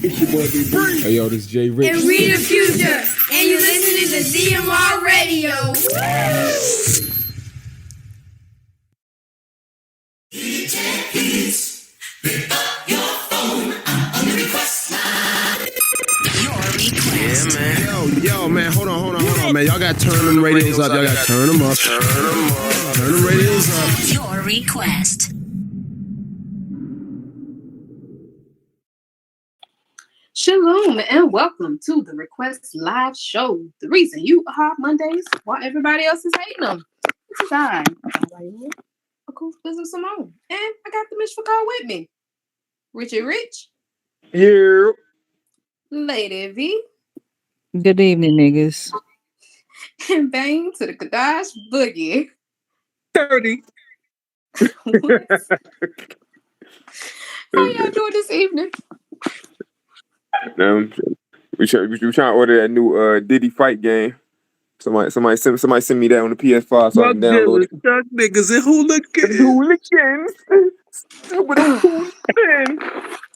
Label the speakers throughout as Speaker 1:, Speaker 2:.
Speaker 1: It's your boy B.
Speaker 2: Hey yo, this is Jay Rich.
Speaker 3: And we the future. And you listening to ZMR Radio.
Speaker 4: Pick up your phone on the request line. Your request.
Speaker 1: Yeah, man. Yo, man, hold on, man. Y'all gotta turn them radios up. Y'all gotta turn them up. Turn them radios up.
Speaker 4: Your request.
Speaker 5: Shalom and welcome to the Request Live Show. The reason you are Mondays while everybody else is hating them. This is I, of course, Business Simone. And I got the Miss Car with me. Richie Rich.
Speaker 2: Yeah.
Speaker 5: Lady V.
Speaker 6: Good evening, niggas.
Speaker 5: And bang to the Kadash Boogie.
Speaker 2: 30.
Speaker 5: How y'all doing this evening?
Speaker 2: We trying to order that new Diddy fight game. Somebody send me that on the PS5 so I can download it.
Speaker 1: Drug niggas and hooligans.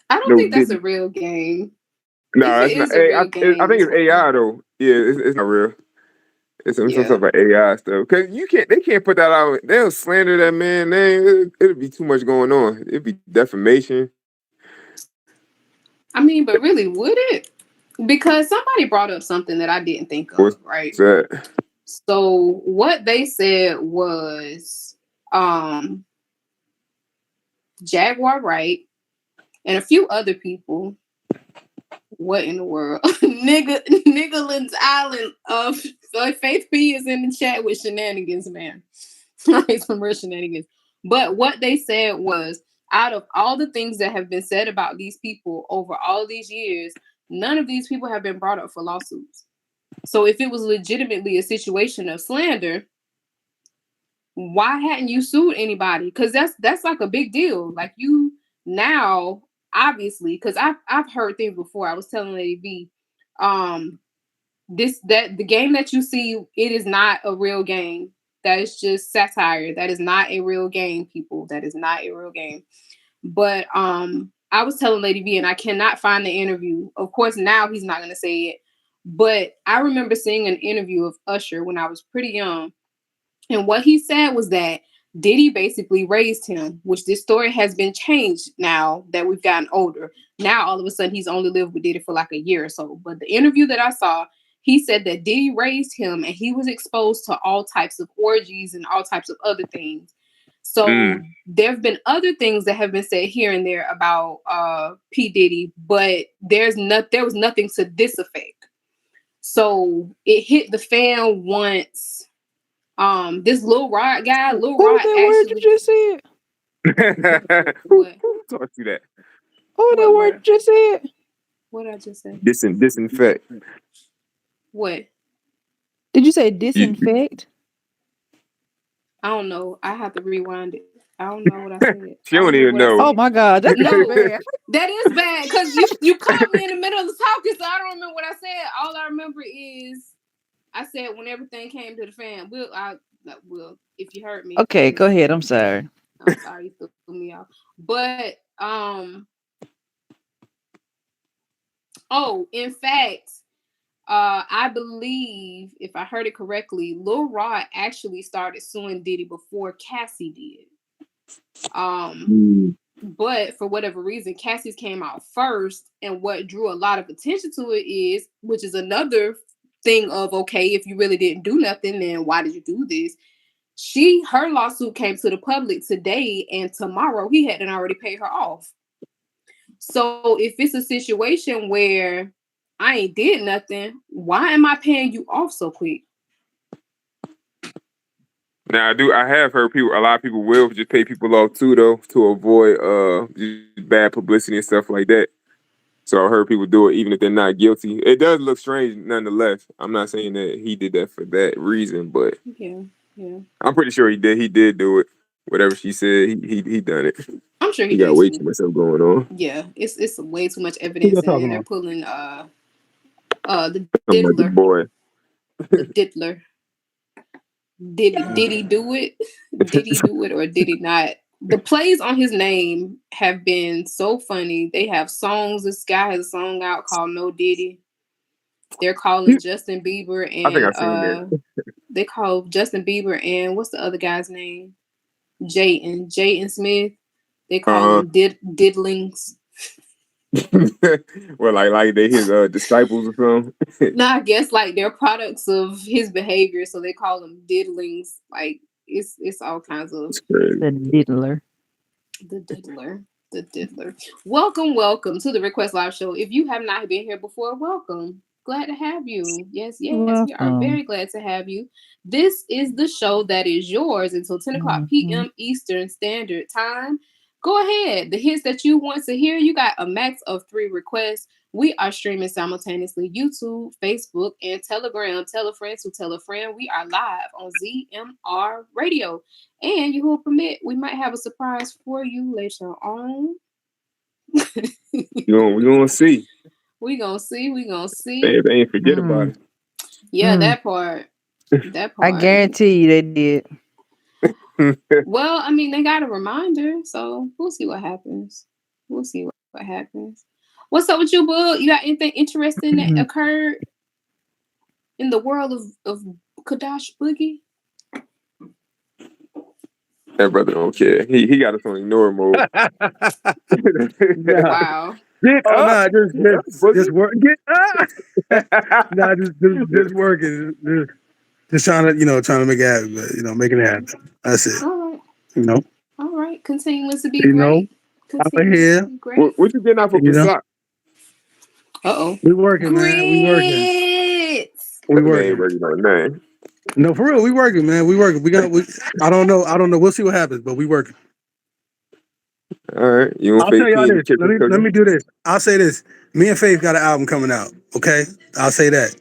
Speaker 5: I don't think that's a real game.
Speaker 2: No, it's not. I think it's AI though. Yeah, it's not real. It's some stuff about AI stuff. Cause they can't put that out. They'll slander that man name. It'll be too much going on. It'd be defamation.
Speaker 5: I mean, but really, would it? Because somebody brought up something that I didn't think of, right?
Speaker 2: That?
Speaker 5: So what they said was Jaguar Wright and a few other people. What in the world? Niggaland's Island of Faith P is in the chat with shenanigans, man. Some real shenanigans. But what they said was, out of all the things that have been said about these people over all these years, none of these people have been brought up for lawsuits. So if it was legitimately a situation of slander, why hadn't you sued anybody? Because that's like a big deal. Like you now, obviously, because I've heard things before. I was telling Lady V, the game that you see, it is not a real game. That is just satire. That is not a real game, people. That is not a real game. But I was telling Lady V, and I cannot find the interview. Of course, now he's not going to say it. But I remember seeing an interview of Usher when I was pretty young. And what he said was that Diddy basically raised him, which this story has been changed now that we've gotten older. Now, all of a sudden, he's only lived with Diddy for like a year or so. But the interview that I saw, he said that Diddy raised him and he was exposed to all types of orgies and all types of other things. So there have been other things that have been said here and there about P. Diddy, but there was nothing to this effect. So it hit the fan once. This Lil Rod guy, Lil Rod actually.
Speaker 6: Word you just said?
Speaker 2: Who taught you that?
Speaker 6: Oh, that word you just said?
Speaker 5: What did I just say?
Speaker 2: Disinfect.
Speaker 5: What?
Speaker 6: Did you say disinfect?
Speaker 5: I don't know. I have to rewind it. I don't know what I said.
Speaker 2: She don't even know.
Speaker 6: Oh my God, that's bad.
Speaker 5: That is bad because you caught me in the middle of the talking, so I don't remember what I said. All I remember is I said when everything came to the fan. Will if you heard me.
Speaker 6: Okay, go ahead. I'm sorry.
Speaker 5: I'm sorry you threw me off. But in fact, I believe if I heard it correctly, Lil Rod actually started suing Diddy before Cassie did. But for whatever reason, Cassie's came out first, and what drew a lot of attention to it is, which is another thing of, okay, if you really didn't do nothing, then why did you do this? Her lawsuit came to the public today, and tomorrow he hadn't already paid her off. So if it's a situation where I ain't did nothing, why am I paying you off so quick?
Speaker 2: Now I have heard a lot of people will just pay people off too, though, to avoid just bad publicity and stuff like that. So I heard people do it even if they're not guilty. It does look strange nonetheless. I'm not saying that he did that for that reason, but
Speaker 5: yeah.
Speaker 2: I'm pretty sure he did. He did do it. Whatever she said, he done it.
Speaker 5: I'm sure
Speaker 2: he got way too much stuff going on.
Speaker 5: Yeah, it's way too much evidence, and they're pulling the diddler.
Speaker 2: The boy.
Speaker 5: The diddler. Did he do it? Did he do it or did he not? The plays on his name have been so funny. They have songs. This guy has a song out called No Diddy. They're calling Justin Bieber
Speaker 2: I think I've seen
Speaker 5: and
Speaker 2: that.
Speaker 5: they call Justin Bieber and what's the other guy's name? Jayden Smith. They call them diddlings.
Speaker 2: Well, like they his disciples or something.
Speaker 5: No, I guess like they're products of his behavior, so they call them diddlings. Like it's all kinds of
Speaker 6: The diddler.
Speaker 5: the diddler. Welcome to the Request Live Show. If you have not been here before, welcome. Glad to have you. Yes, we are
Speaker 6: Welcome.
Speaker 5: very glad to have you. This is the show that is yours until 10 o'clock p.m. Eastern Standard Time. Go ahead. The hits that you want to hear, you got a max of 3 requests. We are streaming simultaneously YouTube, Facebook, and Telegram. Tell a friend to tell a friend. We are live on ZMR Radio. And you will permit, we might have a surprise for you later on.
Speaker 2: We gonna see.
Speaker 5: We gonna see.
Speaker 2: They ain't forget about it.
Speaker 5: Yeah, that part.
Speaker 6: I guarantee you they did.
Speaker 5: Well, I mean, they got a reminder, so we'll see what happens. We'll see what happens. What's up with you, Bug? You got anything interesting that occurred in the world of Kadash Boogie?
Speaker 2: That brother don't care. He got us on ignore mode.
Speaker 5: Wow.
Speaker 7: Get just work. Get nah, just working. Just trying to make it happen, but make it happen. That's it.
Speaker 5: All right. All right. Continuing to be
Speaker 7: great. I'm here.
Speaker 2: What you getting out for Passat?
Speaker 7: We working, man. We working.
Speaker 2: Man.
Speaker 7: No, for real, we working, man. We working. I don't know. We'll see what happens, but we working.
Speaker 2: All right.
Speaker 7: I'll tell y'all this. Let me do this. I'll say this. Me and Faith got an album coming out. Okay, I'll say that,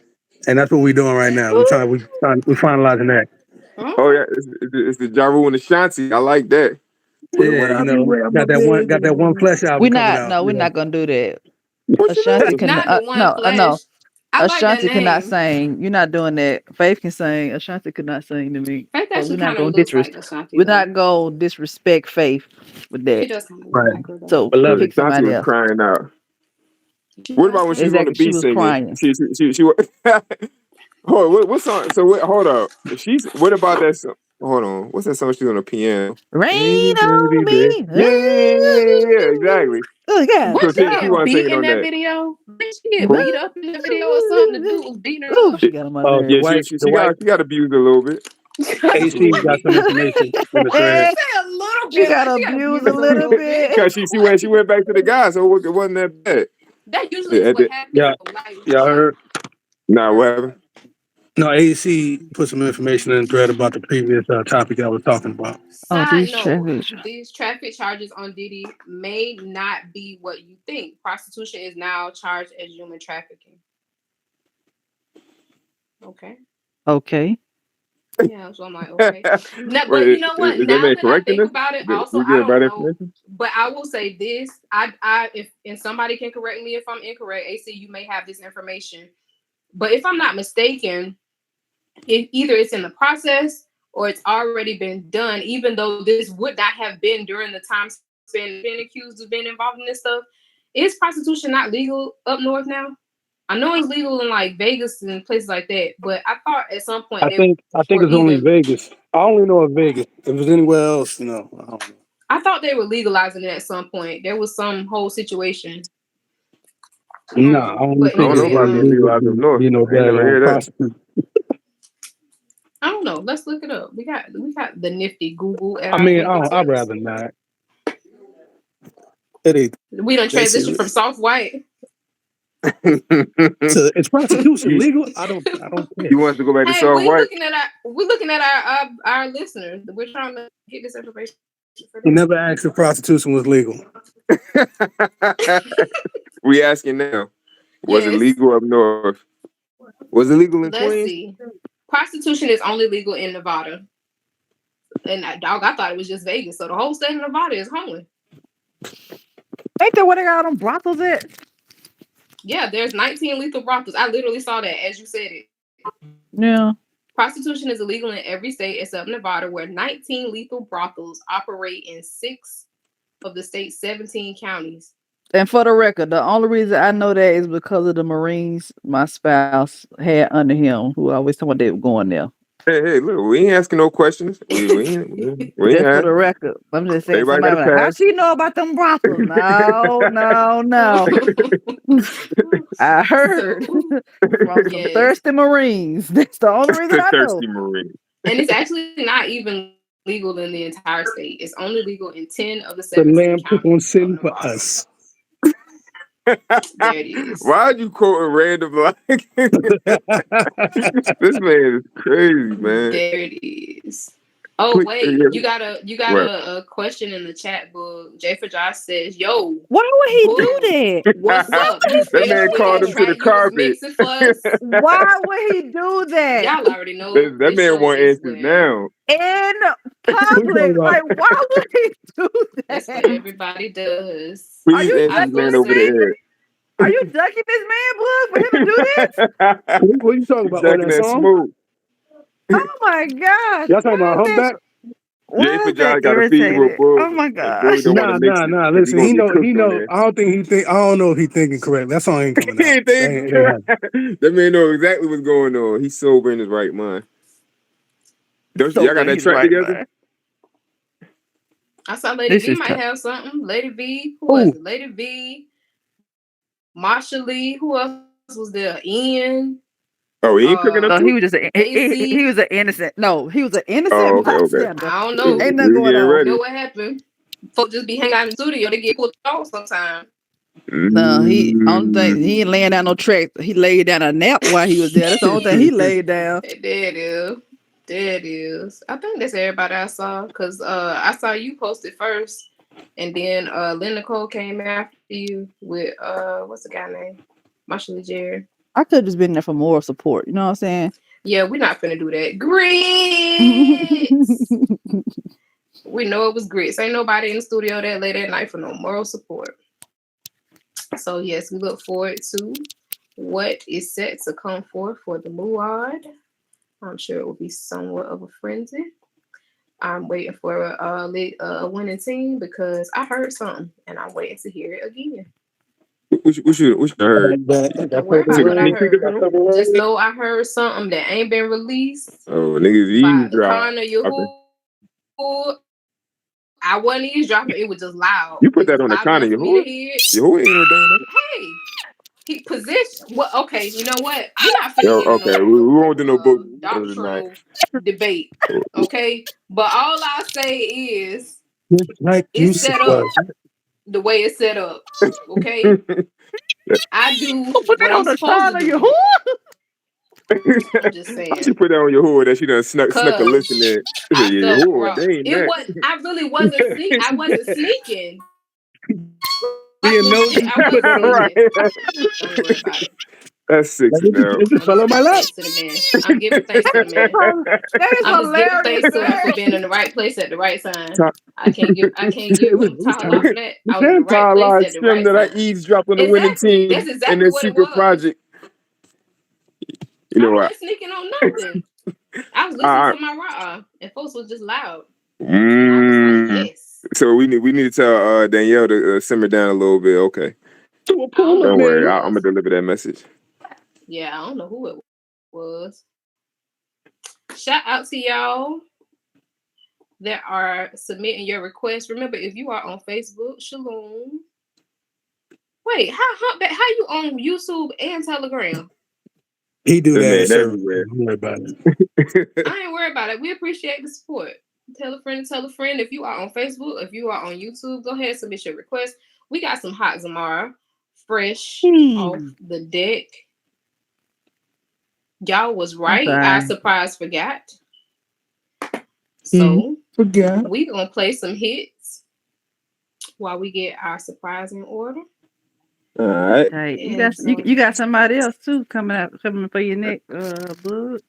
Speaker 7: and that's what we're doing right now. We're finalizing that.
Speaker 2: Oh yeah, it's the Jaru and Ashanti. I like that.
Speaker 7: Yeah, got that one Flesh album coming out.
Speaker 6: We're not gonna do that.
Speaker 5: Ashanti cannot.
Speaker 6: Ashanti cannot sing. You're not doing that. Faith can sing. Ashanti could not sing to me.
Speaker 5: Faith
Speaker 6: we're not
Speaker 5: going to
Speaker 6: We're not going to disrespect Faith with that.
Speaker 7: Right.
Speaker 6: So pick somebody else.
Speaker 2: Crying out. What about when she was on the beat singing?
Speaker 6: Crying.
Speaker 2: She what song? So hold up. What about that song? Hold on. What's that song she's on the piano?
Speaker 6: Rain on me.
Speaker 2: Yeah, exactly.
Speaker 6: Oh, yeah.
Speaker 5: What she get beat in that video? Did she get beat up in the video or something? The dude was beating her up.
Speaker 6: She got him on there.
Speaker 2: She got abused a little bit.
Speaker 7: AC got some information in the thread.
Speaker 6: She got abused a little bit.
Speaker 2: Because she went back to the guy, so it wasn't that bad.
Speaker 5: That usually is what happens.
Speaker 7: Y'all heard?
Speaker 2: Nah, what happened?
Speaker 7: No, AC put some information in the thread about the previous topic I was talking about.
Speaker 5: These traffic charges on Diddy may not be what you think. Prostitution is now charged as human trafficking.
Speaker 6: Okay.
Speaker 5: Yeah, so I'm like, okay. Now, but you know what? Now that I think about it, also I don't know. But I will say this: if somebody can correct me if I'm incorrect, AC, you may have this information. But if I'm not mistaken, either it's in the process or it's already been done, even though this would not have been during the time span being accused of being involved in this stuff. Is prostitution not legal up north now? I know it's legal in like Vegas and places like that, but I thought at some point
Speaker 7: I think it's only Vegas. I only know of Vegas. If it's anywhere else, I don't know.
Speaker 5: I thought they were legalizing it at some point. There was some whole situation.
Speaker 7: No, I don't think
Speaker 5: I don't know. Let's look it up. We got the nifty Google.
Speaker 7: I'd rather not.
Speaker 5: We don't transition from soft white.
Speaker 7: So it's prostitution legal? I don't care.
Speaker 2: You want us to go back to soft white?
Speaker 5: We're looking at our listeners. We're trying to get this information.
Speaker 7: You never asked if prostitution was legal.
Speaker 2: We asking now. Was it legal up north? Was it legal in Queens?
Speaker 5: Let's see. Prostitution is only legal in Nevada. And I thought it was just Vegas. So the whole state of Nevada is homeless.
Speaker 6: Ain't that where they got them brothels at?
Speaker 5: Yeah, there's 19 lethal brothels. I literally saw that as you said it.
Speaker 6: Yeah.
Speaker 5: Prostitution is illegal in every state except Nevada, where 19 lethal brothels operate in 6 of the state's 17 counties.
Speaker 6: And for the record, the only reason I know that is because of the Marines my spouse had under him, who always told me they were going there.
Speaker 2: Hey, look, we ain't asking no questions. We ain't
Speaker 6: Just for
Speaker 2: asking.
Speaker 6: the record, I'm just saying.
Speaker 2: Everybody
Speaker 6: Somebody
Speaker 2: got a
Speaker 6: like, how
Speaker 2: pass.
Speaker 6: she know about them brothels? No. I heard from some
Speaker 5: Yes.
Speaker 6: thirsty Marines. That's the only reason I know.
Speaker 2: Thirsty Marine.
Speaker 5: And it's actually not even legal in the entire state. It's only legal in 10 of the
Speaker 7: The
Speaker 5: 17
Speaker 7: lamb took on
Speaker 5: counties
Speaker 7: sin
Speaker 5: of
Speaker 7: for
Speaker 5: Nevada.
Speaker 7: us.
Speaker 5: There it is.
Speaker 2: Why are you quoting random like this man is crazy, man.
Speaker 5: There it is. Oh
Speaker 2: Quick,
Speaker 5: wait,
Speaker 2: yeah.
Speaker 5: you got a question in the chat book. J for Josh says, "Yo,
Speaker 6: Why would he
Speaker 5: Boom.
Speaker 6: do that?
Speaker 5: what's up? You
Speaker 2: That man
Speaker 5: finished with
Speaker 2: called
Speaker 5: that
Speaker 2: him to
Speaker 5: track
Speaker 2: the
Speaker 5: you was
Speaker 2: carpet.
Speaker 5: mixing for us?
Speaker 6: Why would he do that?
Speaker 5: Y'all already know
Speaker 2: That
Speaker 5: this
Speaker 2: man
Speaker 5: show
Speaker 2: want
Speaker 5: is
Speaker 2: answers
Speaker 5: where
Speaker 2: now.
Speaker 6: In
Speaker 7: talking
Speaker 6: public,
Speaker 7: about?
Speaker 6: like why would he do
Speaker 5: that's what
Speaker 6: that?
Speaker 5: everybody does.
Speaker 6: Are
Speaker 2: Please
Speaker 6: you
Speaker 2: answer this man
Speaker 5: ducking
Speaker 2: over the
Speaker 6: Are you ducking this man, blood, for him to do this?
Speaker 2: air.
Speaker 7: What are you talking about?
Speaker 2: Jacking
Speaker 7: On that
Speaker 2: that
Speaker 7: song?
Speaker 2: smooth.
Speaker 6: Oh my gosh!
Speaker 7: Y'all talking about
Speaker 6: Why is that-
Speaker 7: Humpback?
Speaker 6: Why
Speaker 2: Jay for
Speaker 6: is
Speaker 2: John
Speaker 6: that
Speaker 2: got a feed with
Speaker 6: irritated?
Speaker 2: Bull.
Speaker 6: Oh my
Speaker 2: And
Speaker 6: gosh!
Speaker 2: Bull don't want to mix it.
Speaker 7: Nah.
Speaker 2: 'cause
Speaker 7: Listen,
Speaker 2: gonna
Speaker 7: he
Speaker 2: get
Speaker 7: know.
Speaker 2: cooked on there.
Speaker 7: I don't know if he thinking correct. That song ain't coming
Speaker 2: He
Speaker 7: out.
Speaker 2: ain't thinking. That man know exactly what's going on. He's sober in his right mind. Don't
Speaker 6: So
Speaker 2: y'all got that
Speaker 6: he's
Speaker 2: track
Speaker 6: right,
Speaker 2: together?
Speaker 6: man.
Speaker 5: I saw Lady
Speaker 6: This
Speaker 5: V
Speaker 6: is
Speaker 5: might
Speaker 6: tough.
Speaker 5: have something. Lady V, who was it? Lady V, Marsha Lee, who else was there? Ian.
Speaker 2: Oh, he ain't cooking up
Speaker 6: So
Speaker 2: too?
Speaker 6: he was just
Speaker 5: AC.
Speaker 6: he was an innocent. No, he was an innocent
Speaker 2: Oh, okay.
Speaker 6: bystander.
Speaker 5: I don't know.
Speaker 6: Ain't nothing
Speaker 2: We
Speaker 6: going
Speaker 2: getting
Speaker 6: on.
Speaker 5: You
Speaker 2: ready.
Speaker 5: know what happened? Folks just be hanging out in the studio. They get pulled off sometimes.
Speaker 6: No, he only thing he ain't laying down no track. He laid down a nap while he was there. That's the only thing he laid down.
Speaker 5: There it is. There it is. I think that's everybody I saw because I saw you posted first, and then Lynn Nicole came after you with what's the guy name? Marshall Jerry.
Speaker 6: I could have just been there for moral support. You know what I'm saying?
Speaker 5: Yeah, we're not finna do that. Grits. We know it was grits. Ain't nobody in the studio that late at night for no moral support. So yes, we look forward to what is set to come forth for the Muad. I'm sure it will be somewhat of a frenzy. I'm waiting for a winning team because I heard something and I'm waiting to hear it again.
Speaker 2: What you heard?
Speaker 5: Don't worry about what I heard. Just know I heard something that ain't been released
Speaker 2: Oh, niggas
Speaker 5: by
Speaker 2: eavesdrop.
Speaker 5: Connor Yahoo. I wasn't eavesdropping. It was just loud.
Speaker 2: You put
Speaker 5: It
Speaker 2: that
Speaker 5: was
Speaker 2: on the
Speaker 5: loud
Speaker 2: Connor
Speaker 5: enough for me
Speaker 2: Yahoo?
Speaker 5: to hear.
Speaker 2: Yahoo ain't no dang that.
Speaker 5: Hey, he position. Well, okay. You know what? We're not finna
Speaker 2: Yo,
Speaker 5: get in
Speaker 2: okay, we won't do no book tonight.
Speaker 5: doctrinal debate. Okay, but all I'll say is
Speaker 7: Like
Speaker 5: it's set up the way it's set up. Okay, I do
Speaker 6: Put
Speaker 5: what
Speaker 6: that
Speaker 5: I'm
Speaker 6: on the
Speaker 5: supposed
Speaker 6: side
Speaker 5: to
Speaker 6: of
Speaker 5: do.
Speaker 6: your hood.
Speaker 5: I'm just saying.
Speaker 2: She put that on your hood that she done snuck a
Speaker 5: Cause
Speaker 2: listen there. She
Speaker 5: I
Speaker 2: said, yeah,
Speaker 5: felt
Speaker 2: your hood,
Speaker 5: wrong.
Speaker 2: they ain't
Speaker 5: It
Speaker 2: that.
Speaker 5: was. I really wasn't sneaking. I wasn't sneaking.
Speaker 7: Being
Speaker 5: Lil
Speaker 7: nosy,
Speaker 5: Shit, I wasn't
Speaker 2: Right.
Speaker 5: sneaking. Don't worry about it.
Speaker 2: That's six
Speaker 7: Like,
Speaker 2: now.
Speaker 7: it just fell on my lap.
Speaker 5: Thanks to the man. I'm giving thanks to the man.
Speaker 6: That is
Speaker 5: I'm just giving
Speaker 6: hilarious,
Speaker 5: thanks to him for
Speaker 6: man.
Speaker 5: being in the right place at the right time.
Speaker 2: Top-
Speaker 5: I can't give him Tyler for that. I was in the right
Speaker 2: Entire
Speaker 5: place
Speaker 2: live
Speaker 5: at the
Speaker 2: stream
Speaker 5: right
Speaker 2: that I
Speaker 5: time.
Speaker 2: eavesdropped on the winning
Speaker 5: Exactly.
Speaker 2: team
Speaker 5: That's
Speaker 2: in
Speaker 5: exactly
Speaker 2: their
Speaker 5: what it
Speaker 2: secret
Speaker 5: was.
Speaker 2: project. You know
Speaker 5: I
Speaker 2: what?
Speaker 5: wasn't sneaking on nothing. I was listening to my raw, and folks was just loud. And I was like, yes.
Speaker 2: So we need to tell Danielle to simmer down a little bit. Okay.
Speaker 5: I don't know
Speaker 2: Don't
Speaker 5: who
Speaker 2: worry,
Speaker 5: it
Speaker 2: I'm
Speaker 5: was.
Speaker 2: gonna deliver that message.
Speaker 5: Yeah, I don't know who it was. Shout out to y'all that are submitting your requests. Remember, if you are on Facebook, Shalom. Wait, how you on YouTube and Telegram?
Speaker 7: He do
Speaker 2: That
Speaker 7: that.
Speaker 2: man
Speaker 7: Sir.
Speaker 2: everywhere.
Speaker 7: Don't worry about it.
Speaker 5: I ain't worried about it. We appreciate the support. Tell a friend to tell a friend. If you are on Facebook, if you are on YouTube, go ahead and submit your request. We got some hot Zamara fresh off the deck. Y'all was right. I surprise forgot. So we gonna play some hits while we get our surprise in order.
Speaker 2: All right.
Speaker 6: Hey, you got somebody else too coming for your neck, bud.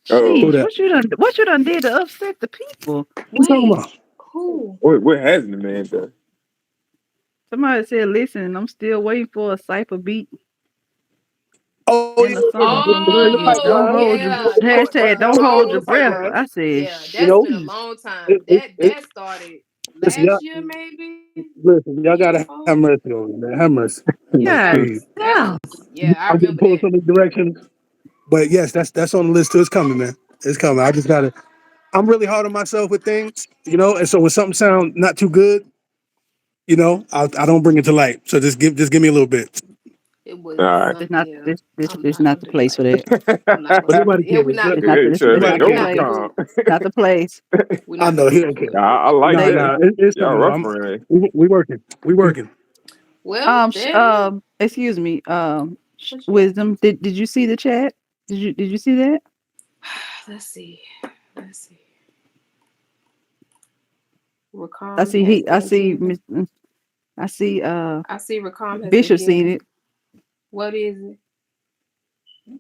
Speaker 6: Jeez, what you done did to upset the people?
Speaker 7: What you talking about?
Speaker 5: Who?
Speaker 2: What has the man done?
Speaker 6: Somebody said, "Listen, I'm still waiting for a cipher beat."
Speaker 7: Oh,
Speaker 6: in the summer. Don't hold your hashtag. Don't hold your breath. I said,
Speaker 5: yeah, that's
Speaker 7: You know,
Speaker 5: been a long time.
Speaker 7: it-
Speaker 5: That started
Speaker 7: listen, y'all,
Speaker 5: last year, maybe.
Speaker 7: listen, y'all gotta
Speaker 5: before.
Speaker 7: have mercy on me, man. Have mercy.
Speaker 6: yeah,
Speaker 7: Please.
Speaker 6: yeah.
Speaker 5: Yeah, I
Speaker 7: I'm getting
Speaker 5: remember
Speaker 7: pulled
Speaker 5: that.
Speaker 7: so many directions. But yes, that's on the list too. It's coming, man. It's coming. I just gotta. I'm really hard on myself with things, you know. And so when something sounds not too good, you know, I don't bring it to light. So just give me a little bit.
Speaker 5: It was.
Speaker 2: All right.
Speaker 6: It's not.
Speaker 5: Yeah.
Speaker 6: This
Speaker 5: I'm
Speaker 6: is
Speaker 5: not
Speaker 6: not the
Speaker 5: gonna do
Speaker 6: place for
Speaker 5: like
Speaker 6: that.
Speaker 5: I'm not
Speaker 7: But
Speaker 5: gonna
Speaker 7: nobody
Speaker 5: do. Yeah, we're
Speaker 7: cares.
Speaker 5: not.
Speaker 6: It's not.
Speaker 2: Hey,
Speaker 6: This
Speaker 2: sure,
Speaker 6: is
Speaker 2: man.
Speaker 6: not
Speaker 5: We're
Speaker 6: the
Speaker 2: No
Speaker 5: not
Speaker 6: place.
Speaker 5: gonna do
Speaker 2: calm.
Speaker 5: it.
Speaker 6: Not the place.
Speaker 5: We're
Speaker 7: I
Speaker 5: not
Speaker 7: know
Speaker 5: gonna
Speaker 7: he
Speaker 5: do
Speaker 7: don't care.
Speaker 5: it.
Speaker 2: I like
Speaker 7: Nah,
Speaker 6: They-
Speaker 2: that.
Speaker 7: it's
Speaker 2: Y'all
Speaker 7: coming.
Speaker 2: rough
Speaker 7: Bro.
Speaker 2: around.
Speaker 7: We working. We working.
Speaker 5: Well, then,
Speaker 6: Excuse me.
Speaker 5: what you-
Speaker 6: Wisdom. Did you see the chat? Did you see that?
Speaker 5: let's see.
Speaker 6: I see
Speaker 5: Rakam
Speaker 6: I
Speaker 5: has
Speaker 6: see
Speaker 5: been given.
Speaker 6: I see
Speaker 5: I see Rakam has
Speaker 6: Bishop
Speaker 5: been
Speaker 6: seen
Speaker 5: given.
Speaker 6: it.
Speaker 5: What is it?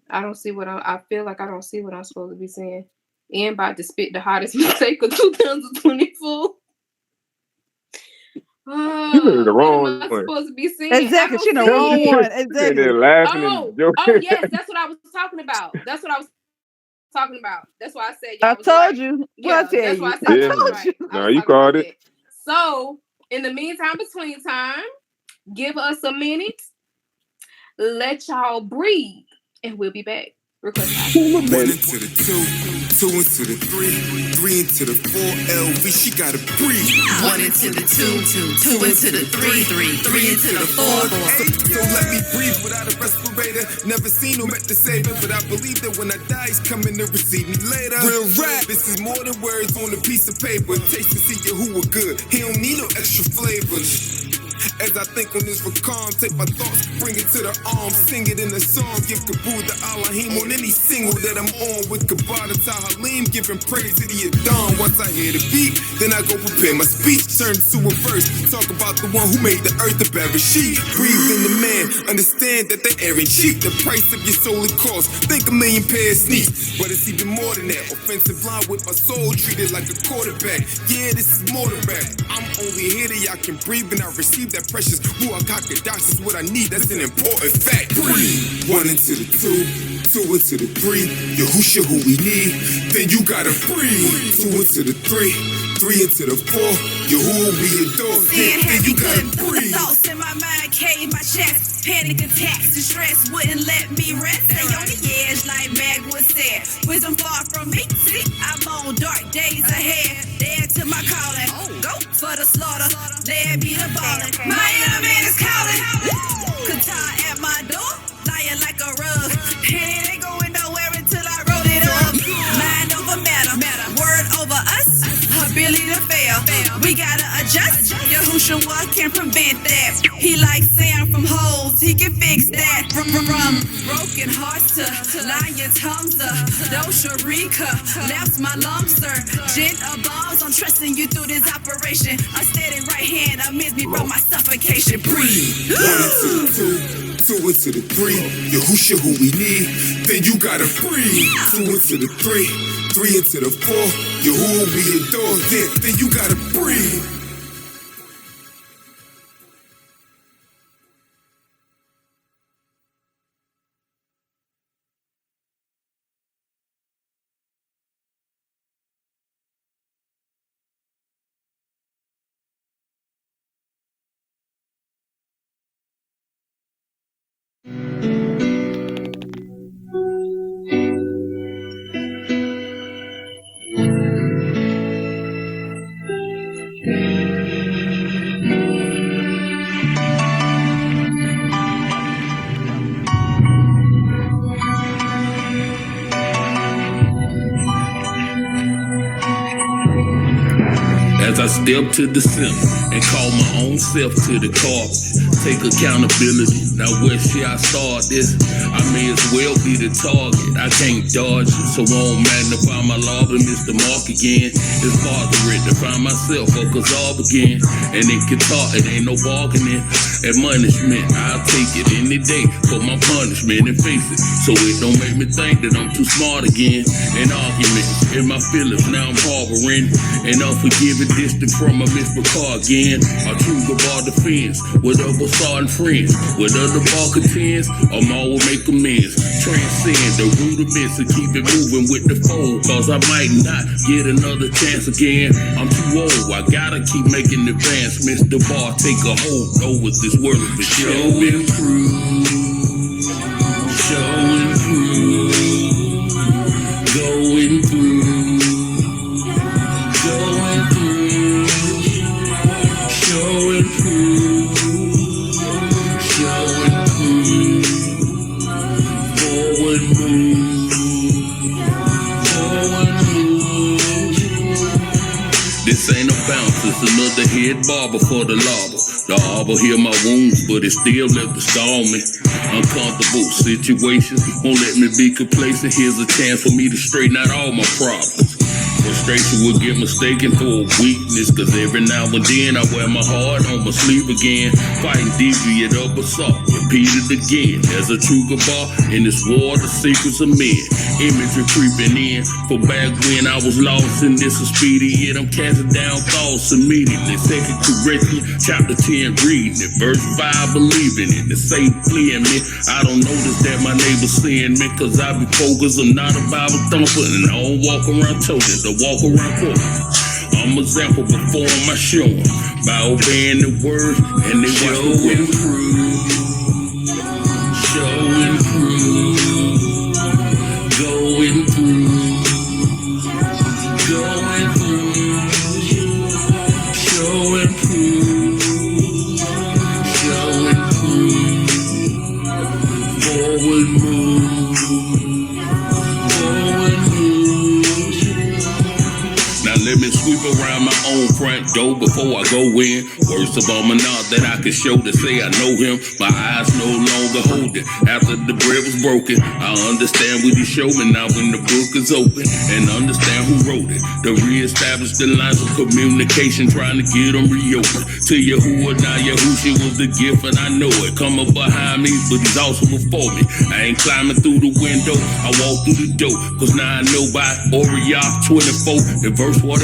Speaker 5: I don't see what I feel like I don't see what I'm supposed to be saying. And about to spit the hottest mistake of 2024.
Speaker 2: You made the
Speaker 5: What am
Speaker 2: wrong
Speaker 5: I
Speaker 2: one.
Speaker 5: supposed to be saying?
Speaker 6: Exactly.
Speaker 5: I
Speaker 6: She
Speaker 5: don't
Speaker 6: the
Speaker 5: see
Speaker 6: wrong
Speaker 5: it.
Speaker 6: one.
Speaker 2: Sitting
Speaker 6: Exactly.
Speaker 2: there laughing
Speaker 5: Oh,
Speaker 2: and joking.
Speaker 5: oh yes, that's what I was talking about. That's what I was talking about. That's why I said y'all
Speaker 6: I
Speaker 5: was
Speaker 6: told
Speaker 5: right.
Speaker 6: you.
Speaker 5: Yeah,
Speaker 6: What I tell
Speaker 5: that's why
Speaker 6: you?
Speaker 5: I said
Speaker 2: Yeah.
Speaker 5: y'all was
Speaker 6: told
Speaker 5: right.
Speaker 6: you.
Speaker 5: I
Speaker 2: No,
Speaker 5: was
Speaker 2: you
Speaker 5: talking about
Speaker 2: called it.
Speaker 5: that. So, in the meantime, between time, give us a minute. Let y'all breathe, and we'll be back. Request
Speaker 8: One into the two, two into the three, three into the four. LV, she gotta breathe.
Speaker 4: One into the two, two into the three, three into the four.
Speaker 8: So let me breathe without a respirator. Never seen him at the saver, but I believe that when I die, he's coming to receive me later. Real rap, this is more than words on a piece of paper. Taste to see you who are good. He don't need no extra flavors. As I think on this calm, take my thoughts, bring it to the arms, sing it in a song, give Kabul the Allahim on any single that I'm on with Kabada Tahalim, giving praise to the Adon. Once I hear the beat, then I go prepare my speech, turn to a verse, talk about the one who made the earth a sheet. Breathe in the man, understand that the air ain't cheap, the price of your soul it costs, think a million pairs sneaks, but it's even more than that, offensive line with my soul treated like a quarterback, yeah this is more than rap, I'm only here that y'all can breathe and I receive that precious Ruach HaKodesh is what I need, that's an important fact. Breathe. One into the two, two into the three. Yahusha who we need, then you gotta breathe. Two into the three, three into the four. Yahuwah we adore, then you gotta breathe.
Speaker 4: Thoughts in my mind cave my chest. Panic attacks and stress wouldn't let me rest. Stay on the edge like Magwood said. Wisdom far from me. See, I'm on dark days ahead. There to my calling. Go for the slaughter. There be the ballin'. My inner man is calling. Qatar at my door. Lying like a rug. And it ain't going nowhere until I wrote it up. Mind over matter. Word over us. Ability to fail. We gotta adjust. Yahushua can prevent that. He like sand from holes. He can fix that. From broken hearts to lion tongues. Dosharika left my lungs, sir. Gent of bombs. I'm trusting you through this operation. A steady right hand amidst me from my suffocation. Breathe.
Speaker 8: One into the two, two into the three. Yahusha who we need, then you gotta breathe. Two into the three, three into the four. Yahuwah we adore, then you gotta breathe.
Speaker 9: As I step to the center and call my own self to the carpet, take accountability. Now where should I start this? I may as well be the target. I can't dodge it, so won't magnify my law and miss the mark again. It's hard to rectify myself or Kazab again. And in Qatar, it ain't no bargaining. Admonishment, I'll take it any day for my punishment and face it. So it don't make me think that I'm too smart again. An argument in my feelings, now I'm harboring and unforgiving, distant from a misbecall again. Our true Gabar defense, whatever starting friends. Whether the ball contends or more will make amends. Transcend the rudiments and keep it moving with the fold. Cause I might not get another chance again. I'm too old, I gotta keep making advancements. The bar take a hold over this world of showing through. Showing through. Going through. Going through. Showing through. Showing through. Forward move. Forward move. This ain't a bounce, it's another head barber for the lobber. The arbor heal my wounds, but it still left to scar me. Uncomfortable situations won't let me be complacent. Here's a chance for me to straighten out all my problems. Frustration will get mistaken for a weakness, cause every now and then I wear my heart on my sleeve again. Fighting deviant up assault, repeat it again. There's a true bar in this war, the secrets of men. Imagery creeping in, for back when I was lost in this expedient, I'm casting down thoughts immediately. Second correctly, chapter 10 reading it, verse 5 believing it, the safe fleeing me. I don't notice that my neighbor's seeing me, cause I be focused, I'm not a Bible thumper, and I don't walk around toting. Walk around for I'm a example before my show by obeying the word and they showing through, showing through, going through, going through, showing through, showing through, forward move, forward move. Let me sweep around my own front door before I go in. Words of Almanach that I can show to say I know him. My eyes no longer hold it. After the bread was broken, I understand what he showed me. Now when the book is open and understand who wrote it. To reestablish the lines of communication, trying to get them reopened. To Yahuwah, now Yahushua was the gift and I know it. Come up behind me, but he's also before me. I ain't climbing through the window, I walk through the door. Cause now I know by Oriah 24 and verse 44.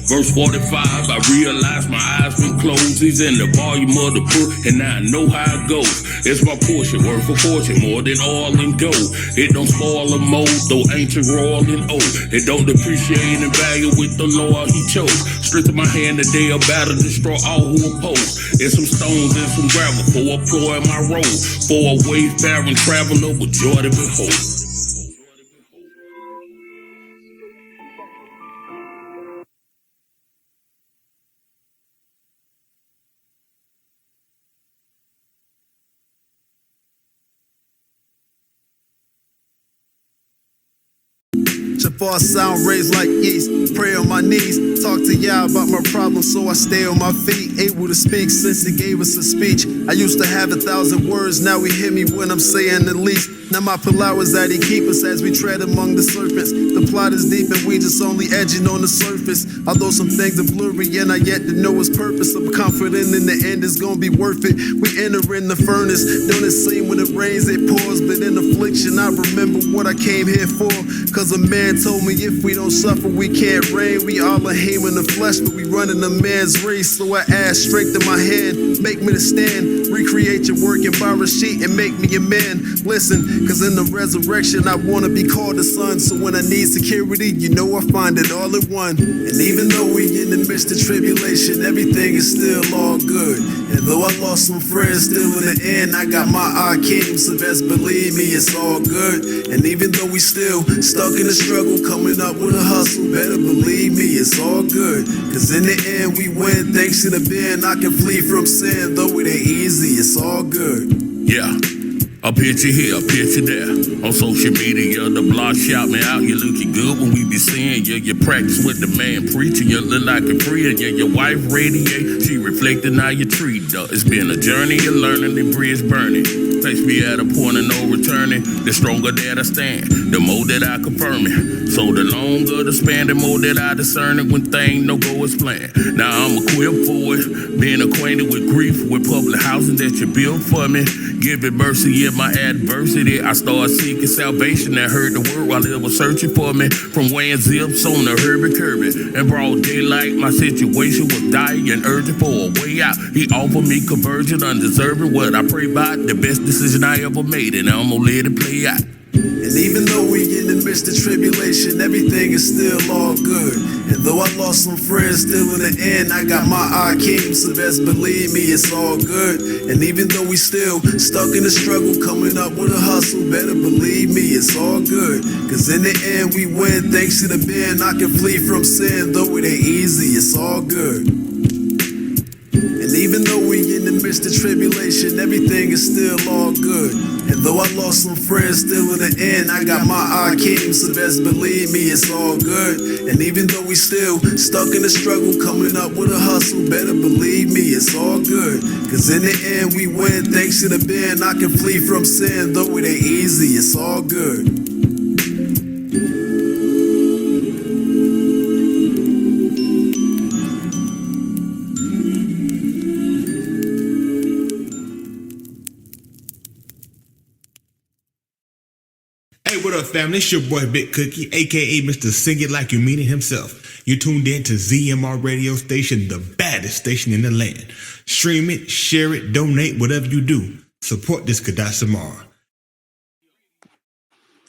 Speaker 9: Verse 45, I realize my eyes been closed. He's in the volume of the book, and now I know how it goes. It's my portion, worth a fortune, more than oil and gold. It don't spoil the mold, though ancient, royal, and old. It don't depreciate in value with the Lord he chose. Strengthen my hand today, about to destroy all who oppose. It's some stones and some gravel for a ploy in my road. For a wayfaring traveler with joy to behold.
Speaker 10: Shafar sound raised like yeast. Pray on my knees. Talk to y'all about my problems, so I stay on my feet. Able to speak since he gave us a speech. I used to have 1,000 words, now he hear me when I'm saying the least. Now my powers that he keep us as we tread among the serpents. The plot is deep and we just only edging on the surface. Although some things are blurry and I yet to know his purpose. I'm confident in the end it's gonna be worth it. We enter in the furnace. Don't it seem when it rains it pours? But in affliction I remember what I came here for. Cause a man told me if we don't suffer we can't reign. We all are in the flesh but we running a man's race. So I ask, strengthen my hand, make me to stand. Recreate your work and borrow a sheet and make me a man. Listen, cause in the resurrection I wanna be called a son. So when I need security, you know I find it all at one. And even though we in the midst of tribulation, everything is still all good. And though I lost some friends, still in the end I got my Akeem. So best believe me, it's all good. And even though we still stuck in the struggle, coming up with a hustle, better believe me, it's all good. Cause in the end we win, thanks to the Ben I can flee from sin. Though it ain't easy, it's all good.
Speaker 9: Yeah. A picture here, a picture there. On social media, the blog shout me out. You looking good when we be seeing you. You practice with the man preaching. You look like a free. Yeah, your wife radiate. She reflecting how you treat her. It's been a journey of learning, the bridge burning. Takes me at a point of no returning. The stronger that I stand, the more that I confirm it. So the longer the span, the more that I discern it when things no go as planned. Now I'm equipped for it. Being acquainted with grief, with public housing that you built for me. Giving mercy in my adversity. I started seeking salvation and heard the word while it was searching for me. From weighing zips on the Herbie Kirby. In broad daylight, my situation was dire and urgent for a way out. He offered me conversion, undeserving what I pray about. The best decision I ever made, and I'm gonna let it play out.
Speaker 10: And even though we in the midst of tribulation, everything is still all good. And though I lost some friends, still in the end, I got my Akeem, so best believe me, it's all good. And even though we still stuck in the struggle, coming up with a hustle, better believe me, it's all good. Cause in the end, we win, thanks to the band, I can flee from sin, though it ain't easy, it's all good. And even though we in the midst of tribulation, everything is still all good. And though I lost some friends, still in the end, I got my Akeem, so best believe me, it's all good. And even though we still stuck in the struggle, coming up with a hustle, better believe me, it's all good. Cause in the end, we win, thanks to the band, I can flee from sin, though it ain't easy, it's all good.
Speaker 11: Hey, what up, family? It's your boy Big Cookie, aka Mr. Sing It Like You Mean It himself. You tuned in to ZMR Radio Station, the baddest station in the land. Stream it, share it, donate, whatever you do. Support this Kadash Samara.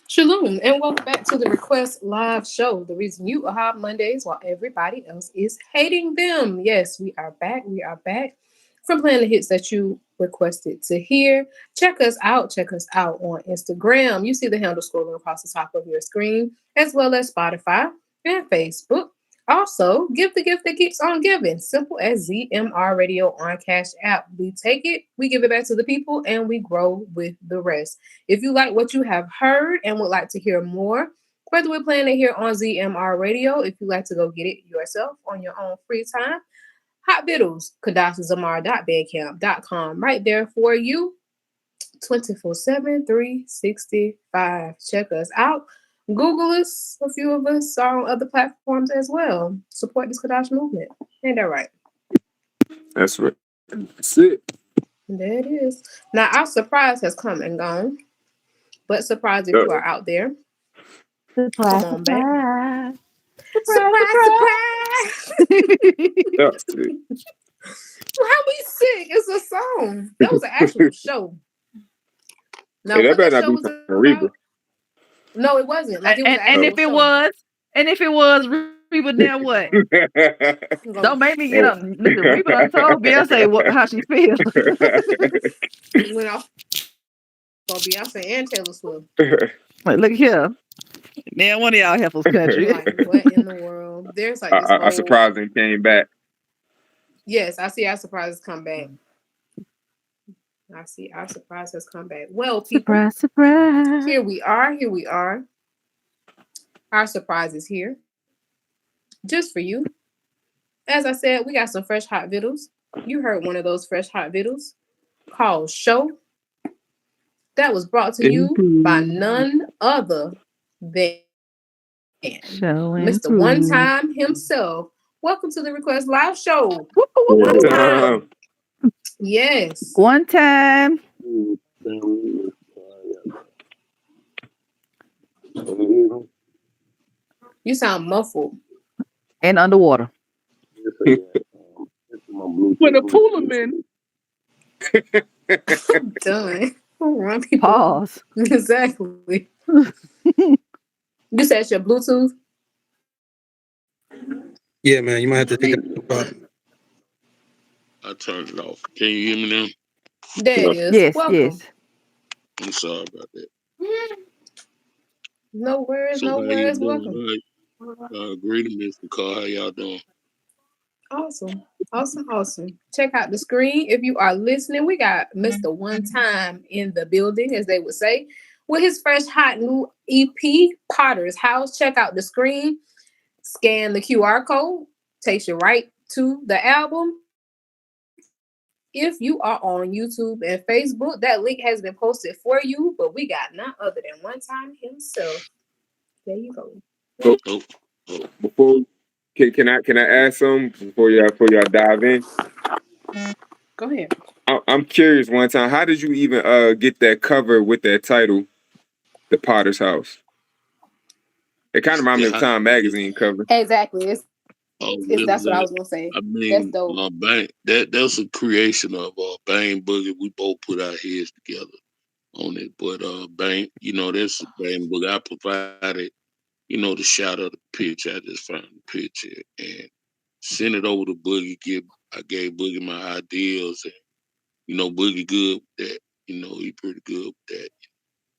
Speaker 5: Shalom, and welcome back to the Request Live Show. The reason you are hot Mondays while everybody else is hating them. Yes, we are back. We are back from playing the hits that you requested to hear. Check us out. Check us out on Instagram. You see the handle scrolling across the top of your screen, as well as Spotify and Facebook. Also, give the gift that keeps on giving. Simple as ZMR Radio on Cash App. We take it, we give it back to the people, and we grow with the rest. If you like what you have heard and would like to hear more, whether we're playing it here on ZMR Radio, if you like to go get it yourself on your own free time, Hot Vittles, KadashZamar.bandcamp.com, right there for you, 24/7, 365. Check us out. Google us. A few of us are on other platforms as well. Support this Kadash movement. Ain't that right?
Speaker 2: That's right. That's it.
Speaker 5: There it is. Now, our surprise has come and gone. But surprise if you are out there.
Speaker 6: Surprise,
Speaker 5: come on back.
Speaker 6: surprise.
Speaker 5: How we sick? It's a song. That was an actual show. Now,
Speaker 2: Hey, that
Speaker 5: what
Speaker 2: better
Speaker 5: that
Speaker 2: not
Speaker 5: show
Speaker 2: be
Speaker 5: was
Speaker 2: from
Speaker 5: about?
Speaker 2: Reba.
Speaker 5: No, it wasn't. Like, it was an
Speaker 6: And if
Speaker 5: actual
Speaker 6: it
Speaker 5: show.
Speaker 6: was, Reba, then what? Don't make me get up. Listen, Reba done told Beyonce how she feels.
Speaker 5: Went off for Beyonce and Taylor Swift.
Speaker 6: Like, look here. Man, one of y'all help us country.
Speaker 5: Like, what in the world? There's like this
Speaker 2: I
Speaker 5: whole...
Speaker 2: surprised and came back.
Speaker 5: Yes, I see our surprises come back. I see our surprise has come back. Well, people,
Speaker 6: surprise.
Speaker 5: Here we are. Our surprise is here. Just for you. As I said, we got some fresh hot vittles. You heard one of those fresh hot vittles called Show. That was brought to you by none other than Mr. One Time himself. Welcome to the Request Live Show. One time. Yes.
Speaker 6: One time.
Speaker 5: You sound muffled.
Speaker 6: And underwater.
Speaker 7: When a Pullman.
Speaker 5: I'm done. Run people.
Speaker 6: Pause.
Speaker 5: Exactly. You said it's your Bluetooth?
Speaker 7: Yeah, man, you might have to take it off.
Speaker 9: I turned it off. Can you hear me now?
Speaker 5: There it is.
Speaker 6: Yes,
Speaker 5: Welcome.
Speaker 6: yes.
Speaker 9: I'm sorry about that.
Speaker 5: No worries,
Speaker 9: So
Speaker 5: no
Speaker 9: how
Speaker 5: worries.
Speaker 9: you
Speaker 5: Welcome.
Speaker 9: doing? Greetings, Mr. Carr. How y'all doing?
Speaker 5: Awesome. Check out the screen. If you are listening, we got Mr. One Time in the building, as they would say, with his fresh, hot new EP, Potter's House. Check out the screen. Scan the QR code. Takes you right to the album. If you are on YouTube and Facebook, that link has been posted for you, but we got none other than One Time himself. There you go.
Speaker 2: Before can I add something before y'all dive in?
Speaker 5: Go ahead.
Speaker 2: I'm curious. One time, how did you even get that cover with that title, "The Potter's House"? It kind of reminds me of Time Magazine cover.
Speaker 5: Exactly. It's
Speaker 12: Well,
Speaker 5: that's what I was gonna say.
Speaker 12: I
Speaker 5: That's
Speaker 12: mean,
Speaker 5: dope.
Speaker 12: Bang, that's a creation of Bang Boogie. We both put our heads together on it, but Bang, that's a Bang Boogie. I provided, the shot of the picture. I just found the picture and sent it over to Boogie. I gave Boogie my ideas, and Boogie good with that. He pretty good with that,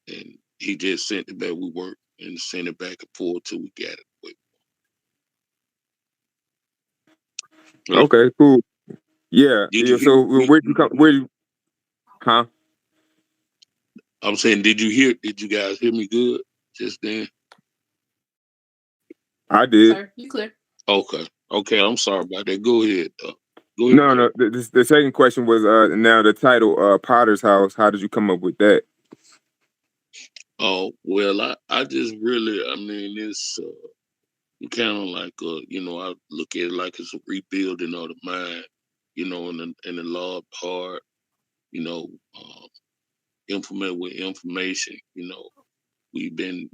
Speaker 12: and he just sent it back. We worked and sent it back and forth till we got it.
Speaker 2: Okay, cool. Yeah.
Speaker 12: Did you
Speaker 2: So
Speaker 12: hear?
Speaker 2: where'd you come? Huh?
Speaker 12: I'm saying, did you guys hear me good just then?
Speaker 2: I did.
Speaker 5: Sir, you clear?
Speaker 12: Okay. I'm sorry about that. Go ahead. Go ahead.
Speaker 2: No. The second question was now the title Potter's House. How did you come up with that?
Speaker 12: Oh well, I just really, it's kind of like I look at it like it's a rebuilding of the mind, in the law of heart, implement with information. We've been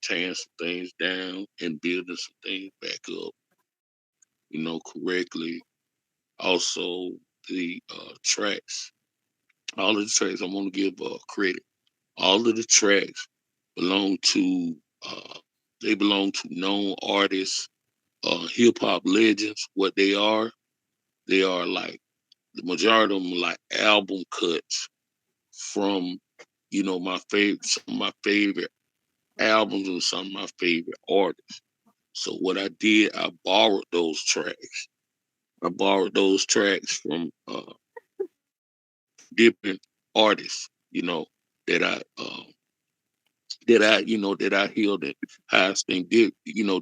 Speaker 12: tearing some things down and building some things back up, correctly. Also, the tracks, all of the tracks, I want to give credit. All of the tracks belong to, they belong to known artists, hip hop legends. What they are like, the majority of them are like album cuts from, some of my favorite albums and some of my favorite artists. So what I did, I borrowed those tracks. I borrowed those tracks from different artists, that I hear that has been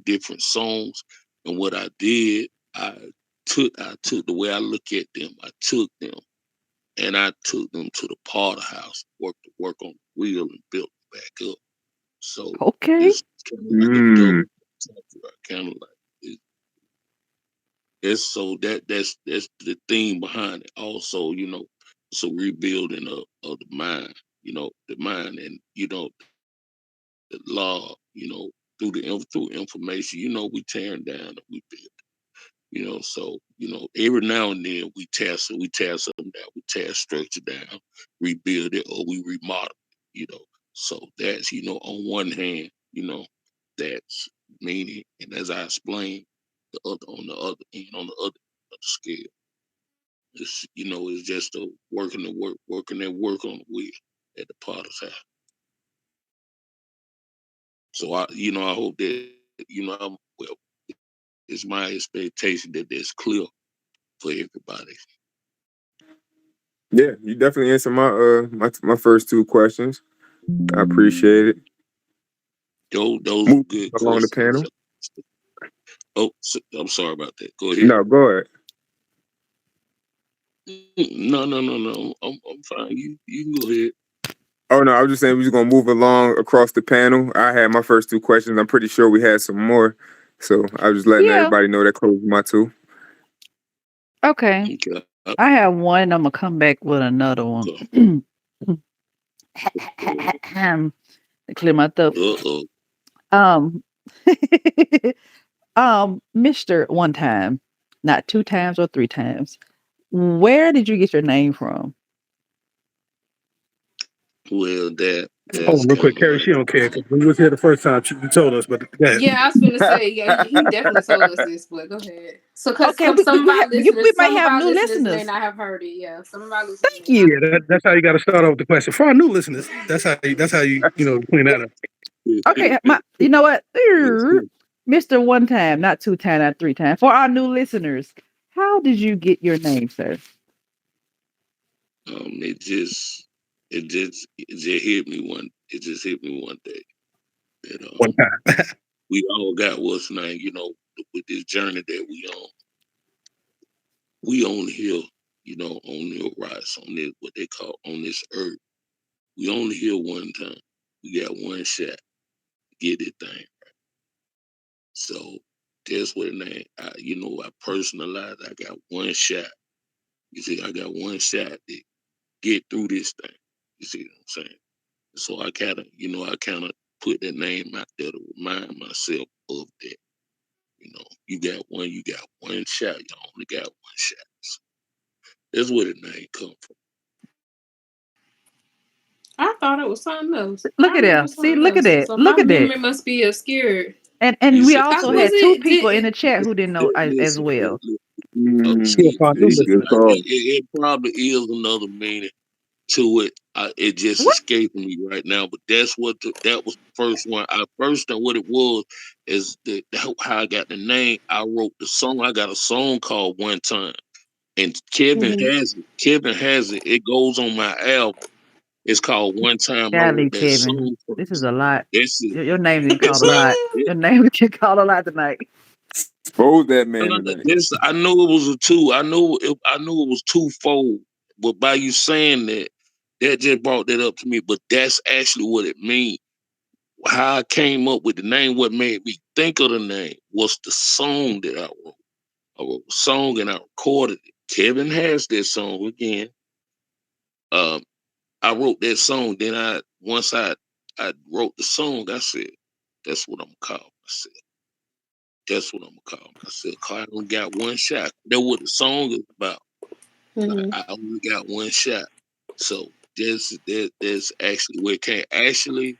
Speaker 12: different songs. And what I did, I took the way I look at them, I took them and I took them to the Potter House, work on the wheel and built it back up. So
Speaker 6: Okay.
Speaker 12: it's kind of like a double, kind of like that's the theme behind it. Also, it's a rebuilding of the mind, the mind, and the law, through information, we tearing down and we build. So every now and then we tear something down, we tear structure down, rebuild it, or we remodel it. So that's on one hand, that's meaning, and as I explained, the other on the other end, on the other scale, it's just a working and work on the wheel at the Potter's House. So I hope that well, it's my expectation that that's clear for everybody.
Speaker 2: Yeah, you definitely answered my first two questions. I appreciate it.
Speaker 12: Those are good
Speaker 2: along the
Speaker 12: questions.
Speaker 2: panel.
Speaker 12: Oh, I'm sorry about that. Go ahead.
Speaker 2: No, go ahead.
Speaker 12: No. I'm fine. You can go ahead.
Speaker 2: Oh no, I was just saying we're just gonna move along across the panel. I had my first two questions. I'm pretty sure we had some more, so I was just letting everybody know that closed my two.
Speaker 6: Okay. I have one. I'm gonna come back with another one. To clear my throat. Mr. One Time, not two times or three times. Where did you get your name from?
Speaker 12: Well,
Speaker 7: Hold on, real quick, Carrie. She don't care because when you was here the first time, you told us. But
Speaker 5: Yeah, I was gonna say, yeah, he definitely told us this, but go ahead. So, because
Speaker 6: Okay,
Speaker 5: some of our listeners,
Speaker 6: we might
Speaker 5: some of
Speaker 6: have
Speaker 5: our
Speaker 6: new
Speaker 5: listeners may
Speaker 6: listeners.
Speaker 5: not have heard it. Yeah, some of our listeners.
Speaker 6: Thank you.
Speaker 7: Yeah, that's how you got to start off with the question for our new listeners. That's how you clean that up.
Speaker 6: Okay, you know what, Mr. One Time, not two times, not three times. For our new listeners, how did you get your name, sir?
Speaker 12: It just hit me one. It just hit me one day that
Speaker 7: One time.
Speaker 12: we all got what's name. With this journey that we on here. On the rise, on this what they call on this earth. We only here one time. We got one shot to get it thing right. So that's what the name. I personalized. I got one shot You see, I got one shot to get through this thing. You see what I'm saying? So I kind of put that name out there to remind myself of that. You got one shot. You only got one shot. So that's where the name come from.
Speaker 5: I thought it was something else.
Speaker 6: Look at that. See, look at that.
Speaker 5: So
Speaker 6: Look
Speaker 5: my
Speaker 6: at that.
Speaker 5: memory must be obscured.
Speaker 6: And we also had two people in the chat who didn't know as well.
Speaker 12: It probably is another meaning to it. It just escaped me right now, but that was the first one. What it was is how I got the name. I wrote the song. I got a song called One Time, and Kevin has it. Kevin has it. It goes on my album. It's called One Time.
Speaker 6: Golly, Kevin, this is a lot.
Speaker 12: That's it.
Speaker 6: Your name is called a lot. Your name is called a lot tonight.
Speaker 2: Expose that man.
Speaker 12: I knew it was a two. I knew it was twofold. But by you saying that just brought that up to me. But that's actually what it means. How I came up with the name, what made me think of the name was the song that I wrote. I wrote a song and I recorded it. Kevin has that song again. I wrote that song. Then once I wrote the song, I said, that's what I'm gonna call myself. That's what I'm gonna call myself. I only got one shot. That's what the song is about. I only got one shot. So that's actually where it came. Actually,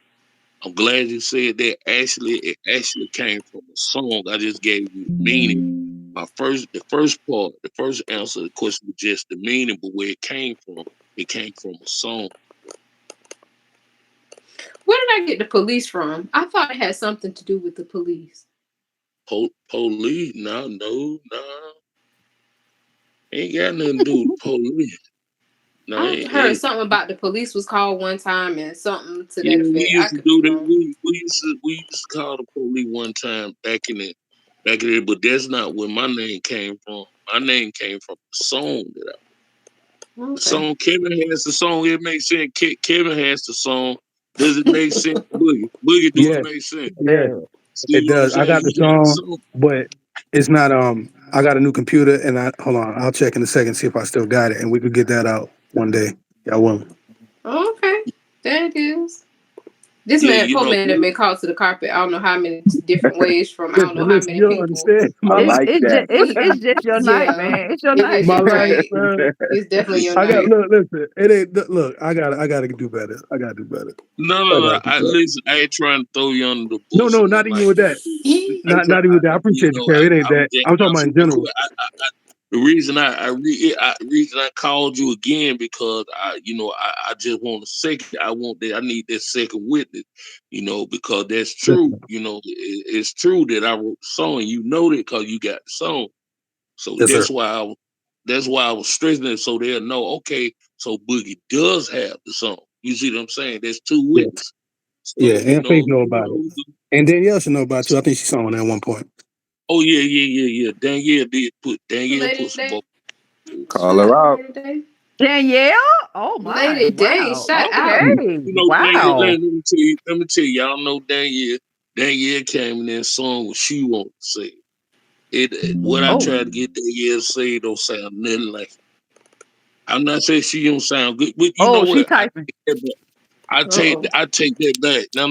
Speaker 12: I'm glad you said that. It actually came from a song. I just gave you the meaning. The first answer to the question was just the meaning, but where it came from a song.
Speaker 5: Where did I get the police from? I thought it had something to do with the police.
Speaker 12: Police? No. Ain't got nothing to do with police. No,
Speaker 5: I heard something about the police was called one time and something to that effect.
Speaker 12: We used to do that. We used to call the police one time back in it, but that's not where my name came from. My name came from the song that I wrote. The song, Kevin has the song. It makes sense. Kevin has the song. Does it make sense? Boogie, do it make sense?
Speaker 7: Yeah, it does. I got the song, but it's not. I got a new computer, and hold on. I'll check in a second, see if I still got it, and we could get that out one day. Y'all will.
Speaker 5: Okay, there it is. This man had been called to the carpet. I don't know how many different ways from I don't know how many people.
Speaker 6: It's just your night, man. It's your night.
Speaker 5: It's definitely your night.
Speaker 7: Listen. It ain't. Look, I gotta do better. I gotta do better.
Speaker 12: No. Listen, I ain't trying to throw you under the bus.
Speaker 7: No, not even with that. Not even with that. I appreciate you, Kerry. It ain't that. I'm talking about in general.
Speaker 12: The reason I called you again because I just want a second. I need that second witness, because that's true. It's true that I wrote the song. You know that because you got the song. So that's why I was stressing it so they'll know. Okay, so Boogie does have the song. You see what I'm saying? There's two witnesses.
Speaker 7: So, and Faith know about it, and Danielle should know about it too. I think she saw one at one point.
Speaker 12: Oh yeah. Danielle put some.
Speaker 2: Call her out.
Speaker 6: Danielle? Oh my!
Speaker 5: Lady Day, shout out.
Speaker 6: Wow.
Speaker 12: Let me tell you, y'all know Danielle. Danielle came in there and sung what she wanted to say. What I tried to get Danielle to say don't sound nothing like it. I'm not saying she don't sound good, but you know what?
Speaker 6: Typing.
Speaker 12: I take that back. No.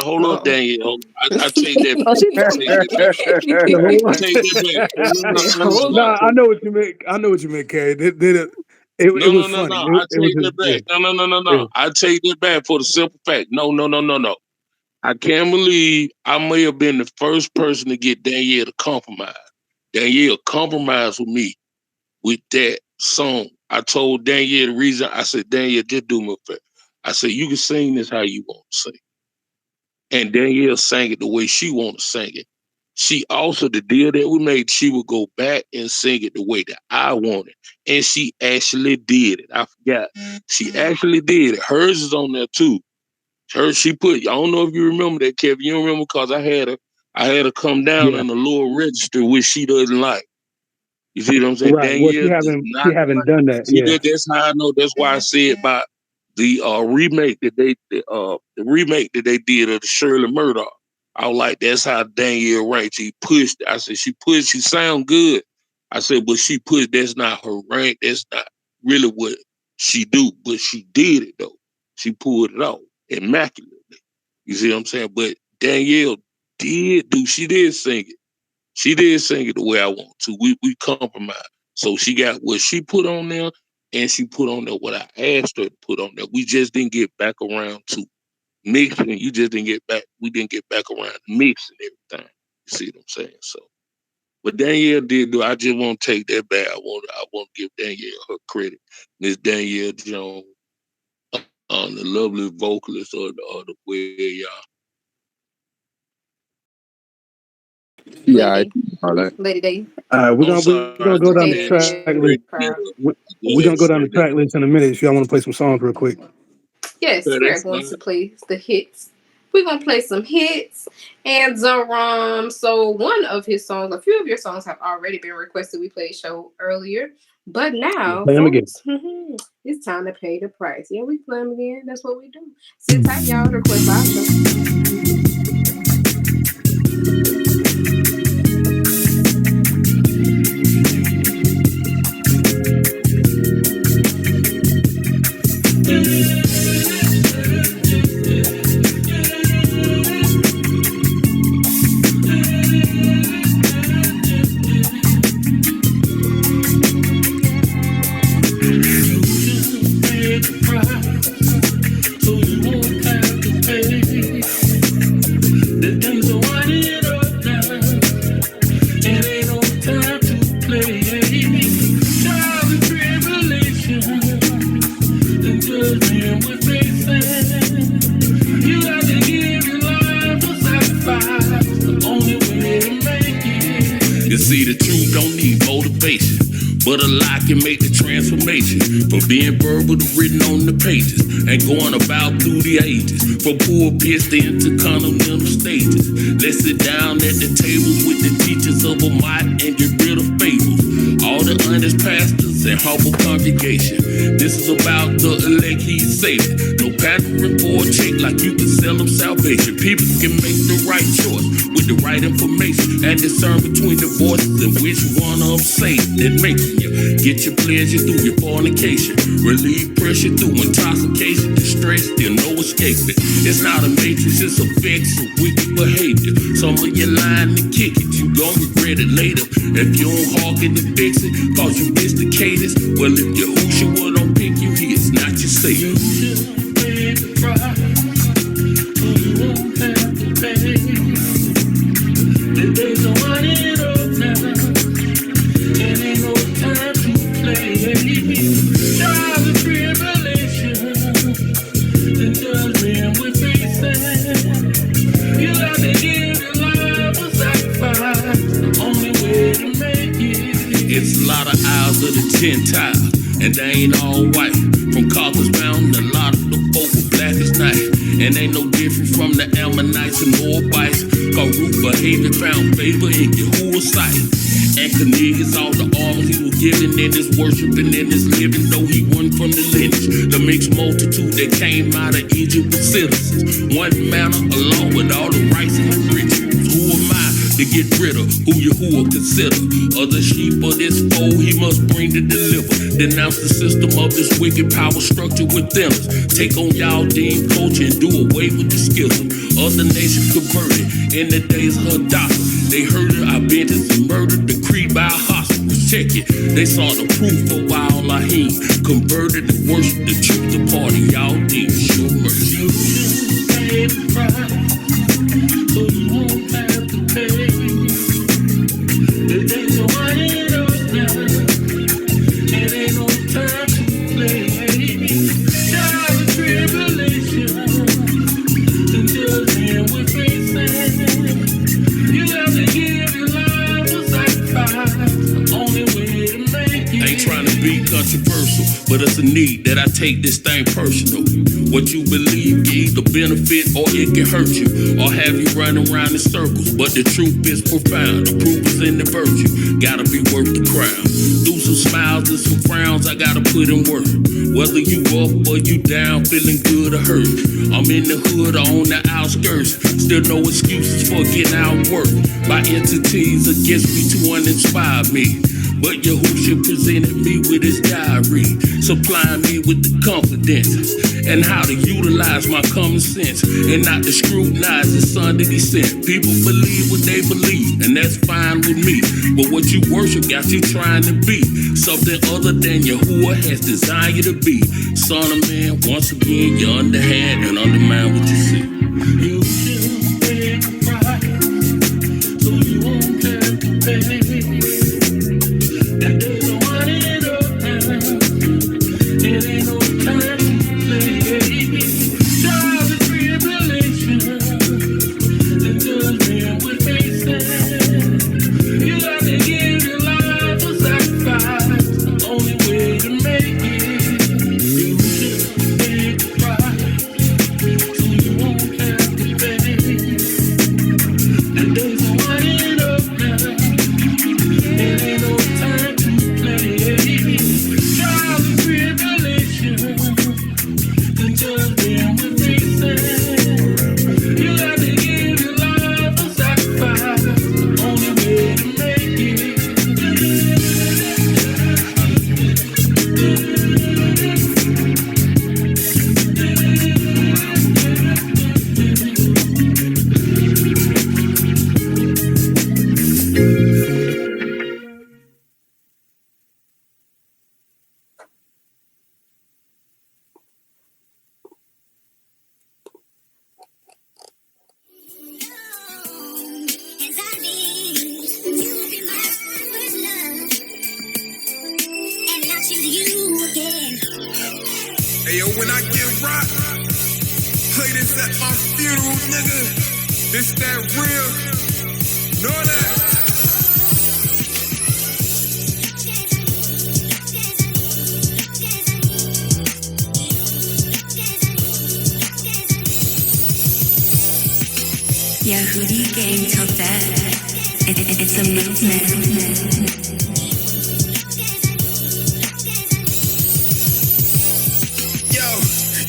Speaker 12: Hold up, Danielle. I take that back.
Speaker 7: No, I know what you meant. I know what you meant, Kerry. It was funny.
Speaker 12: No. I take that back. No. I take that back for the simple fact. No. I can't believe I may have been the first person to get Danielle to compromise. Danielle compromised with me with that song. I told Danielle the reason. I said, Danielle, just do me a favor. I said, you can sing this how you want to sing. And Danielle sang it the way she want to sing it. She also, the deal that we made, she would go back and sing it the way that I wanted. And she actually did it. I forgot. She actually did it. Hers is on there too. She put, I don't know if you remember that, Kevin. You don't remember because I had her come down in the lower register, which she doesn't like. You see what I'm saying?
Speaker 7: Right.
Speaker 12: Danielle
Speaker 7: she haven't done that. Yeah.
Speaker 12: That's how I know. That's why I said about the remake that they did of the Shirley Murdoch. I was like, that's how Danielle writes. She pushed. I said she sound good. I said, but she put, that's not her rank. That's not really what she do. But she did it, though. She pulled it off immaculately. You see what I'm saying? But Danielle she did sing it. She did sing it the way I want to. We compromised. So she got what she put on there, and she put on there what I asked her to put on there. We just didn't get back around to mixing. We didn't get back around to mixing everything. You see what I'm saying? So, but Danielle did do. I just want to take that back. I want to give Danielle her credit. Miss Danielle Jones, the lovely vocalist of the way y'all.
Speaker 2: Yeah,
Speaker 5: Lady Day.
Speaker 7: We're gonna go down the track list. We're gonna go down the track list in a minute. If y'all want to play some songs real quick.
Speaker 5: Yes, we're going to play the hits. We're gonna play some hits, and so one of his songs, a few of your songs have already been requested. We played show earlier, but now
Speaker 7: play them again.
Speaker 5: It's time to pay the price. Yeah, we play them again. That's what we do. Sit tight, y'all. Request live show.
Speaker 9: See, the truth don't need motivation, but a lie can make the transformation. From being verbal to written on the pages, and going about through the ages. From pulpits to intercontinental stages. Let's sit down at the tables with the teachers of a might and get rid of fables. All the honest pastors and humble congregation. This is about the elect he's saving. No pandering for a check like you can sell them salvation. People can make the right choice with the right information and discern between the voices and which one of them saved and making you get your pleasure through your fornication, relieve pressure through intoxication, distress, still no escaping. It's not a matrix, it's effects of wicked behavior. Some of you lying to kick it, you gon' regret it later. If you don't hearken to fix it, cause you missed the cadence. Well, if you who you would don't pick you, he is not your savior.
Speaker 13: You should pay the price, so you won't have to pay. The days are running up now, and ain't no time to play. Trials and tribulation, the judgment we're facing. You got to give your life a sacrifice, the only way to make it.
Speaker 9: It's a lot of eyes of the Gentiles, and they ain't all white. From Caucasus Mountain, a lot of the folk were black as night. And ain't no different from the Ammonites and Moabites. Cause root behavior found favor in Yahuwah's sight. And Cornelius, all the armors he was giving in his worshiping in his living, though he wasn't from the lineage. The mixed multitude that came out of Egypt was citizens. One manner along with all the rights and the rituals. Who am I to get rid of who Yahuwah consider? Other sheep of this fold he must bring to deliver. Denounce the system of this wicked power structure within us. Take on y'all deem culture and do away with the schism. Other nations converted in the days of Hadassah. They heard of Abentis and murder decreed by a hospital. Check it. They saw the proof of Baal Lahim. Converted and worshiped the truth to party. Y'all deem sure mercy.
Speaker 13: You should pay the price, so you won't have to pay. The days are running up now, and ain't no time to play. Trials and tribulation, the judgment we're facing. You have to give your life a sacrifice, the only way to make it.
Speaker 9: Ain't trying to be controversial, but it's a need that I take this thing personal. What you believe can either benefit or it can hurt you, or have you running around in circles. But the truth is profound, the proof is in the virtue. Gotta be worth the crown. Through some smiles and some frowns, I gotta put in work. Whether you up or you down, feeling good or hurt. I'm in the hood or on the outskirts, still no excuses for getting out work by entities against me to uninspire me. But Yahushua presented me with his diary, supplying me with the confidence and how to utilize my common sense and not to scrutinize the son that he sent. People believe what they believe, and that's fine with me. But what you worship got you trying to be something other than Yahuwah has designed you to be. Son of man, once again, you're underhand and undermine what you see.
Speaker 13: You should pay the price, so you won't have to pay. And there's a one in up now. It ain't no time to play. Trials and tribulations, the judgment we're facing. You got to give your life a sacrifice, the only way to make it. You should pay the price, so you won't have to pay. And there's a one in up now. It ain't no time to play. Trials and tribulations, the judgment we're facing. You got to give your life a sacrifice, the only way to make it.
Speaker 8: Hey yo, when I get rock, play this at my funeral, nigga. This that real, know that.
Speaker 14: Yahudi gang took that. It's a movement.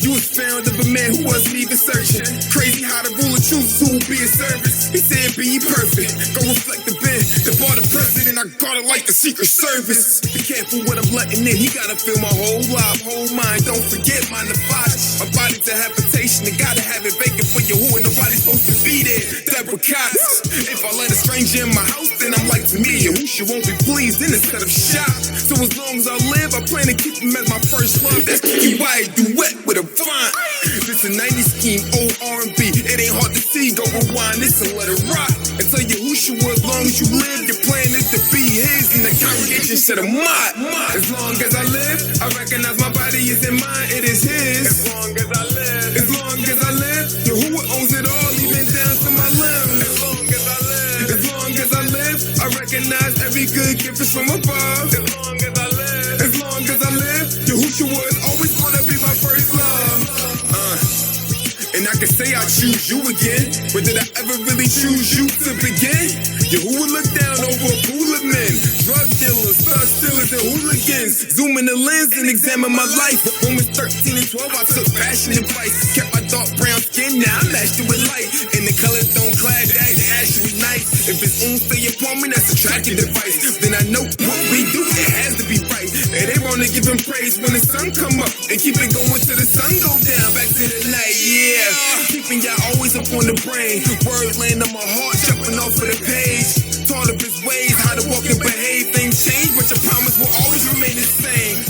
Speaker 8: You was found of a man who wasn't even searching. Crazy how the ruler chooses who will be in service. He said, be ye perfect. Go reflect the bin. The bar the president, I got it like the Secret Service. Be careful what I'm letting in. He gotta feel my whole life, whole mind. Don't forget mind the body. My body's a habitation. I gotta have it vacant for you who and nobody's supposed to be there. Deborah Cox. If I let a stranger in my house, then I'm like to me. Yahushua won't be pleased in instead of shocked. So as long as I live, I plan to keep him as my first love. That's Kiki White duet with a font. This a 90s scheme, old R&B. It ain't hard to see, go rewind this and let it rock. And tell Yahushua as long as you live, your plan is to be his and the congregation should have mine. As long as I live, I recognize my body is in mine, it is his. As long as I live, as long as I live, Yahuwah owns it all, even down to my limbs. As long as I live, as long as I live, I recognize every good gift is from above. As long as I live, as long as I live, Yahushua is always gonna be my first love. And I can say I choose you again, but did I ever really choose you to begin? Yahuwah look down over a pool of men, drug dealers, thug stealers, and hooligans. Zoom in the lens and examine my life. Romans 13 and 12, I took passion and vice. Kept my dark brown skin, now I matched it with light. And the colors don't clash, that's actually nice. If it's on stay upon me, that's a tracking device. Then I know what we do, it has to be right. It ain't wrong to give him praise when the sun come up, and keep it going till the sun go down. Back to the night, yeah. Keeping y'all always up on the brain. Word land on my heart, jumping off of the page. Taught of his ways, how to walk and behave. Things change, but your promise will always remain the same.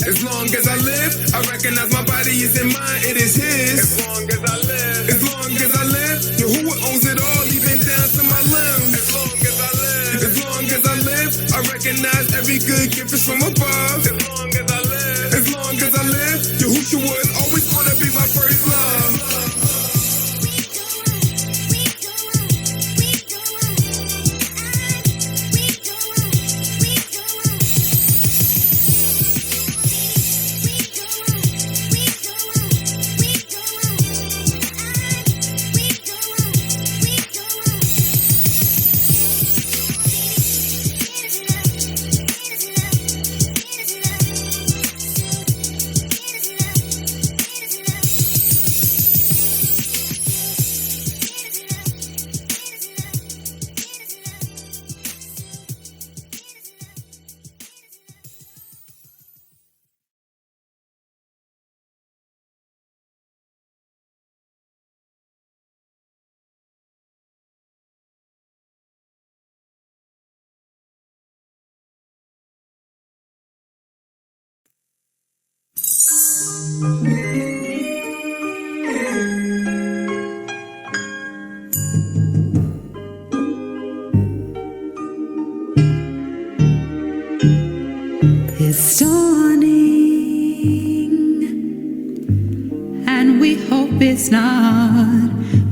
Speaker 8: As long as I live, I recognize my body is in mine, it is his. As long as I live, as long as I live, Yahuwah owns it all, even down to my limbs. As long as I live, as long as I live, I recognize every good gift is from above. As long as I live, as long as I live, Yahushua is always gonna be my first love.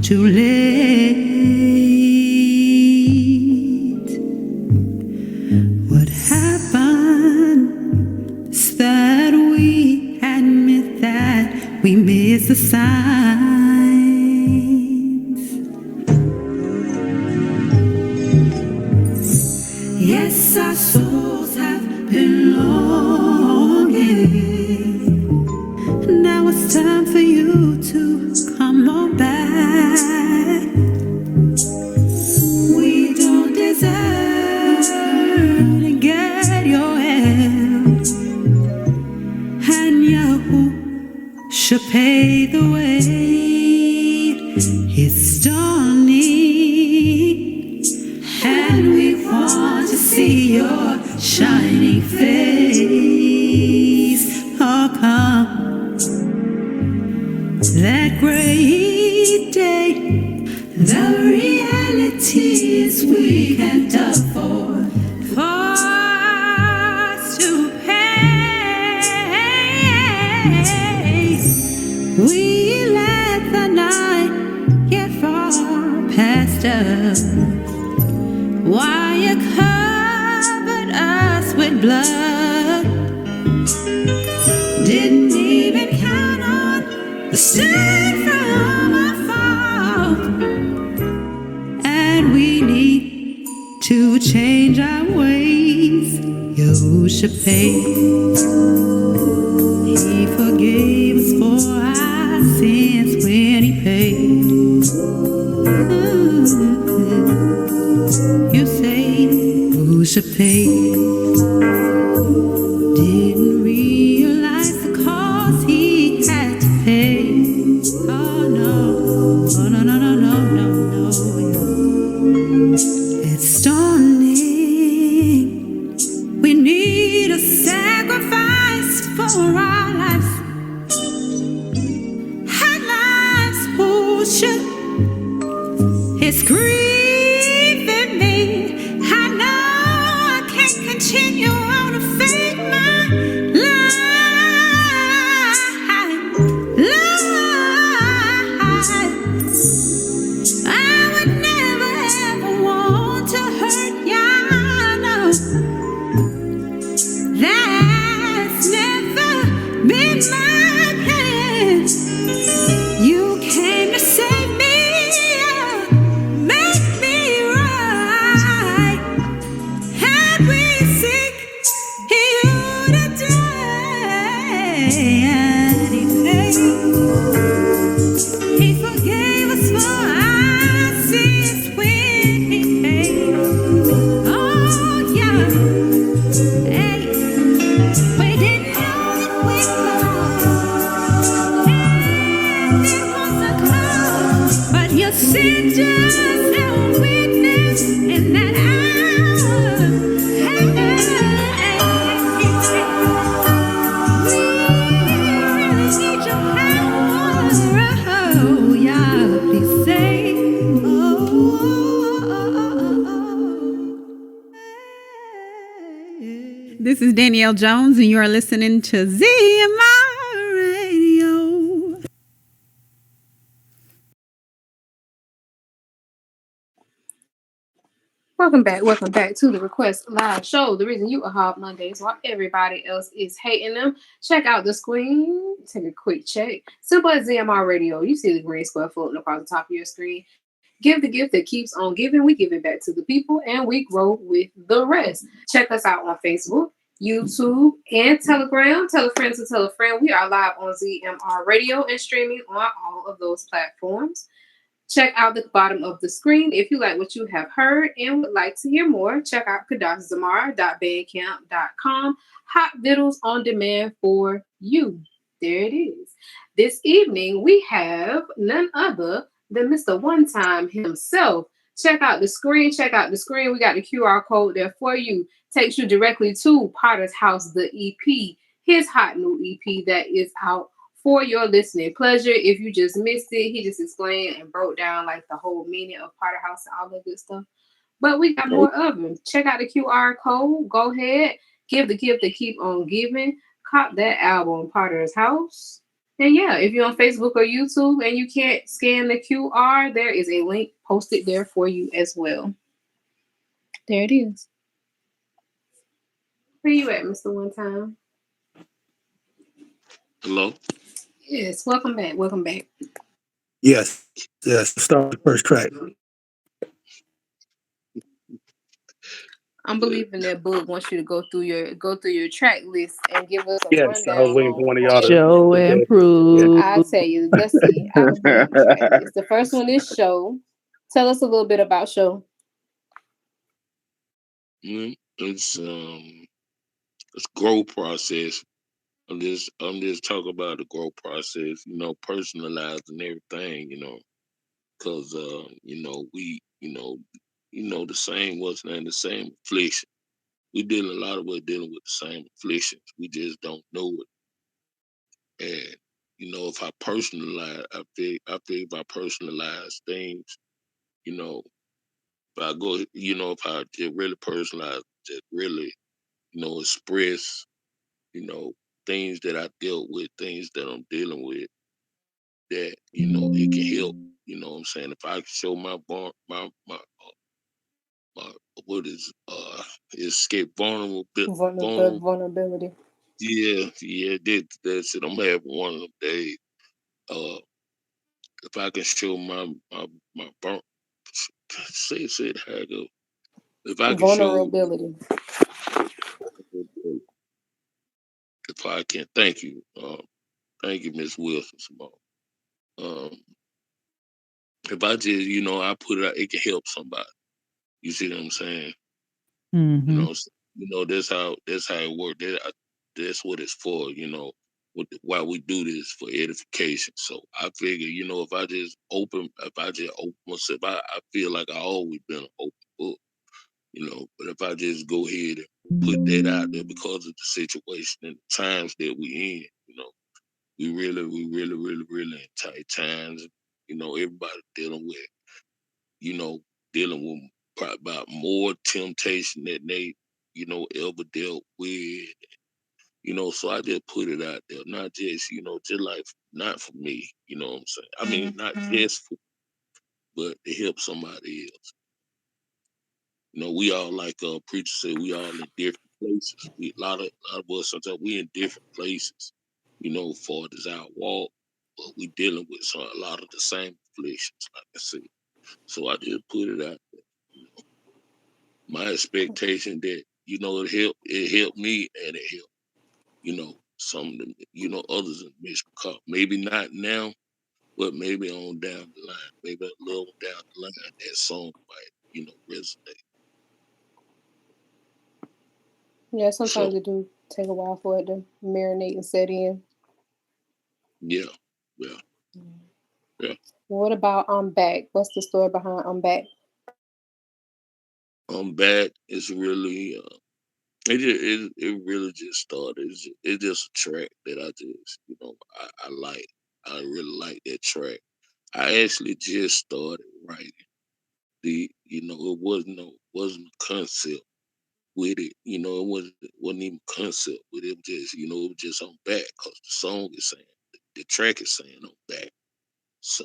Speaker 14: too late. What happened is that we admit that we missed the signs. Yes, our souls have been longing. Now it's time for you to come on back. We don't deserve to get your help, and you should pay the way. It's dawning, and we want to see your shining face. Oh, come that great day. The reality is we can't afford for us to pay. We let the night get far past us. Why you covered us with blood? Didn't even count on the strength from afar. And we need to change our ways. You should pay. He forgave us for our sins when he paid. You say who should pay? Didn't realize the cost he had to pay. Oh no, oh no, no, no, no, no, no. It's dawning. We need a sacrifice for our lives. Our lives who should. It's grieving me. I know I can't continue on to fake my life. I would never ever want to hurt ya. No, that's never been my plan. You came to save me, make me right, and we seek you today. And he paid. He forgave us for our sins when he paid. Oh yeah, hey, we didn't know that we were, and it was a call, but you sent just a witness in that hour. Hey, we really need your power. Oh yeah, please say, This is Danielle Jones, and you are listening to ZMR Radio.
Speaker 5: Welcome back to the Request Live Show. The reason you are hot Mondays while everybody else is hating them. Check out the screen. Take a quick check. Simple as ZMR Radio. You see the green square floating across the top of your screen. Give the gift that keeps on giving. We give it back to the people, and we grow with the rest. Check us out on Facebook, YouTube, and Telegram. Tell a friend to tell a friend. We are live on ZMR Radio and streaming on all of those platforms. Check out the bottom of the screen if you like what you have heard and would like to hear more. Check out kadashzamara.bandcamp.com. Hot vittles on demand for you. There it is. This evening, we have none other than Mr. One Time himself. Check out the screen. We got the QR code there for you. Takes you directly to Potter's House, the EP, his hot new EP that is out for your listening pleasure. If you just missed it, he just explained and broke down like the whole meaning of Potter House and all that good stuff. But we got more of them. Check out the QR code. Go ahead. Give the gift that keep on giving. Cop that album, Potter's House. And yeah, if you're on Facebook or YouTube and you can't scan the QR, there is a link posted there for you as well. There it is. Where you at, Mr. One Time?
Speaker 12: Hello?
Speaker 5: Yes, welcome back. Welcome back.
Speaker 7: Yes, yes. Start the first track.
Speaker 5: I'm believing that Book wants you to go through your track list and give us a
Speaker 7: Yes, I was
Speaker 5: rundown
Speaker 7: waiting for
Speaker 5: on
Speaker 7: one of
Speaker 5: how
Speaker 7: y'all to.
Speaker 6: Show and prove.
Speaker 5: I tell you, let's see. I will bring the track list. The first one is Show. Tell us a little bit about Show.
Speaker 12: It's growth process. I'm just talking about the growth process, personalizing everything, because we, the same the same affliction. We deal a lot of us dealing with the same afflictions. We just don't know it. And if I personalize, I think if I personalize things, if I go, if I just really personalize, just really, express, things that I dealt with, things that I'm dealing with, that it can help. You know what I'm saying? If I can show my what is escape
Speaker 5: Vulnerability.
Speaker 12: Yeah, that's it. I'm having one of them days. If I can show my burn, say it how it go. If I can show,
Speaker 5: Vulnerability.
Speaker 12: if I can, thank you, Miss Wilson Simone. If I just, I put it out, it can help somebody. You see what I'm saying?
Speaker 6: Mm-hmm.
Speaker 12: That's how it works. That's what it's for. Why we do this for edification. So I figure, if I just open myself, I feel like I always been an open book. But if I just go ahead and put that out there because of the situation and the times that we in, we really, really in tight times. Everybody dealing with probably about more temptation than they, ever dealt with. So I just put it out there, not just, just like not for me, you know what I'm saying? I mean, not just for, but to help somebody else. We all like preacher said, we all in different places. A lot of us sometimes we in different places, for as our walk, but we dealing with a lot of the same afflictions, like I said. So I just put it out there. My expectation that, it helped me and it helped, some of them, others in Mission Cup. Maybe not now, but maybe on down the line, maybe a little down the line, that song might, resonate.
Speaker 5: Yeah, sometimes it do take a while for it to marinate and set in.
Speaker 12: Yeah.
Speaker 5: What about I'm Back? What's the story behind I'm Back?
Speaker 12: I'm Back is really it really just started. It's just a track that I just I like. I really like that track. I actually just started writing. It wasn't a concept with it. It wasn't even concept with it. It was just it was just on back because the song is saying the track is saying on back. So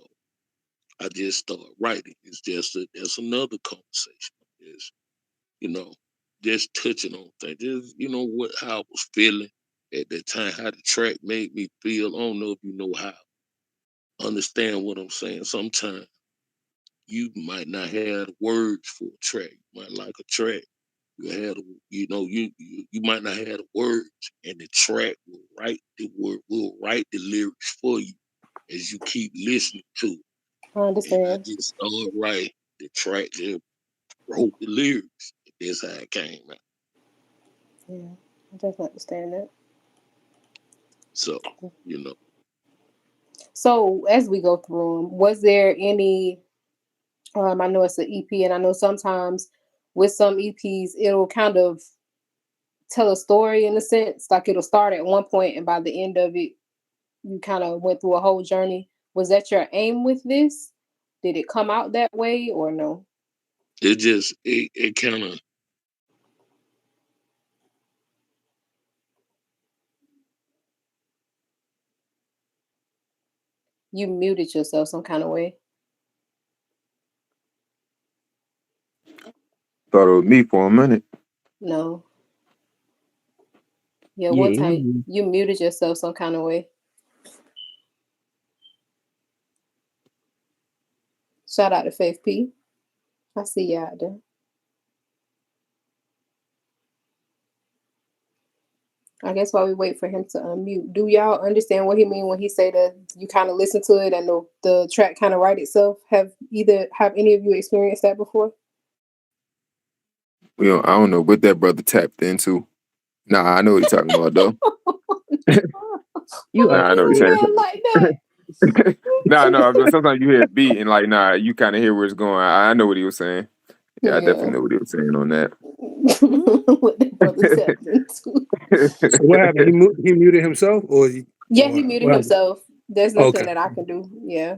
Speaker 12: I just started writing. It's just that's another conversation. Is just touching on things. Just how I was feeling at that time, how the track made me feel. I don't know if you know how. Understand what I'm saying? Sometimes you might not have the words for a track. You might like a track. You have you might not have the words, and the track will write the lyrics for you as you keep listening to it.
Speaker 5: I
Speaker 12: And I
Speaker 5: understand.
Speaker 12: just started writing the track, just wrote the lyrics. That's how it came out.
Speaker 5: Yeah, I definitely understand that.
Speaker 12: So
Speaker 5: So as we go through them, was there any? I know it's an EP, and I know sometimes with some EPs it'll kind of tell a story in a sense. Like it'll start at one point, and by the end of it, you kind of went through a whole journey. Was that your aim with this? Did it come out that way or no?
Speaker 12: it just it kind of
Speaker 5: you muted yourself some kind of way.
Speaker 2: Thought it was me for a minute.
Speaker 5: No. Yeah,
Speaker 6: Yeah,
Speaker 5: one
Speaker 6: it was
Speaker 5: time you muted yourself some kind of way. Shout out to Faith P. I see y'all out there. I guess while we wait for him to unmute, do y'all understand what he mean when he say that you kind of listen to it and the track kind of write itself? Have any of you experienced that before?
Speaker 2: I don't know what that brother tapped into. Nah, I know what he's talking about though. I know what he's saying.
Speaker 5: Like that.
Speaker 2: No. But sometimes you hear a beat and like, nah, you kind of hear where it's going. I know what he was saying. Yeah, I definitely know what he was saying on that.
Speaker 5: What the brother tapped into.
Speaker 7: So what happened? He muted himself, or
Speaker 5: Yeah, he muted himself. There's nothing
Speaker 7: Okay.
Speaker 5: that I can do. Yeah,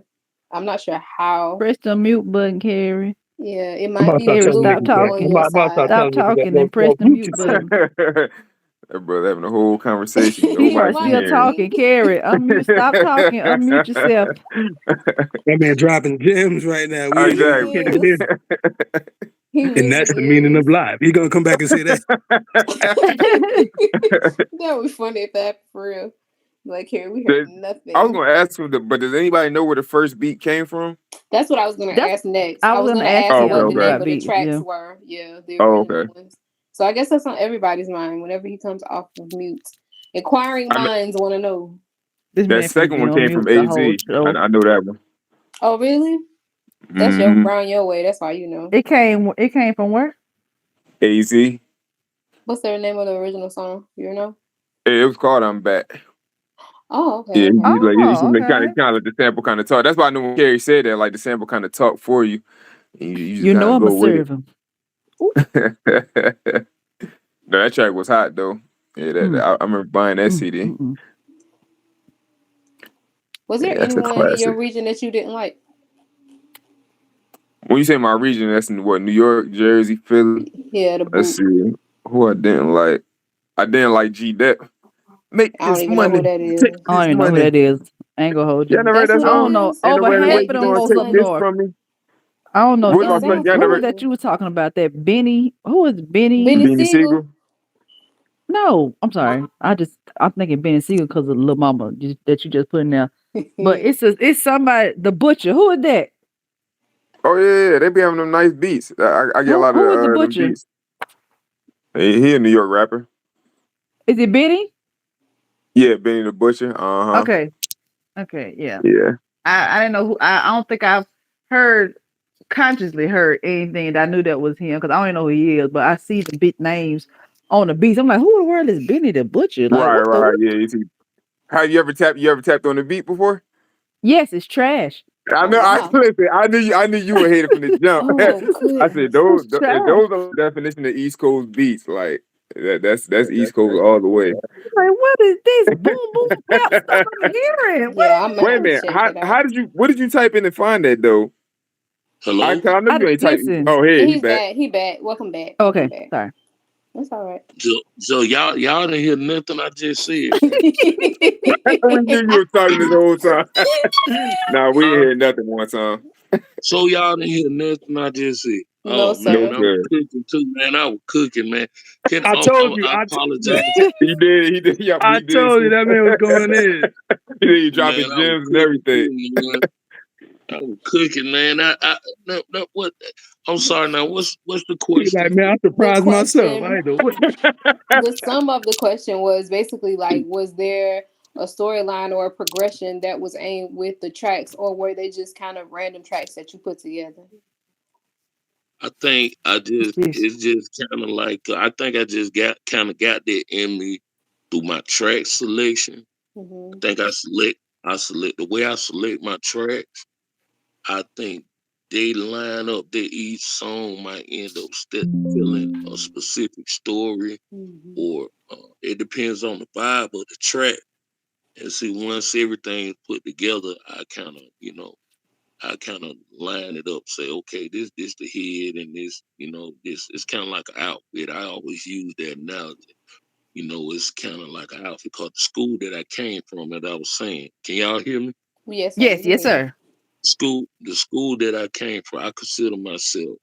Speaker 5: I'm not sure how.
Speaker 6: Press the mute button, Carrie.
Speaker 5: Yeah, it
Speaker 7: I'm
Speaker 5: might
Speaker 7: about
Speaker 5: be
Speaker 7: to
Speaker 5: a
Speaker 7: start
Speaker 5: blue
Speaker 7: telling
Speaker 6: Stop
Speaker 7: niggas that.
Speaker 5: on
Speaker 6: talking.
Speaker 5: your
Speaker 7: Stop
Speaker 5: side.
Speaker 6: talking and press the mute button.
Speaker 2: That brother having a whole conversation.
Speaker 6: He
Speaker 2: Nobody
Speaker 6: are
Speaker 2: can
Speaker 6: still
Speaker 2: hear.
Speaker 6: talking. Carrie, unmute. Stop talking. Unmute yourself.
Speaker 7: That man dropping gems right now. We ain't even
Speaker 2: Exactly.
Speaker 7: getting in. And that's the meaning of life. He gonna come back and say that.
Speaker 5: That would be funny if that happened for real. Like here, we heard nothing.
Speaker 2: I was gonna ask him, but does anybody know where the first beat came from?
Speaker 5: That's what I was gonna ask next.
Speaker 6: I
Speaker 5: I
Speaker 6: was
Speaker 5: was
Speaker 6: gonna
Speaker 5: gonna
Speaker 6: ask
Speaker 5: ask
Speaker 6: him
Speaker 5: what the
Speaker 2: okay.
Speaker 5: name of the
Speaker 6: beat,
Speaker 5: tracks
Speaker 6: yeah.
Speaker 5: were. Yeah, the
Speaker 2: Oh,
Speaker 5: original
Speaker 2: okay.
Speaker 5: ones. So I guess that's on everybody's mind whenever he comes off of mute. Inquiring minds want to know.
Speaker 6: This man
Speaker 2: That
Speaker 6: finna
Speaker 2: second
Speaker 6: be
Speaker 2: one
Speaker 6: on
Speaker 2: came
Speaker 6: mute
Speaker 2: from
Speaker 6: the
Speaker 2: AZ.
Speaker 6: whole show.
Speaker 2: I know that one.
Speaker 5: Oh, really? That's your Brown Your Way. That's why you know.
Speaker 6: It came from where?
Speaker 2: AZ.
Speaker 5: What's their name of the original song? You know?
Speaker 2: It was called "I'm Back."
Speaker 5: Oh, okay.
Speaker 2: Yeah,
Speaker 5: Okay.
Speaker 2: he's like
Speaker 6: okay.
Speaker 2: kind of like the sample kind of talk. That's why I know when Carrie said that, like the sample kind of talk for you. And you just
Speaker 6: You know
Speaker 2: gotta
Speaker 6: I'ma
Speaker 2: go with
Speaker 6: serve him.
Speaker 2: it. No, that track was hot though. Yeah, I remember buying that CD.
Speaker 5: Was there
Speaker 2: That's a
Speaker 5: anyone in your
Speaker 2: classic.
Speaker 5: region that you didn't like?
Speaker 2: When you say my region, that's in what, New York, Jersey, Philly.
Speaker 5: Yeah, the
Speaker 2: Let's
Speaker 5: boot.
Speaker 2: see who I didn't like. I didn't like G-Dep. Make
Speaker 5: I don't
Speaker 2: this
Speaker 5: even know
Speaker 2: money.
Speaker 5: who that is.
Speaker 2: Take
Speaker 6: I don't
Speaker 2: this
Speaker 6: even know who
Speaker 2: money.
Speaker 6: that is. I ain't gonna hold you.
Speaker 2: Y'all never heard that
Speaker 5: That's
Speaker 6: I
Speaker 5: what
Speaker 6: don't
Speaker 2: song?
Speaker 6: know.
Speaker 5: it is.
Speaker 2: Ain't
Speaker 6: Over
Speaker 2: nobody
Speaker 6: half
Speaker 2: make
Speaker 6: of
Speaker 2: you
Speaker 6: them
Speaker 2: gonna
Speaker 6: folks up
Speaker 2: take this
Speaker 6: north.
Speaker 2: from me.
Speaker 6: I don't know.
Speaker 2: What
Speaker 5: That
Speaker 2: about
Speaker 5: sounds
Speaker 2: y'all
Speaker 6: Who
Speaker 2: never
Speaker 6: was that you were talking about? That Benny? Who is Benny?
Speaker 5: Benny
Speaker 2: Beanie
Speaker 5: Siegel?
Speaker 2: Siegel?
Speaker 6: No, I'm sorry. I'm thinking Benny Siegel because of Lil Mama that you just put in there. But it's somebody. The Butcher. Who is that?
Speaker 2: Oh yeah, they be having them nice beats. I get a lot
Speaker 6: Who is the
Speaker 2: of them
Speaker 6: Butcher?
Speaker 2: beats. He a New York rapper.
Speaker 6: Is it Benny?
Speaker 2: Yeah, Benny the Butcher. Uh-huh.
Speaker 6: Okay, yeah.
Speaker 2: Yeah.
Speaker 6: I didn't know who. I don't think I've consciously heard anything that I knew that was him because I don't even know who he is. But I see the big names on the beats. I'm like, who in the world is Benny the Butcher? Like,
Speaker 2: Right. Yeah. You see, have you ever tapped on the beat before?
Speaker 6: Yes, it's trash.
Speaker 2: I know.
Speaker 5: wow.
Speaker 2: Listen, I knew you were hating from the jump.
Speaker 5: Oh,
Speaker 2: I said
Speaker 5: goodness.
Speaker 2: those are the definition of East Coast beats. Like that's East Coast all the way.
Speaker 6: Like, what is this boom boom bap stuff I'm hearing? What
Speaker 5: Yeah,
Speaker 6: is
Speaker 5: I'm gonna
Speaker 2: Wait a
Speaker 5: have to
Speaker 2: minute.
Speaker 5: check it out.
Speaker 2: What did you type in to find that though?
Speaker 12: Hello?
Speaker 2: I know you ain't typing.
Speaker 6: listen.
Speaker 2: Oh, here
Speaker 5: He's
Speaker 2: he back.
Speaker 5: back. He back. Welcome back.
Speaker 6: Okay,
Speaker 5: Welcome back.
Speaker 6: sorry.
Speaker 5: That's all right.
Speaker 12: So y'all didn't hear nothing I just said.
Speaker 2: We knew you were talking this whole time. Nah, we ain't heard nothing one time.
Speaker 12: So y'all didn't hear nothing I just said.
Speaker 5: No,
Speaker 12: Oh
Speaker 5: sir.
Speaker 12: man,
Speaker 2: No
Speaker 12: I was
Speaker 2: sir.
Speaker 12: cooking too, man. I was cooking, man.
Speaker 7: I told you.
Speaker 12: I apologize.
Speaker 2: He did. Yep,
Speaker 7: I
Speaker 2: he did.
Speaker 7: told you that man was going in.
Speaker 2: He dropping
Speaker 12: Man, I was
Speaker 2: gems and
Speaker 12: cooking
Speaker 2: everything.
Speaker 12: too, man. I was cooking, man. No, what? I'm sorry. Now, what's the
Speaker 7: He's
Speaker 12: question?
Speaker 7: like, man, I'm surprised myself. I ain't know what.
Speaker 5: The sum of the question was basically like, was there a storyline or a progression that was aimed with the tracks, or were they just kind of random tracks that you put together?
Speaker 12: I think it's just kind of like I think I just got that in me through my track selection.
Speaker 5: Mm-hmm.
Speaker 12: I think I select the way I select my tracks. I think they line up that each song might end up telling a specific story,
Speaker 5: Mm-hmm.
Speaker 12: or it depends on the vibe of the track. And see, once everything's put together, I kind of line it up, say, okay, this the head, and this, this it's kind of like an outfit. I always use that analogy. It's kind of like an outfit called the school that I came from, that I was saying. Can y'all hear me?
Speaker 5: Yes, sir.
Speaker 6: Yes,
Speaker 5: Go
Speaker 6: yes,
Speaker 5: ahead.
Speaker 6: sir.
Speaker 12: The school that I came from, I consider myself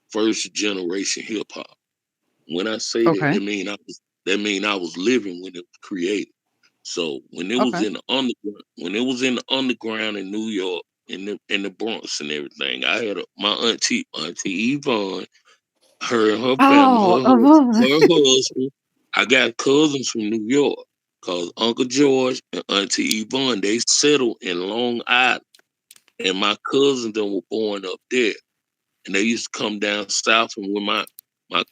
Speaker 12: first generation hip hop. When I say that,
Speaker 6: Okay.
Speaker 12: that mean I was living when it was created. So when it was
Speaker 6: Okay.
Speaker 12: in the underground, in New York, in the Bronx and everything, I had my auntie Yvonne, her and her family,
Speaker 6: Oh,
Speaker 12: her husband. I got cousins from New York, cause Uncle George and Auntie Yvonne, they settled in Long Island, and my cousins that were born up there, and they used to come down south. And with my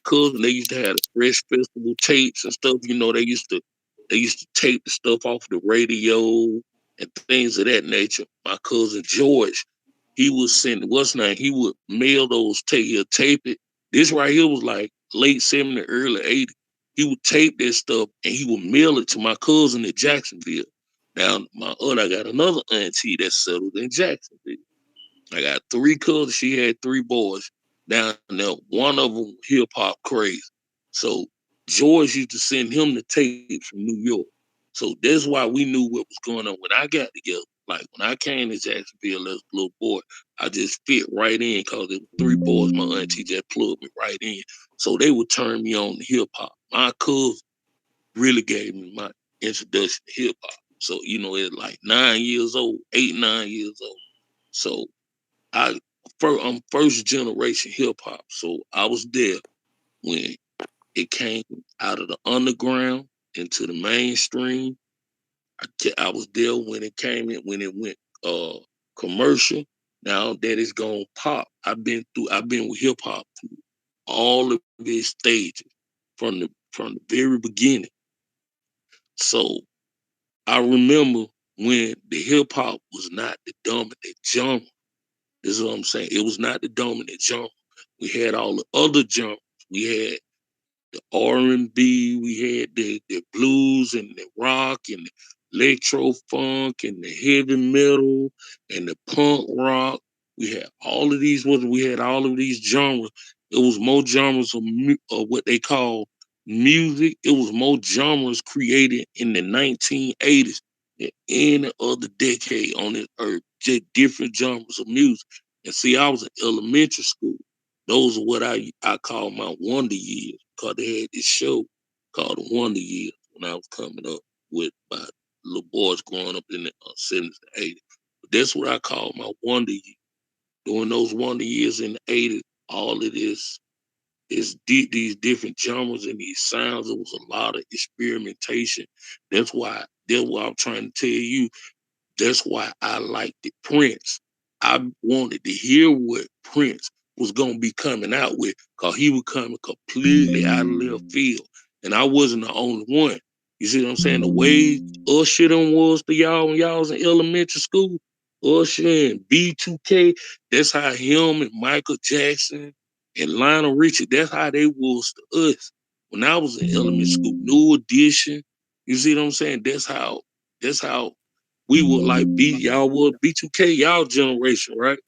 Speaker 12: cousin, they used to have the Fresh Festival tapes and stuff. You know, they used to tape the stuff off the radio and things of that nature. My cousin George, he would send what's name. He would mail those tape. He'll tape it. This right here was like late '70s, early '80s. He would tape that stuff and he would mail it to my cousin in Jacksonville. Now, I got another auntie that settled in Jacksonville. I got three cousins. She had three boys down there. One of them hip hop crazy. So George used to send him the tapes from New York. So that's why we knew what was going on when I got together. Like when I came to Jacksonville as a little boy, I just fit right in because there were three boys. My auntie just plugged me right in. So they would turn me on to hip hop. My cousin really gave me my introduction to hip hop. So, at like 9 years old, 8, 9 years old. So I I'm first generation hip hop, so I was there when it came out of the underground into the mainstream. I was there when it came in when it went commercial. Now that it's gone pop, I've been with hip hop through all of its stages from the very beginning. So I remember when the hip hop was not the dominant genre. This is what I'm saying. It was not the dominant genre. We had all the other genres. We had the R&B, we had the blues and the rock and the electro funk and the heavy metal and the punk rock. We had all of these. We had all of these genres. It was more genres of what they call music. It was more genres created in the 1980s than any other decade on this earth. Just different genres of music. And see, I was in elementary school. Those are what I call my wonder years because they had this show called the Wonder Years when I was coming up with my little boys growing up in the 70s and 80s. But that's what I call my wonder years. During those wonder years in the 80s, all of this is these different genres and these sounds. It was a lot of experimentation. That's why I'm trying to tell you that's why I liked it. Prince. I wanted to hear what Prince was gonna be coming out with, cause he was coming completely out of left field, and I wasn't the only one. You see what I'm saying? The way Usher them was to y'all when y'all was in elementary school, Usher and B2K. That's how him and Michael Jackson and Lionel Richie. That's how they was to us when I was in elementary school. New Edition. You see what I'm saying? That's how we would like y'all would B2K, y'all generation, right?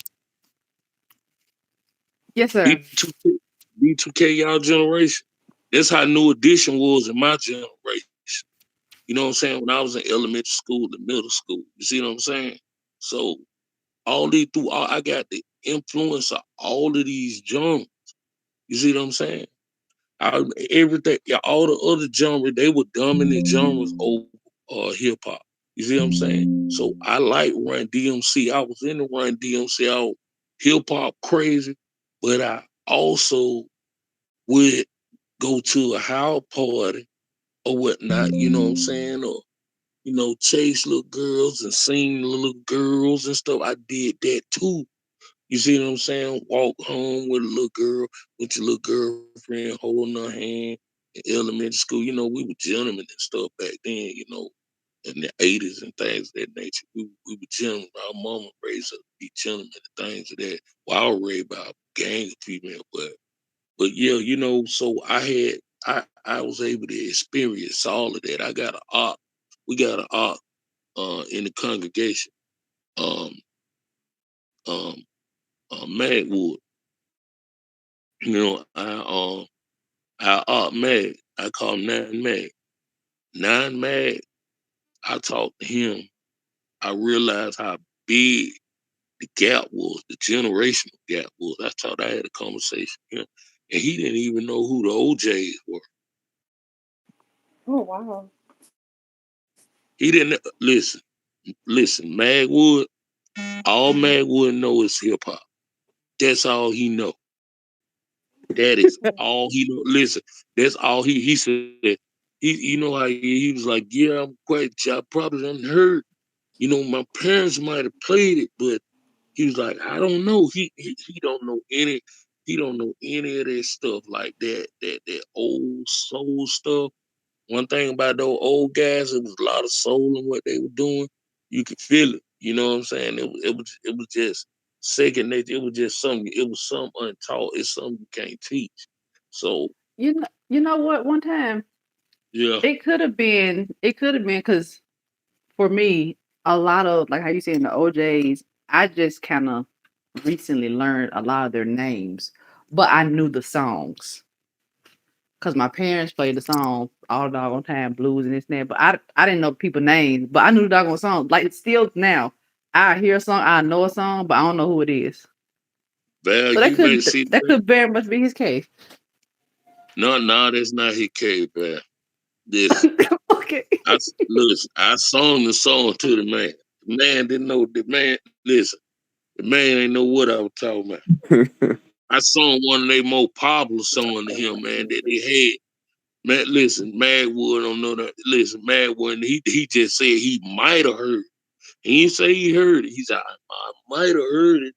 Speaker 6: Yes, sir.
Speaker 12: B2K, B2K, y'all generation. That's how New Edition was in my generation. You know what I'm saying? When I was in elementary school and middle school. You see what I'm saying? So I got the influence of all of these genres. You see what I'm saying? Everything, yeah, all the other genres, they were dominant genres over hip hop. You see what I'm saying? So I like Run DMC. I was in the Run DMC. I was hip hop crazy, but I also would go to a house party or whatnot. You know what I'm saying? Or chase little girls and sing little girls and stuff. I did that too. You see what I'm saying? Walk home with a little girl, with your little girlfriend, holding her hand in elementary school. We were gentlemen and stuff back then, in the 80s and things of that nature. We were gentlemen. Our mama raised us to be gentlemen and things of that. Well, I was raised by a gang of female, but yeah, so I was able to experience all of that. I got an art. We got an art in the congregation. Um, um, Magwood. Our art Mag. I call him Nine Mag. Nine Mag. I talked to him. I realized how big the gap was, the generational gap was. I thought I had a conversation with him, and he didn't even know who the OJs were.
Speaker 5: Oh wow.
Speaker 12: He didn't listen. Magwood, all Magwood know is hip hop. That's all he know. That is all he know. Listen, that's all he said. You know how he was like, yeah, I'm quite. I probably done heard. You know, my parents might have played it, but he was like, I don't know. He don't know any. He don't know any of that stuff like that old soul stuff. One thing about those old guys, it was a lot of soul in what they were doing. You could feel it. You know what I'm saying? It was just second nature. It was just something. It was something untaught. It's something you can't teach. So
Speaker 6: You know what? One time
Speaker 12: yeah,
Speaker 6: it could have been. It could have been because for me, a lot of like how you say in the OJs, I just kind of recently learned a lot of their names, but I knew the songs because my parents played the song all the doggone time, blues and this and that. But I didn't know people names, but I knew the doggone song. Like it's still now, I hear a song, I know a song, but I don't know who it is.
Speaker 12: Val,
Speaker 6: So
Speaker 12: you may see
Speaker 6: that could very much be his case.
Speaker 12: no, that's not his case, Val. This
Speaker 6: Okay.
Speaker 12: listen. I sung the song to the man. The man didn't know. The man listen. The man ain't know what I was talking about. I sung one of their more popular songs to him, man, that they had. Man, listen, Magwood don't know that. Listen, Magwood, he just said he might have heard it. He didn't say he heard it. He said, I might have heard it.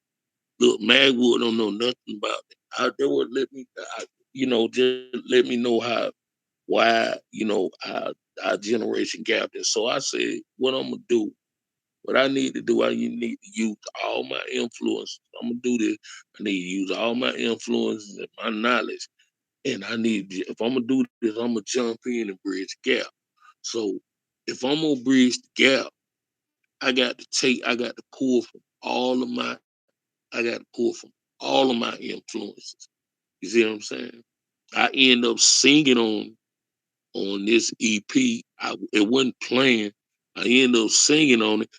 Speaker 12: Look, Magwood don't know nothing about it. They would let me, just let me know why, our generation gapped it. So I said, what I'm going to do, what I need to do, I need to use all my influence. I'm going to do this. I need to use all my influences and my knowledge. And if I'm going to do this, I'm going to jump in and bridge the gap. So if I'm going to bridge the gap, I got to pull from I got to pull from all of my influences. You see what I'm saying? I end up singing on this EP. It wasn't playing. I ended up singing on it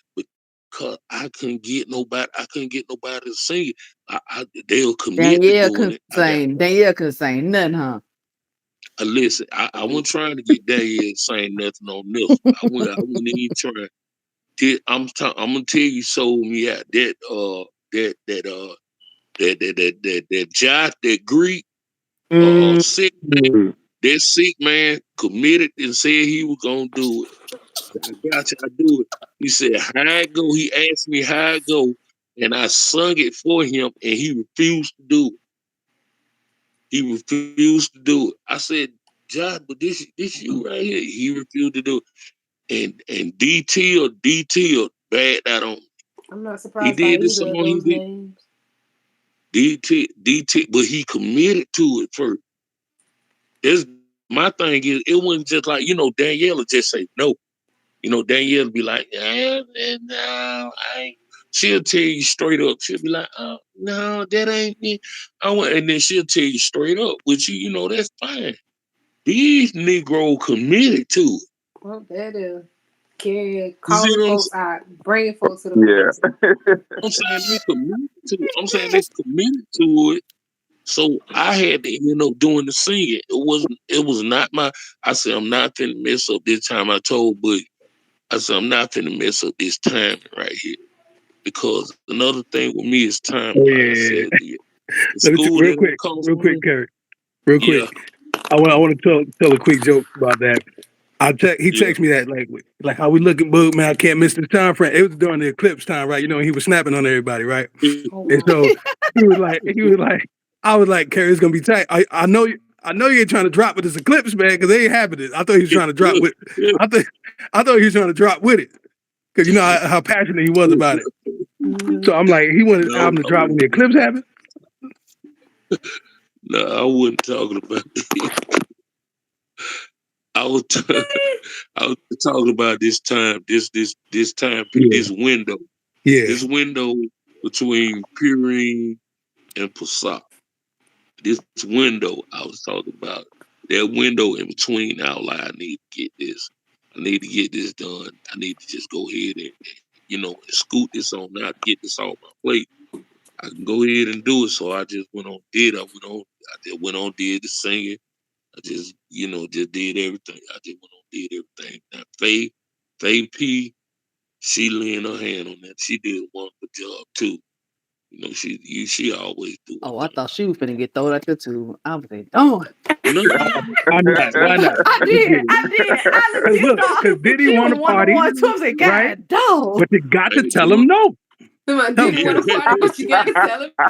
Speaker 12: because I couldn't get nobody. I couldn't get nobody to sing it. They were commit to
Speaker 6: Danielle
Speaker 12: doing
Speaker 6: couldn't
Speaker 12: it.
Speaker 6: sing. Danielle couldn't sing nothing, huh?
Speaker 12: Listen, I wasn't trying to get Danielle to sing nothing on this. I wasn't even trying. I'm gonna tell you, sold me out that Josh, that Greek, sick man, that sick man committed and said he was gonna do it. I got you, I do it. He said, how it go? He asked me how it go, and I sung it for him, and he refused to do it. He refused to do it. I said, Josh, but this you right here. He refused to do it. And DT bagged that on.
Speaker 5: I'm not
Speaker 12: He
Speaker 5: surprised by
Speaker 12: did the
Speaker 5: either of
Speaker 12: song, he
Speaker 5: those
Speaker 12: did
Speaker 5: names.
Speaker 12: DT, but he committed to it first. It's, my thing is, it wasn't just like, Danielle would just say no. Danielle would be like, no, I ain't. She'll tell you straight up. She'll be like, oh, no, that ain't me. And then she'll tell you straight up, which that's fine. These Negro committed to it.
Speaker 5: Well, that is carrying,
Speaker 12: You see
Speaker 5: calling
Speaker 12: what I'm
Speaker 5: folks out, bringing folks to the
Speaker 2: Yeah.
Speaker 12: I'm saying? They committed to it. I'm saying they committed to it. So I had to end up doing the singing. It was not my. I said, I'm not finna mess up this time. I told Boogie, I said, I'm not finna mess up this timing right here. Because another thing with me is timing.
Speaker 7: Oh
Speaker 12: Like I
Speaker 7: yeah.
Speaker 12: said, the
Speaker 7: Let me
Speaker 12: school
Speaker 7: real
Speaker 12: that I
Speaker 7: quick,
Speaker 12: come
Speaker 7: real quick,
Speaker 12: from,
Speaker 7: Kerry. Real
Speaker 12: yeah,
Speaker 7: quick. I want to tell a quick joke about that. He
Speaker 12: yeah.
Speaker 7: texted me that like how we looking, boo, man. I can't miss this time frame. It was during the eclipse time, right? He was snapping on everybody, right?
Speaker 5: Oh,
Speaker 7: And
Speaker 5: wow.
Speaker 7: so I was like, Kerry, it's gonna be tight. I know you ain't trying to drop with this eclipse, man, because they ain't having it. I thought he was trying to drop with. I thought he was trying to drop with it because you know how passionate he was about it. So I'm like, he wanted the
Speaker 12: No,
Speaker 7: album to drop when the eclipse happened.
Speaker 12: no, I wasn't talking about that. I was I was talking about this time, this time,
Speaker 7: Yeah,
Speaker 12: this window.
Speaker 7: yeah.
Speaker 12: This window between Purine and Passat. This window I was talking about. That window in between outline. I need to get this. I need to get this done. I need to just go ahead and scoot this on out, get this off my plate. I can go ahead and do it. So I just went on, did. I just went on, did the singing. I just, just did everything. I just went on, did everything. Now, Faye P, she laying her hand on that. She did a wonderful job too. She always do.
Speaker 6: Oh, I thought she was finna get thrown out there too. I was like, oh.
Speaker 12: No.
Speaker 7: Why not? Why not?
Speaker 6: I did.
Speaker 7: Because Diddy want to party,
Speaker 6: I was like, God,
Speaker 7: right?
Speaker 6: dog.
Speaker 7: But you got to tell him no.
Speaker 5: Diddy want to party, but you got to tell him no.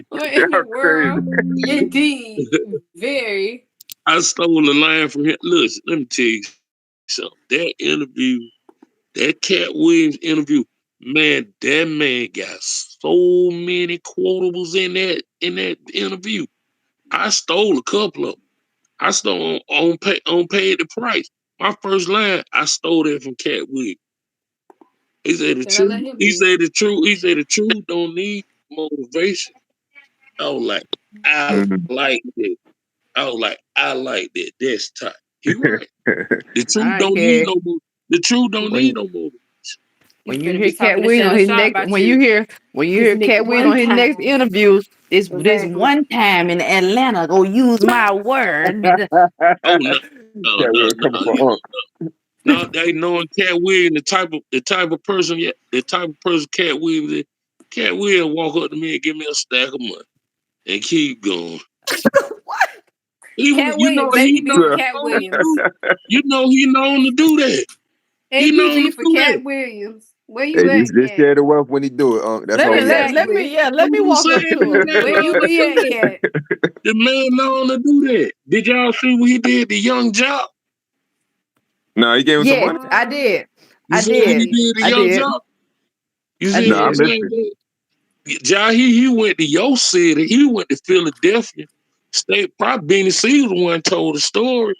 Speaker 5: What in the world? Indeed. Very.
Speaker 12: I stole a line from him. Listen, let me tell you something. That interview, that Cat Williams interview, man, that man got so many quotables in that interview. I stole a couple of them. I stole on Pay the Price. My first line, I stole that from Cat Williams. He said the truth. He said the truth don't need motivation. I was like, I like that. I was like, I like that. That's tight. He right. The truth don't need no motivation. The truth don't need no motivation.
Speaker 6: When you hear Cat Williams on his next, when you hear Cat Williams on his next interview, this one time in Atlanta, go use my word.
Speaker 12: Oh no, they knowing Cat Williams, the type of person Cat Williams is. Cat Williams walk up to me and give me a stack of money and keep going.
Speaker 5: What? Cat Williams, he known
Speaker 12: to do that.
Speaker 5: APG for Cat Williams. Where you at?
Speaker 2: Just share the wealth when he do it. That's
Speaker 6: let me walk up to him.
Speaker 5: Where you be at?
Speaker 12: The man known to do that. Did y'all see what he did to Young Jock?
Speaker 2: No, he gave him some money.
Speaker 6: I did.
Speaker 12: You see what he did to Young Jock? You see what I'm saying? He went to your city. He went to Philadelphia. State property. Benny C was the one told the story.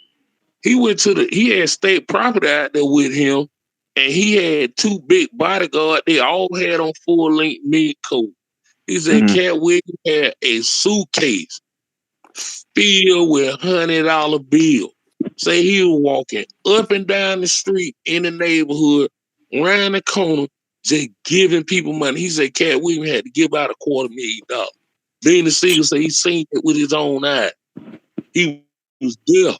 Speaker 12: He had state property out there with him, and he had two big bodyguards. They all had on full-length mid coat. He said Cat Williams had a suitcase filled with $100 bills. Say he was walking up and down the street in the neighborhood, around the corner, just giving people money. He said Cat Williams had to give out $250,000. Benny Siegel said he seen it with his own eyes. He was there.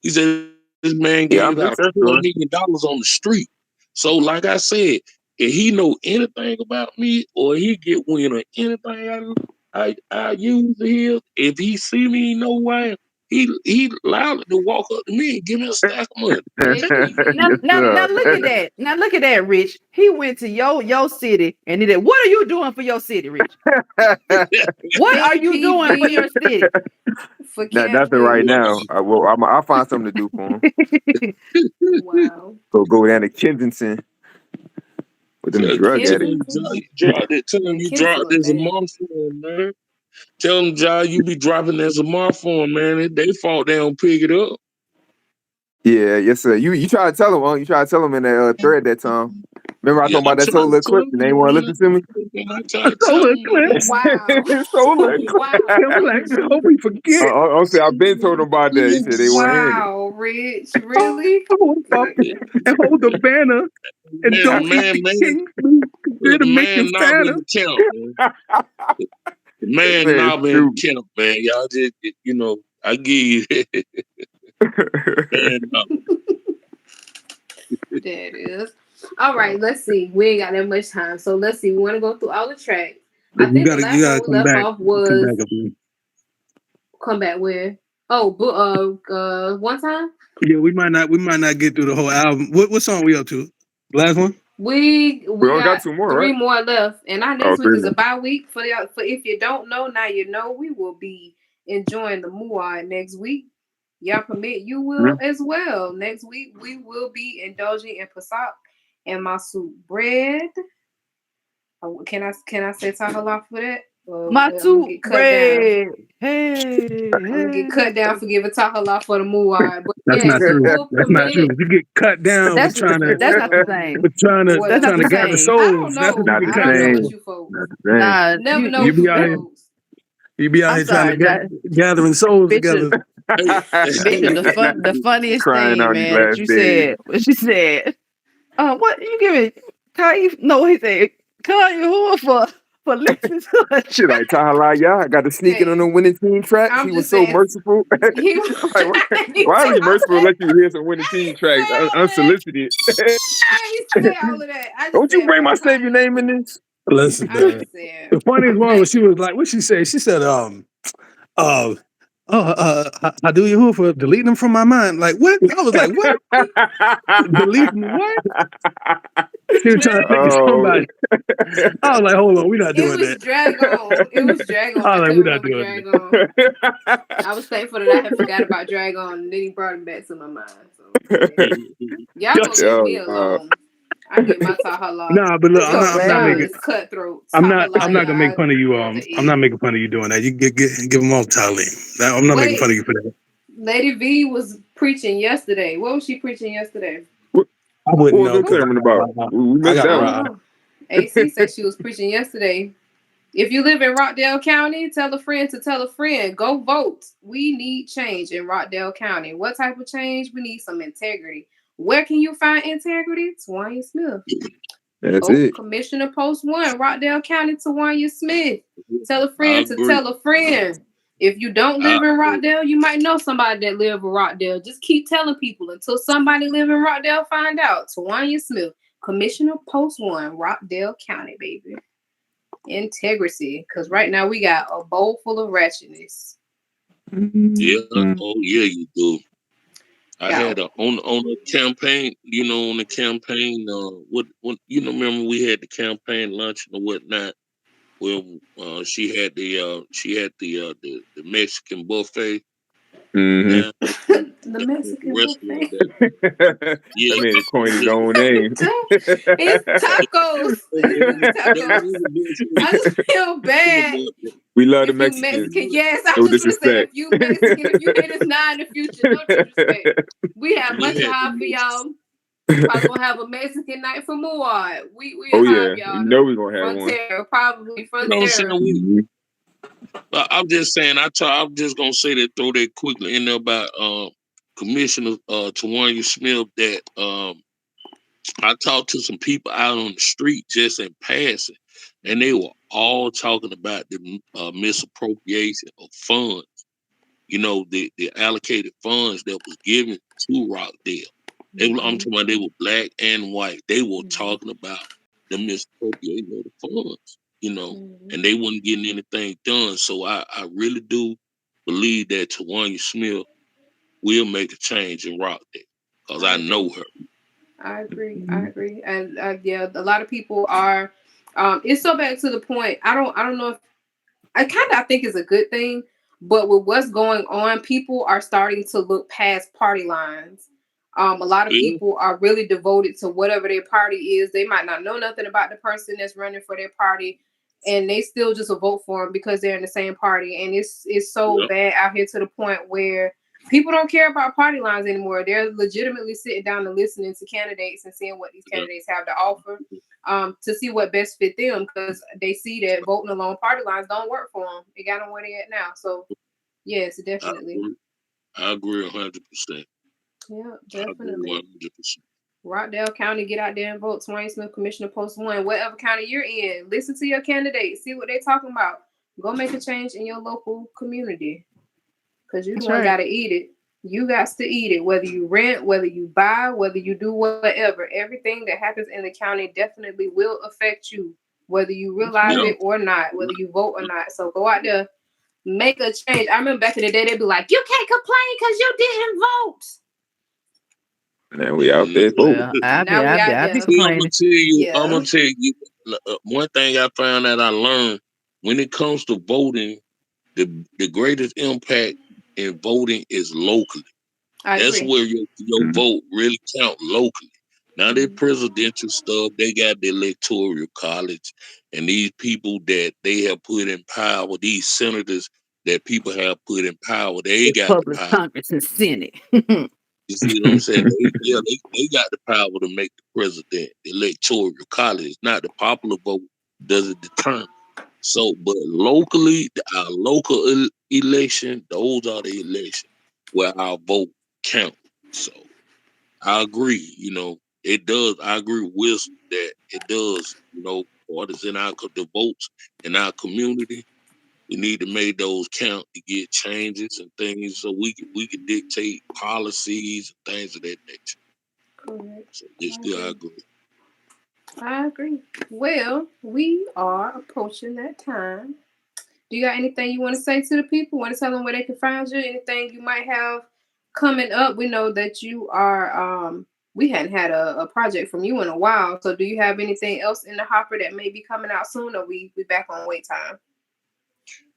Speaker 12: He said this man gave out $4 million on the street. So, like I said, if he know anything about me or he get wind of anything I use his, if he see me, he know why. He allowed to walk up to me and give me a stack of money.
Speaker 6: Now look at that. Now look at that, Rich. He went to your city and he did. What are you doing for your city, Rich? What are you doing for your city?
Speaker 2: Nothing right now. I'll find something to do for him.
Speaker 5: Wow.
Speaker 2: So go down to Kensington with them drug addicts.
Speaker 12: Tell him you dropped this a month for him, man. Tell them, John, you be dropping as a month for him, man. They fault they don't pick it up.
Speaker 2: Yeah, yes, sir. You try to tell him, You try to tell him in that thread that time. Remember I told about that Solar Eclipse and they didn't want to listen to me?
Speaker 7: Solar Eclipse?
Speaker 2: Wow. Solar
Speaker 7: Eclipse. I hope we forget.
Speaker 2: I've been told them about that. He said they weren't hearing it.
Speaker 5: Wow, Rich, really?
Speaker 7: And hold the banner and don't eat the king. We're the
Speaker 12: man not in the count, man. The man not in the count, man. Y'all just, I give you that.
Speaker 5: That is. All right, let's see. We ain't got that much time. So let's see. We want to go through all the tracks. I think the last one we left off was come back where? Oh, one time?
Speaker 7: Yeah, we might not get through the whole album. What song we up to? Last one?
Speaker 5: We
Speaker 2: only got 2 more,
Speaker 5: three
Speaker 2: right?
Speaker 5: more left. And our next week is a bye week. For if you don't know, now you know. We will be enjoying the Muad next week. Y'all permit, you will as well. Next week, we will be indulging in Pasak and Masood bread. Can I say Tahallah for that?
Speaker 6: Masood bread. Hey,
Speaker 5: I'm gonna get cut down for giving Tahallah for the Muad.
Speaker 7: That's not true. That's not true. You get cut down.
Speaker 6: That's not the same.
Speaker 7: We're trying to gather souls. That's
Speaker 5: not the same.
Speaker 6: Nah,
Speaker 5: never know.
Speaker 7: You be out here trying to gathering souls together.
Speaker 6: The funniest thing, man, what you said. What you said. What you giving? he said, Kanye Hoover for listening to us.
Speaker 2: Shit, like Tahala, y'all got to sneak in on the winning team tracks.
Speaker 5: I'm
Speaker 2: He was
Speaker 5: just
Speaker 2: so
Speaker 5: saying,
Speaker 2: merciful.
Speaker 5: he
Speaker 2: Why is he merciful to let you hear some winning team tracks unsolicited?
Speaker 5: he said all of that. I just
Speaker 2: Don't you
Speaker 5: said
Speaker 2: bring my
Speaker 5: one
Speaker 2: savior
Speaker 5: time.
Speaker 2: name in this?
Speaker 7: Listen,
Speaker 5: I
Speaker 7: man.
Speaker 5: just said.
Speaker 7: The funniest one was she was like, what she say? She said, I do you who for deleting them from my mind. Like what? I was like, what? Deleting what? She was trying to think of somebody. I was like, hold on, we're not
Speaker 5: It
Speaker 7: doing
Speaker 5: was
Speaker 7: that.
Speaker 5: Dragon. It was Dragon.
Speaker 7: I
Speaker 5: I
Speaker 7: was like,
Speaker 5: couldn't
Speaker 7: we're not
Speaker 5: remember
Speaker 7: doing
Speaker 5: Dragon. I was thankful that I had forgot about Dragon, and then he brought him back to my mind. So y'all gonna leave me alone. I get my Tahala.
Speaker 7: Nah, but look, I'm
Speaker 5: Your
Speaker 7: not
Speaker 5: style
Speaker 7: making.
Speaker 5: is cutthroat.
Speaker 7: I'm not
Speaker 5: Tahala,
Speaker 7: gonna make fun of you. I'm not making fun of you doing that. You give them all Talim. I'm not making fun of you for that.
Speaker 5: Lady V was preaching yesterday. What was she preaching yesterday?
Speaker 7: I wouldn't
Speaker 2: What was
Speaker 7: know.
Speaker 2: it claiming about? We missed that
Speaker 5: I
Speaker 2: one.
Speaker 5: don't know. AC said she was preaching yesterday. If you live in Rockdale County, tell a friend to tell a friend. Go vote. We need change in Rockdale County. What type of change? We need some integrity. Where can you find integrity? Tawanya Smith.
Speaker 2: That's it.
Speaker 5: Commissioner Post 1, Rockdale County, Tawanya Smith. Tell a friend to tell a friend. If you don't live in Rockdale, you might know somebody that live in Rockdale. Just keep telling people until somebody live in Rockdale find out. Tawanya Smith, Commissioner Post 1, Rockdale County, baby. Integrity, because right now we got a bowl full of ratchetness.
Speaker 12: Yeah, oh yeah, you do. I had on the campaign, on the campaign, what remember we had the campaign lunch and whatnot, where she had the Mexican buffet.
Speaker 2: Mm-hmm.
Speaker 5: The Mexican buffet.
Speaker 12: Yeah,
Speaker 2: that man coined his own name.
Speaker 5: It's tacos. I just feel bad.
Speaker 2: We love the
Speaker 5: If you
Speaker 2: Mexicans.
Speaker 5: Mexican, yes, I
Speaker 2: No
Speaker 5: was just gonna say,
Speaker 2: disrespect.
Speaker 5: if you Mexican, if you hear this now in the future, no disrespect. We have much high for y'all. Probably gonna have a Mexican night for Moab. We
Speaker 2: Oh
Speaker 5: have
Speaker 2: yeah,
Speaker 5: y'all.
Speaker 2: you know we're gonna have one.
Speaker 5: Frontier, probably
Speaker 12: You know what I'm
Speaker 5: Frontier.
Speaker 12: saying? I'm just saying. I'm just gonna say that, throw that quickly in there about Commissioner Tawanya Smith. That I talked to some people out on the street just in passing, and they were all talking about the misappropriation of funds. The allocated funds that was given to Rockdale. I'm talking about they were black and white. They were talking about the misappropriation of the funds, and they wasn't getting anything done. So I really do believe that Tawanya Smith will make a change in Rockdale, because I know her.
Speaker 5: I agree. And yeah, a lot of people are. It's so back to the point. I don't know if I think it's a good thing, but with what's going on, people are starting to look past party lines. A lot of people are really devoted to whatever their party is. They might not know nothing about the person that's running for their party, and they still just will vote for them because they're in the same party. And it's so bad out here to the point where people don't care about party lines anymore. They're legitimately sitting down and listening to candidates and seeing what these candidates have to offer, to see what best fit them, because they see that voting along party lines don't work for them. They got them where they at now. So yes, definitely.
Speaker 12: I agree 100%.
Speaker 5: Yeah, definitely. Rockdale County, get out there and vote. Tawanya Smith, Commissioner Post 1, whatever county you're in, listen to your candidates, see what they're talking about. Go make a change in your local community, because you don't got to eat it. You got to eat it, whether you rent, whether you buy, whether you do whatever. Everything that happens in the county definitely will affect you, whether you realize it or not, whether you vote or not. So go out there, make a change. I remember back in the day, they'd be like, you can't complain because you didn't vote.
Speaker 2: Now we out there.
Speaker 12: I'm gonna tell you one thing I found that I learned when it comes to voting, the greatest impact in voting is locally. That's where your vote really count locally. Now their presidential stuff, they got the electoral college, and these people that they have put in power, these senators that people have put in power, they got the power.
Speaker 6: Congress and Senate.
Speaker 12: You see what I'm saying? They got the power to make the president. The electoral college, not the popular vote, doesn't determine. So, but locally, our local election, those are the elections where our vote count. So, I agree. it does. I agree with Wilson that it does. Artists in the votes in our community, we need to make those count to get changes and things, so we can dictate policies and things of that nature.
Speaker 5: Correct.
Speaker 12: So yes, I agree.
Speaker 5: I agree. Well, we are approaching that time. Do you got anything you want to say to the people? Want to tell them where they can find you? Anything you might have coming up? We know that you are. We hadn't had a project from you in a while. So, do you have anything else in the hopper that may be coming out soon, or we back on wait time?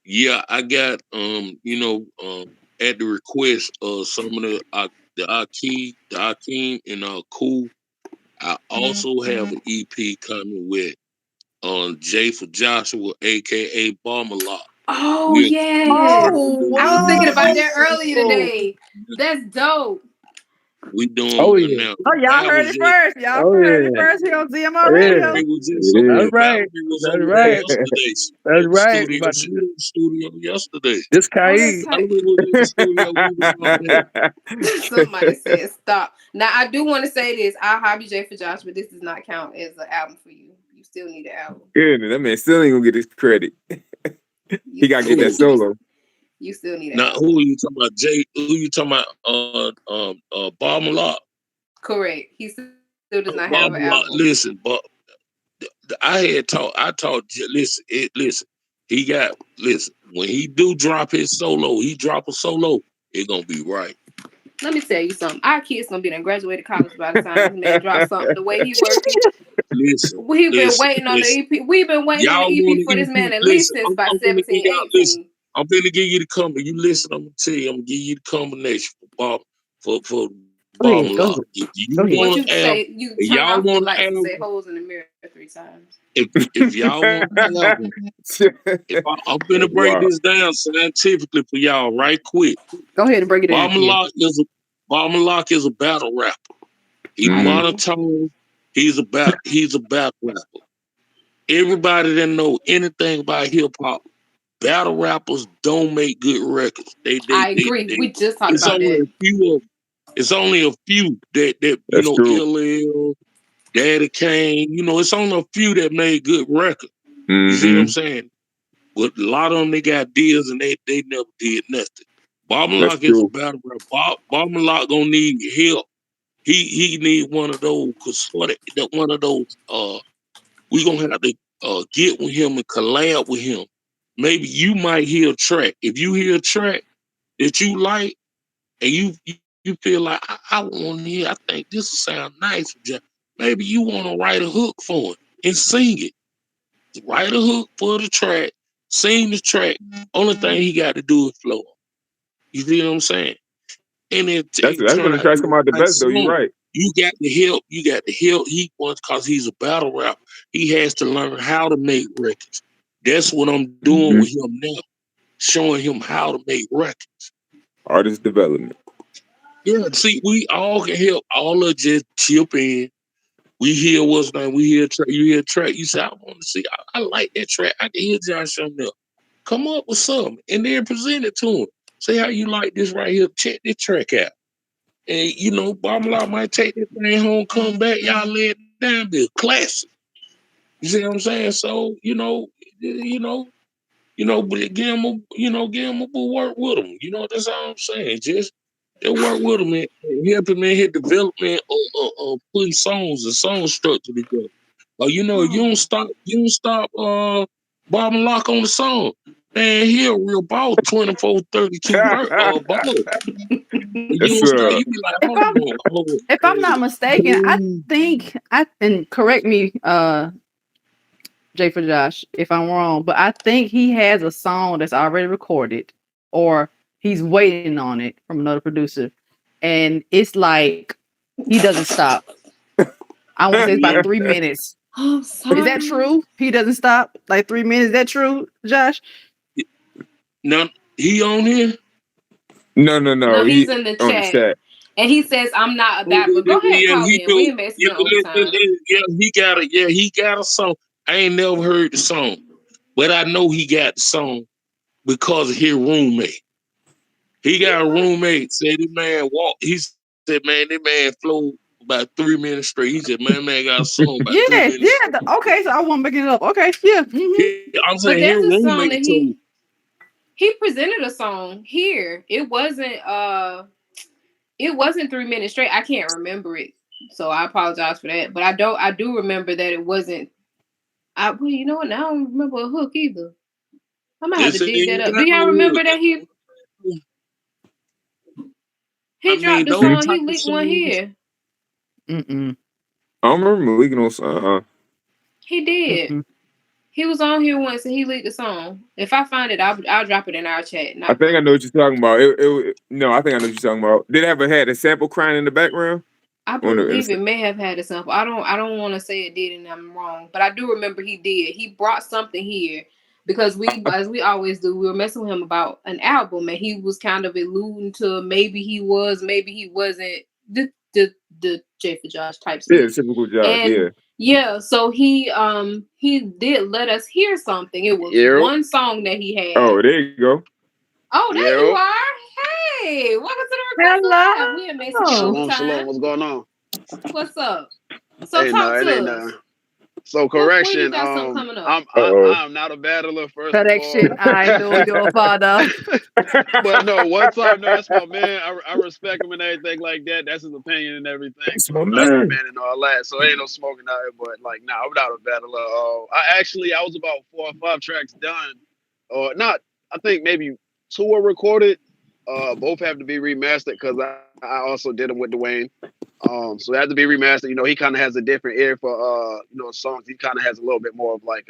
Speaker 12: Yeah, I got at the request of some of the Akeem and Cool. I also have an EP coming with Jay for Joshua, aka Bomber Lock.
Speaker 5: Oh yes, I was thinking about that earlier today. That's dope.
Speaker 12: We doing now.
Speaker 6: Oh, y'all heard it first. Y'all heard it first here on ZMR Radio.
Speaker 7: That's right. That's right. That's right.
Speaker 12: Studio yesterday.
Speaker 7: This Kaid.
Speaker 5: Somebody said stop. Now I do want to say this. Our hobby J for Josh, but this does not count as an album for you. You still need an album.
Speaker 2: Goodness, that man still ain't gonna get his credit. He gotta get that solo.
Speaker 5: You still need an
Speaker 12: now.
Speaker 5: album.
Speaker 12: Who are you talking about, Jay? Who you talking about? Bomber Lock.
Speaker 5: Correct. He still does not have an album.
Speaker 12: Listen, but I taught. Listen. Listen. When he do drop his solo, he drop a solo. It gonna be right.
Speaker 5: Let me tell you something. Our kid's gonna be done graduated college by the time this man drops something. The way he working. We've been waiting on the EP. We've been waiting on the EP for this man at least since about 17, 18.
Speaker 12: I'm gonna give you the combination. You listen, I'm gonna tell you. I'm gonna give you the combination for Bomber Lock.
Speaker 5: What you say? You turn off the lights and say holes in the mirror 3 times.
Speaker 12: If y'all want an album, I'm gonna break this down scientifically for y'all right quick.
Speaker 6: Go ahead and break it down.
Speaker 12: Bomber Lock is a battle rapper. He monotone. He's a battle rapper. Everybody that know anything about hip hop, battle rappers don't make good records.
Speaker 5: I agree. We just talked about that.
Speaker 12: It's only a few that LL, Daddy Kane. It's only a few that made good records. You see what I'm saying? But a lot of them, they got deals and they never did nothing. Bomber Lock is a battle rapper. Bomber Lock gonna need help. He need one of those, cause one of those. We gonna have to get with him and collab with him. Maybe you might hear a track. If you hear a track that you like and you feel like I want to hear, I think this will sound nice. Maybe you want to write a hook for it and sing it. Write a hook for the track, sing the track. Only thing he got to do is flow. You see what I'm saying? And
Speaker 2: that's when the tracks come out the best, though. You're right.
Speaker 12: You got to help. He wants, because he's a battle rapper. He has to learn how to make records. That's what I'm doing with him now, showing him how to make records.
Speaker 2: Artist development.
Speaker 12: Yeah, see, we all can help. All of just chip in. We hear what's name. We hear track. You hear a track. You say, I want to see. I like that track. I can hear Josh on there. Come up with something and then present it to him. Say how you like this right here. Check this track out. And Bomber Lock might take this thing home, come back, y'all lay it down, be a classic. You see what I'm saying? So, but give him a work with him. That's all I'm saying. Just work with him and help him in his development of putting songs and song structure together. You don't stop Bomber Lock on the song. Man, he a real ball, 24, 32 ball.
Speaker 6: If I'm not mistaken, I think and correct me, Jay for Josh, if I'm wrong, but I think he has a song that's already recorded, or he's waiting on it from another producer, and it's like he doesn't stop. I want to say it's about 3 minutes.
Speaker 5: Oh,
Speaker 6: is that true? He doesn't stop like 3 minutes. Is that true, Josh?
Speaker 12: No, he on here.
Speaker 2: No.
Speaker 5: He's in the chat. And he says, "I'm not a bad." But go ahead, call him. We invested overtime.
Speaker 12: He got a song. I ain't never heard the song, but I know he got the song because of his roommate. He got a roommate. Said the man walk. He said, "Man, this man flow about 3 minutes straight. He said, man got a song about 3
Speaker 6: Yeah,
Speaker 12: minutes
Speaker 6: yeah. Okay, so I wasn't making it up. Okay, yeah.
Speaker 12: straight. I'm
Speaker 5: But
Speaker 12: saying
Speaker 5: there's
Speaker 12: him
Speaker 5: a
Speaker 12: won't
Speaker 5: song
Speaker 12: make
Speaker 5: that
Speaker 12: it to
Speaker 5: he presented a song here. It wasn't 3 minutes straight. I can't remember it, so I apologize for that. But I do remember that it wasn't. Well, you know what? Now I don't remember a hook either. I might have
Speaker 12: They
Speaker 5: to
Speaker 12: say
Speaker 5: dig that
Speaker 12: you
Speaker 5: up.
Speaker 12: got
Speaker 5: Do y'all
Speaker 12: no
Speaker 5: remember
Speaker 12: hook.
Speaker 5: that he
Speaker 12: I
Speaker 5: dropped
Speaker 12: mean,
Speaker 5: the
Speaker 12: those
Speaker 5: song? He
Speaker 12: type of
Speaker 5: leaked one
Speaker 12: songs.
Speaker 5: here.
Speaker 6: Mm-mm.
Speaker 2: I don't remember leaking on.
Speaker 5: He did.
Speaker 6: Mm-mm.
Speaker 5: He was on here once and he leaked the song. If I find it, I'll drop it in our chat.
Speaker 2: I think I know what you're talking about. No, I think I know what you're talking about. Did it had a sample crying in the background?
Speaker 5: I believe it may have had a sample. I don't want to say it did and I'm wrong, but I do remember he did. He brought something here because as we always do, we were messing with him about an album and he was kind of alluding to maybe he was, maybe he wasn't the J for Josh type stuff.
Speaker 2: Yeah, typical Josh.
Speaker 5: And yeah, so he did let us hear something. It was one song that he had.
Speaker 2: Oh, there you go.
Speaker 5: Oh, there you are. Hey, welcome to the Request Live. We in Mason
Speaker 15: Shalom,
Speaker 5: time.
Speaker 15: shalom. What's going on?
Speaker 5: What's up? So
Speaker 15: Ain't
Speaker 5: talk
Speaker 15: nothing,
Speaker 5: to
Speaker 15: ain't
Speaker 5: us.
Speaker 15: nothing. So
Speaker 5: When
Speaker 15: correction,
Speaker 5: you got something coming up?
Speaker 15: I'm not a battler, first
Speaker 6: Correction,
Speaker 15: of all.
Speaker 6: I know your father.
Speaker 15: But no, one time, no, that's my man. I respect him and everything like that. That's his opinion and everything.
Speaker 2: That's
Speaker 15: So
Speaker 2: my
Speaker 15: that's my
Speaker 2: man.
Speaker 15: man and all that. So ain't no smoking out here, but like, nah, I'm not a battler. I was about 4 or 5 tracks done, or not. I think maybe 2 were recorded. Both have to be remastered because I also did them with Dwayne. So they have to be remastered. You know, he kind of has a different ear for songs. He kind of has a little bit more of like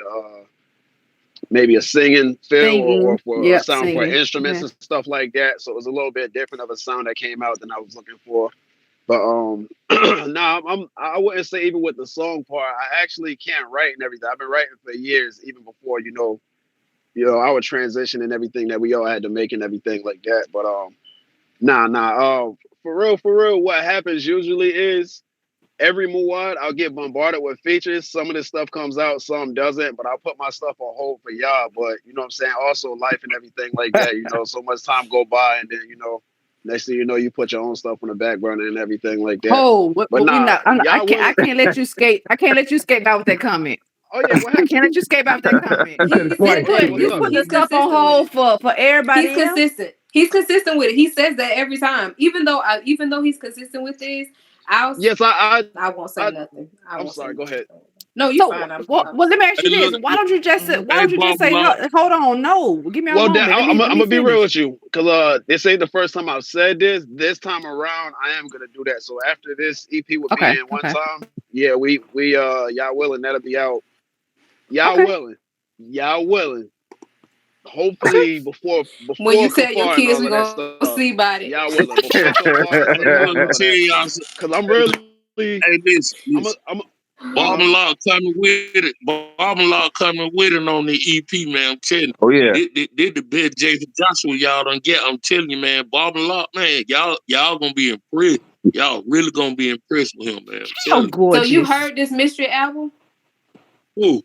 Speaker 15: maybe a singing feel or for a sound for instruments and stuff like that. So it was a little bit different of a sound that came out than I was looking for. But I wouldn't say even with the song part, I actually can't write and everything. I've been writing for years, even before our transition and everything that we all had to make and everything like that. But for real, what happens usually is every Muad, I'll get bombarded with features. Some of this stuff comes out, some doesn't, but I'll put my stuff on hold for y'all. But you know what I'm saying? Also life and everything like that, so much time go by and then, next thing you know, you put your own stuff on the back burner and everything like that.
Speaker 6: Oh, but we not. I
Speaker 15: y'all
Speaker 6: can't let you skate. I can't let you skate out with that comment.
Speaker 15: Oh yeah, what happened?
Speaker 6: I can't let you skate out with that comment. You put the
Speaker 5: He's
Speaker 6: stuff on
Speaker 5: consistent
Speaker 6: hold for everybody
Speaker 5: He's
Speaker 6: else.
Speaker 5: consistent. He's consistent with it. He says that every time. Even though he's consistent with this, I won't say nothing.
Speaker 15: I'm sorry. Go ahead.
Speaker 5: No, you fine.
Speaker 6: Well, let me ask you this: Why don't you just say, hold on? No, give me a moment.
Speaker 15: I'm gonna be real with you, because this ain't the first time I've said this. This time around, I am gonna do that. So after this EP with me in one time, yeah, we y'all willing, that'll be out. Y'all willing. Hopefully before
Speaker 5: when you tell your kids we
Speaker 15: gonna
Speaker 5: see about it.
Speaker 15: Y'all willing because I'm really.
Speaker 12: Hey, listen. Bob and Law coming with it. Bob and Law coming with it on the EP, man. I'm telling you.
Speaker 2: Oh yeah.
Speaker 12: Did the best Jason Joshua y'all don't get. I'm telling you, man. Bob and Law, man, y'all gonna be impressed. Y'all really gonna be impressed with him, man.
Speaker 5: So you heard this mystery album?
Speaker 12: Who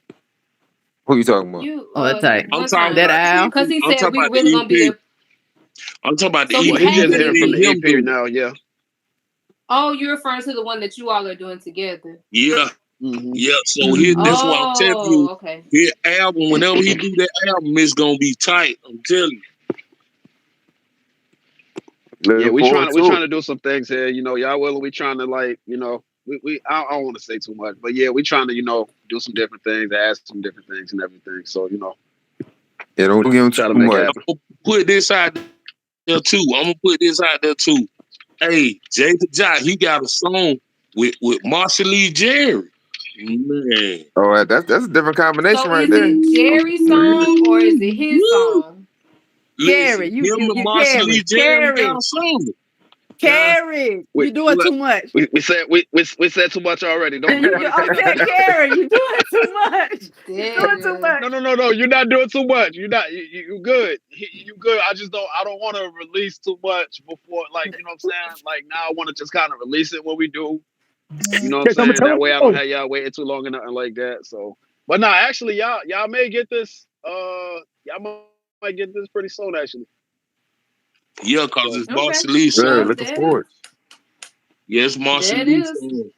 Speaker 2: you talking about?
Speaker 6: That's tight.
Speaker 12: I'm talking about
Speaker 6: Al.
Speaker 5: Because he said we really gonna be.
Speaker 12: I'm talking about the
Speaker 5: So
Speaker 12: EP.
Speaker 15: He just heard from the EP now, yeah.
Speaker 5: Oh, you're referring to the one that you all are doing together.
Speaker 12: Yeah.
Speaker 15: Mm-hmm.
Speaker 12: Yeah, so that's what I'm telling you.
Speaker 5: Okay.
Speaker 12: His album, whenever he do that album, it's gonna be tight. I'm telling you.
Speaker 15: Yeah, we're trying to do some things here. Y'all willing? We trying to I don't want to say too much, but yeah, we trying to do some different things, ask some different things and everything. So
Speaker 2: yeah, don't give him too much.
Speaker 12: I'm gonna put this out there too. Hey, Jay the Jot, he got a song with Marsha Lee Jerry. Man.
Speaker 2: Oh, that's a different combination
Speaker 5: So
Speaker 2: right
Speaker 5: is
Speaker 2: there.
Speaker 5: it Jerry's song or is it his song?
Speaker 6: Carrie,
Speaker 12: Marsha Lee Jerry got a song.
Speaker 6: Carrie, you doing too much.
Speaker 15: We said too much already. Don't
Speaker 6: Carrie, you doing too much. Doing too much.
Speaker 15: No. You're not doing too much. You're not. You good. You good. I don't want to release too much before, you know what I'm saying? Like now, I want to just kind of release it when we do. You know what I'm saying? That way, I don't have y'all waiting too long or nothing like that. So, but no, actually, y'all may get this. Y'all might get this pretty soon, actually.
Speaker 12: Yeah, cause it's Marsha Lee song.
Speaker 2: Looking forward.
Speaker 12: Yes, Marshall
Speaker 5: There it
Speaker 12: Lee
Speaker 5: is.
Speaker 12: song.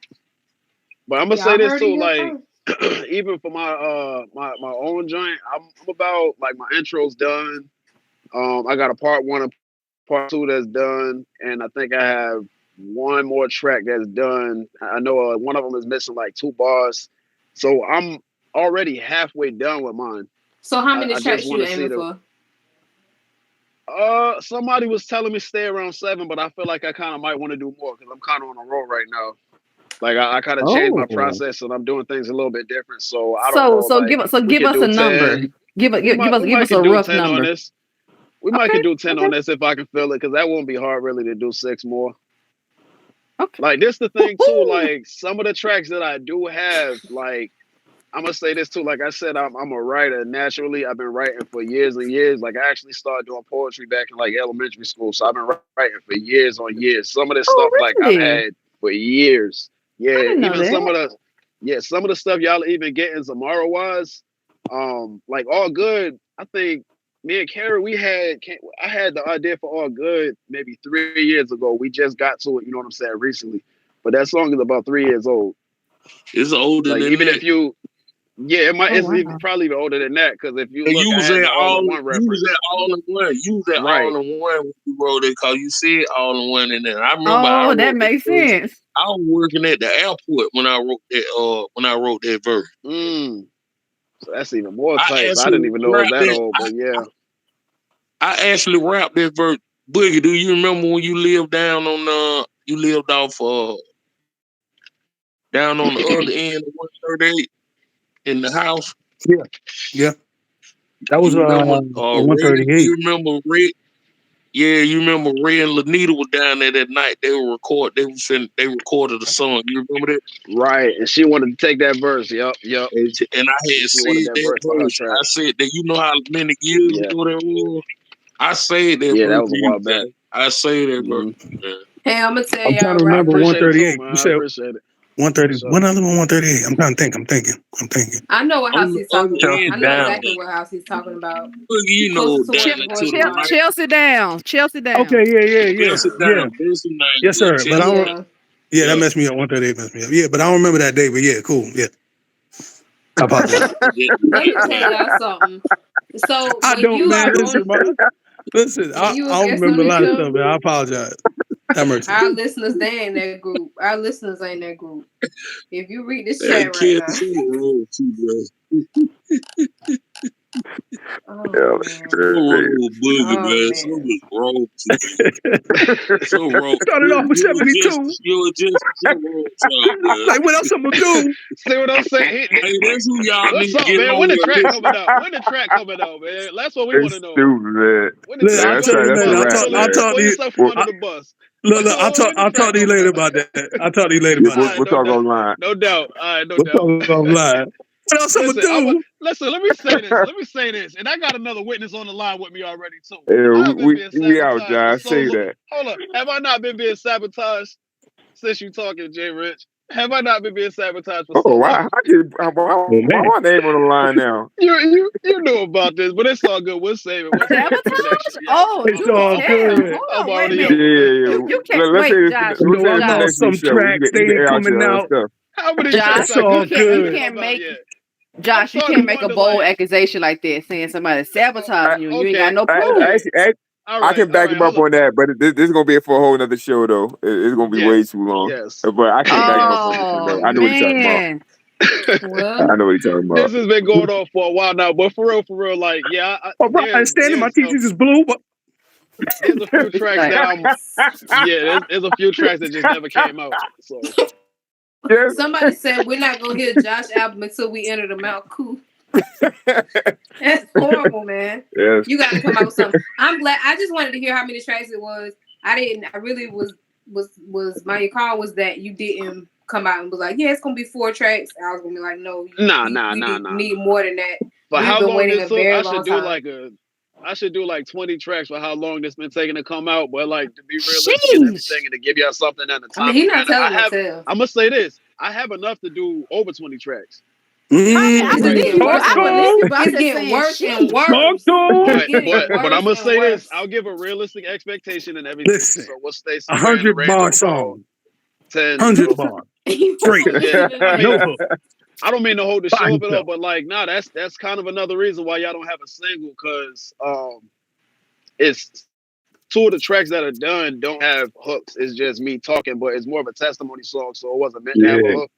Speaker 15: But I'm gonna
Speaker 5: Y'all
Speaker 15: say this
Speaker 5: heard it
Speaker 15: too,
Speaker 5: here
Speaker 15: like
Speaker 5: first.
Speaker 15: even for my own joint, I'm about like my intro's done. I got a part 1 and part 2 that's done, and I think I have one more track that's done. I know one of them is missing like 2 bars, so I'm already halfway done with mine.
Speaker 5: So how many
Speaker 15: I just
Speaker 5: tracks
Speaker 15: want
Speaker 5: you
Speaker 15: to see
Speaker 5: aiming
Speaker 15: the.
Speaker 5: for?
Speaker 15: Somebody was telling me stay around 7, but I feel like I kind of might want to do more because I'm kind of on a roll right now. Like I kind of changed my
Speaker 6: Oh.
Speaker 15: process and I'm doing things a little bit different. So I don't know.
Speaker 6: So
Speaker 15: Like we
Speaker 6: give
Speaker 15: could
Speaker 6: us
Speaker 15: do
Speaker 6: a number.
Speaker 15: 10.
Speaker 6: Give
Speaker 15: We might
Speaker 6: us a
Speaker 15: could do
Speaker 6: rough
Speaker 15: 10 on
Speaker 6: number.
Speaker 15: this. We might could do 10
Speaker 6: Okay.
Speaker 15: on this if I can feel it, because that won't be hard really to do 6 more.
Speaker 6: Okay.
Speaker 15: Like this the thing too.
Speaker 6: Woo-hoo.
Speaker 15: Like some of the tracks that I do have, like I'm gonna say this too. Like I said, I'm a writer naturally. I've been writing for years and years. Like I actually started doing poetry back in like elementary school. So I've been writing for years on years. Some of this
Speaker 6: Oh,
Speaker 15: stuff like I've
Speaker 6: really?
Speaker 15: had for years.
Speaker 6: I
Speaker 15: Yeah,
Speaker 6: didn't know
Speaker 15: even some
Speaker 6: that.
Speaker 15: of the stuff y'all even getting Zamara wise, like All Good. I think me and Carrie, I had the idea for All Good maybe 3 years ago. We just got to it, you know what I'm saying, recently. But that song is about 3 years old.
Speaker 12: It's older
Speaker 15: Like
Speaker 12: than
Speaker 15: even
Speaker 12: that.
Speaker 15: if you, yeah,
Speaker 6: Oh
Speaker 15: it's
Speaker 6: wow.
Speaker 15: probably even older than that. Because if you
Speaker 12: And
Speaker 15: look,
Speaker 12: you
Speaker 15: I
Speaker 12: was
Speaker 15: had
Speaker 12: at
Speaker 15: the All in One
Speaker 12: you was
Speaker 15: reference.
Speaker 12: at all in one. You was at
Speaker 15: Right.
Speaker 12: all in one when you wrote it, cause you said all in one in there. I remember I
Speaker 6: Oh, that
Speaker 12: wrote that
Speaker 6: makes
Speaker 12: verse.
Speaker 6: sense.
Speaker 12: I was working at the airport when I wrote that verse.
Speaker 15: So that's even more
Speaker 12: I
Speaker 15: tight. So I
Speaker 12: actually
Speaker 15: didn't even know it was
Speaker 12: rapped
Speaker 15: that
Speaker 12: that.
Speaker 15: old. But yeah.
Speaker 12: I actually rapped that verse. Boogie, do you remember when you lived down on you lived off down on the other end of 138 in the house?
Speaker 7: Yeah. That was
Speaker 12: You remember
Speaker 7: on
Speaker 12: Ray?
Speaker 7: 138.
Speaker 12: You remember Ray? Yeah, you remember Ray and Lanita were down there that night. They recorded a song. You remember that?
Speaker 15: Right. And she wanted to take that verse. Yup.
Speaker 12: And I had
Speaker 15: She wanted
Speaker 12: said
Speaker 15: that
Speaker 12: that
Speaker 15: verse for her
Speaker 12: verse.
Speaker 15: track.
Speaker 12: I said that you know how many years
Speaker 15: Yeah.
Speaker 12: ago that was? I said that
Speaker 15: Yeah,
Speaker 12: verse
Speaker 15: that was
Speaker 12: to
Speaker 15: a
Speaker 12: you,
Speaker 15: while back.
Speaker 12: Jay. I say that verse. Man.
Speaker 5: Hey, I'm gonna tell
Speaker 7: I'm trying
Speaker 5: y'all
Speaker 7: to
Speaker 15: I
Speaker 5: right
Speaker 7: remember
Speaker 5: now.
Speaker 15: appreciate it too,
Speaker 7: 138.
Speaker 15: man.
Speaker 7: You
Speaker 15: I
Speaker 7: said
Speaker 15: appreciate it.
Speaker 7: 130.
Speaker 15: So,
Speaker 7: What other one? 138. I'm trying to think. I'm thinking.
Speaker 5: I know what
Speaker 12: On
Speaker 5: house
Speaker 12: the
Speaker 5: he's
Speaker 12: other
Speaker 5: talking about.
Speaker 12: end
Speaker 5: I know
Speaker 12: down
Speaker 5: exactly
Speaker 12: there.
Speaker 5: what house he's talking about.
Speaker 12: Boogie, you know,
Speaker 5: Closest to
Speaker 12: down
Speaker 5: where the
Speaker 12: into
Speaker 5: horse
Speaker 12: the
Speaker 5: are.
Speaker 12: right.
Speaker 6: Chelsea down. Chelsea down.
Speaker 7: Okay. Yeah.
Speaker 12: Chelsea
Speaker 7: Yeah.
Speaker 12: down. That's the name.
Speaker 7: Yes,
Speaker 12: Yeah,
Speaker 7: sir. But I
Speaker 12: Chelsea
Speaker 7: don't.
Speaker 12: down.
Speaker 7: Yeah, that
Speaker 12: Yeah.
Speaker 7: messed me up. 138 messed me up. Yeah, but I don't remember that day. But yeah, cool. Yeah. I apologize.
Speaker 5: Let me tell y'all something. So
Speaker 7: I
Speaker 5: when
Speaker 7: don't,
Speaker 5: you
Speaker 7: man.
Speaker 5: are on,
Speaker 7: Listen,
Speaker 5: when
Speaker 7: I
Speaker 5: you a
Speaker 7: don't
Speaker 5: guest on
Speaker 7: remember a
Speaker 5: the
Speaker 7: lot of
Speaker 5: show,
Speaker 7: stuff, man. I apologize. Have mercy.
Speaker 5: our listeners, they in that group. Our listeners ain't that group. If you read this
Speaker 12: That
Speaker 5: chat right
Speaker 12: kid
Speaker 5: now,
Speaker 12: so wrong too,
Speaker 5: oh
Speaker 2: Yeah,
Speaker 5: man,
Speaker 12: So wrong with Boogie,
Speaker 5: oh
Speaker 12: man. So
Speaker 5: man.
Speaker 12: much wrong too. So wrong.
Speaker 7: Started off with
Speaker 12: You were
Speaker 7: 72.
Speaker 12: just so wrong, child, man.
Speaker 7: Like, what else I'm gonna do?
Speaker 15: see what I'm saying?
Speaker 12: Hey, that's who y'all need
Speaker 15: What's
Speaker 12: to
Speaker 15: up,
Speaker 12: get
Speaker 15: man?
Speaker 12: on
Speaker 15: When the
Speaker 12: here.
Speaker 15: track
Speaker 12: Listen,
Speaker 15: coming out? When the track coming out, man? That's what we want
Speaker 2: it's
Speaker 15: to know.
Speaker 2: stupid, man.
Speaker 15: When the
Speaker 7: Look,
Speaker 15: track
Speaker 7: I'll
Speaker 2: That's
Speaker 7: tell
Speaker 15: coming
Speaker 7: you
Speaker 15: under the
Speaker 7: later.
Speaker 15: bus?
Speaker 2: right
Speaker 7: I'll
Speaker 2: there.
Speaker 7: talk
Speaker 15: Pull
Speaker 7: to you.
Speaker 15: yourself from
Speaker 2: We'll,
Speaker 15: under the bus.
Speaker 7: Look, I'll
Speaker 15: When the
Speaker 7: talk
Speaker 15: track
Speaker 7: to you
Speaker 15: coming
Speaker 7: later
Speaker 15: out?
Speaker 7: about that. I'll talk to you later about
Speaker 15: All
Speaker 7: that.
Speaker 15: right,
Speaker 2: we'll
Speaker 15: no
Speaker 2: talk
Speaker 15: doubt,
Speaker 2: online.
Speaker 15: no doubt. All right, no
Speaker 7: We'll
Speaker 15: doubt.
Speaker 7: talk offline. What else I'm gonna do?
Speaker 15: Listen. Let me say this. And I got another witness on the line with me already too.
Speaker 2: Yeah,
Speaker 15: I've been being
Speaker 2: we out,
Speaker 15: sabotaged for
Speaker 2: Josh.
Speaker 15: so
Speaker 2: Say
Speaker 15: long.
Speaker 2: that.
Speaker 15: Hold up, have I not been being sabotaged since you talking, Jay Rich? Have I not been being sabotaged for so
Speaker 2: Oh,
Speaker 15: long?
Speaker 2: why my name on the line now?
Speaker 15: You knew about this, but it's all good. We'll save it. We'll save it for the next
Speaker 6: Sabotage?
Speaker 15: show.
Speaker 6: Oh,
Speaker 7: It's
Speaker 6: do
Speaker 7: all
Speaker 6: tell.
Speaker 7: good.
Speaker 6: Hold
Speaker 15: I'm
Speaker 6: on, wait a
Speaker 15: already
Speaker 2: Yeah,
Speaker 6: minute.
Speaker 15: over, man.
Speaker 6: You can't
Speaker 2: Let's say
Speaker 6: wait,
Speaker 2: this.
Speaker 6: Josh.
Speaker 7: You
Speaker 2: We'll
Speaker 7: know,
Speaker 2: say
Speaker 7: I
Speaker 2: this for
Speaker 6: Josh,
Speaker 7: lost
Speaker 2: next week's
Speaker 7: some
Speaker 2: show.
Speaker 7: tracks.
Speaker 2: You
Speaker 7: They
Speaker 2: can
Speaker 7: ain't
Speaker 2: air out
Speaker 7: coming
Speaker 2: your
Speaker 7: out.
Speaker 2: stuff.
Speaker 15: How many
Speaker 6: Josh,
Speaker 15: tracks
Speaker 7: It's
Speaker 15: I
Speaker 7: all
Speaker 15: got that
Speaker 7: good.
Speaker 15: haven't
Speaker 6: can't
Speaker 15: come out
Speaker 6: make
Speaker 15: yet? I'm
Speaker 6: Josh, you
Speaker 15: starting
Speaker 6: can't
Speaker 15: to
Speaker 6: make a
Speaker 15: wonder,
Speaker 6: bold
Speaker 15: like,
Speaker 6: accusation like that, saying somebody's sabotaging you and you ain't got
Speaker 15: okay,
Speaker 6: no proof.
Speaker 15: all
Speaker 2: I
Speaker 15: right,
Speaker 2: can back him up
Speaker 15: hold up.
Speaker 2: on that, but this is gonna be for a whole nother show though. It's gonna be way
Speaker 15: Yes,
Speaker 2: too long.
Speaker 15: yes.
Speaker 2: But I can back him up on this one
Speaker 6: Oh
Speaker 2: though. I know what he's talking about.
Speaker 6: man.
Speaker 5: Well,
Speaker 2: I know what he's talking
Speaker 15: This
Speaker 2: about.
Speaker 15: has been going on for a while now, but for real, like, yeah,
Speaker 7: All right, I understand. My teachers is blue, but
Speaker 15: there's a few tracks
Speaker 6: Like,
Speaker 15: that there's a few tracks that just never came out. So
Speaker 5: somebody said we're not gonna hear Josh album until we enter the Mount Cool. That's horrible, man.
Speaker 2: Yes.
Speaker 5: You gotta come out with something. I'm glad. I just wanted to hear how many tracks it was. I didn't. I really was my call was that you didn't come out and be like, yeah, it's gonna be 4 tracks. I was gonna be like, no, we need more than that.
Speaker 15: For
Speaker 5: We've
Speaker 15: how
Speaker 5: been
Speaker 15: long
Speaker 5: waiting
Speaker 15: this
Speaker 5: a
Speaker 15: took,
Speaker 5: very
Speaker 15: I
Speaker 5: long
Speaker 15: should do
Speaker 5: time.
Speaker 15: I should do like 20 tracks for how long this been taking to come out. But like to be realistic and everything, and to give y'all something in a
Speaker 5: I mean,
Speaker 15: timely
Speaker 5: he's not
Speaker 15: manner.
Speaker 5: telling no tales.
Speaker 15: I'm gonna say this: I have enough to do over 20 tracks.
Speaker 6: I believe you. I believe you, but I'm
Speaker 5: It's
Speaker 6: just
Speaker 5: getting
Speaker 6: saying,
Speaker 5: worse and
Speaker 6: sheesh.
Speaker 5: worse.
Speaker 15: But I'm gonna say this: I'll give a realistic expectation and everything.
Speaker 7: Listen,
Speaker 15: So what's Stacey
Speaker 7: 100
Speaker 15: reiterating
Speaker 7: bar
Speaker 15: about
Speaker 7: song.
Speaker 15: 10.
Speaker 7: 100 bars. Straight.
Speaker 15: Yeah, I
Speaker 7: No
Speaker 15: mean,
Speaker 7: hook.
Speaker 15: I don't mean to hold the
Speaker 7: By
Speaker 15: show up at all,
Speaker 7: himself.
Speaker 15: but like, nah, that's kind of another reason why y'all don't have a single, because it's two of the tracks that are done don't have hooks. It's just me talking, but it's more of a testimony song, so it wasn't meant to have a
Speaker 2: Yeah.
Speaker 15: hook.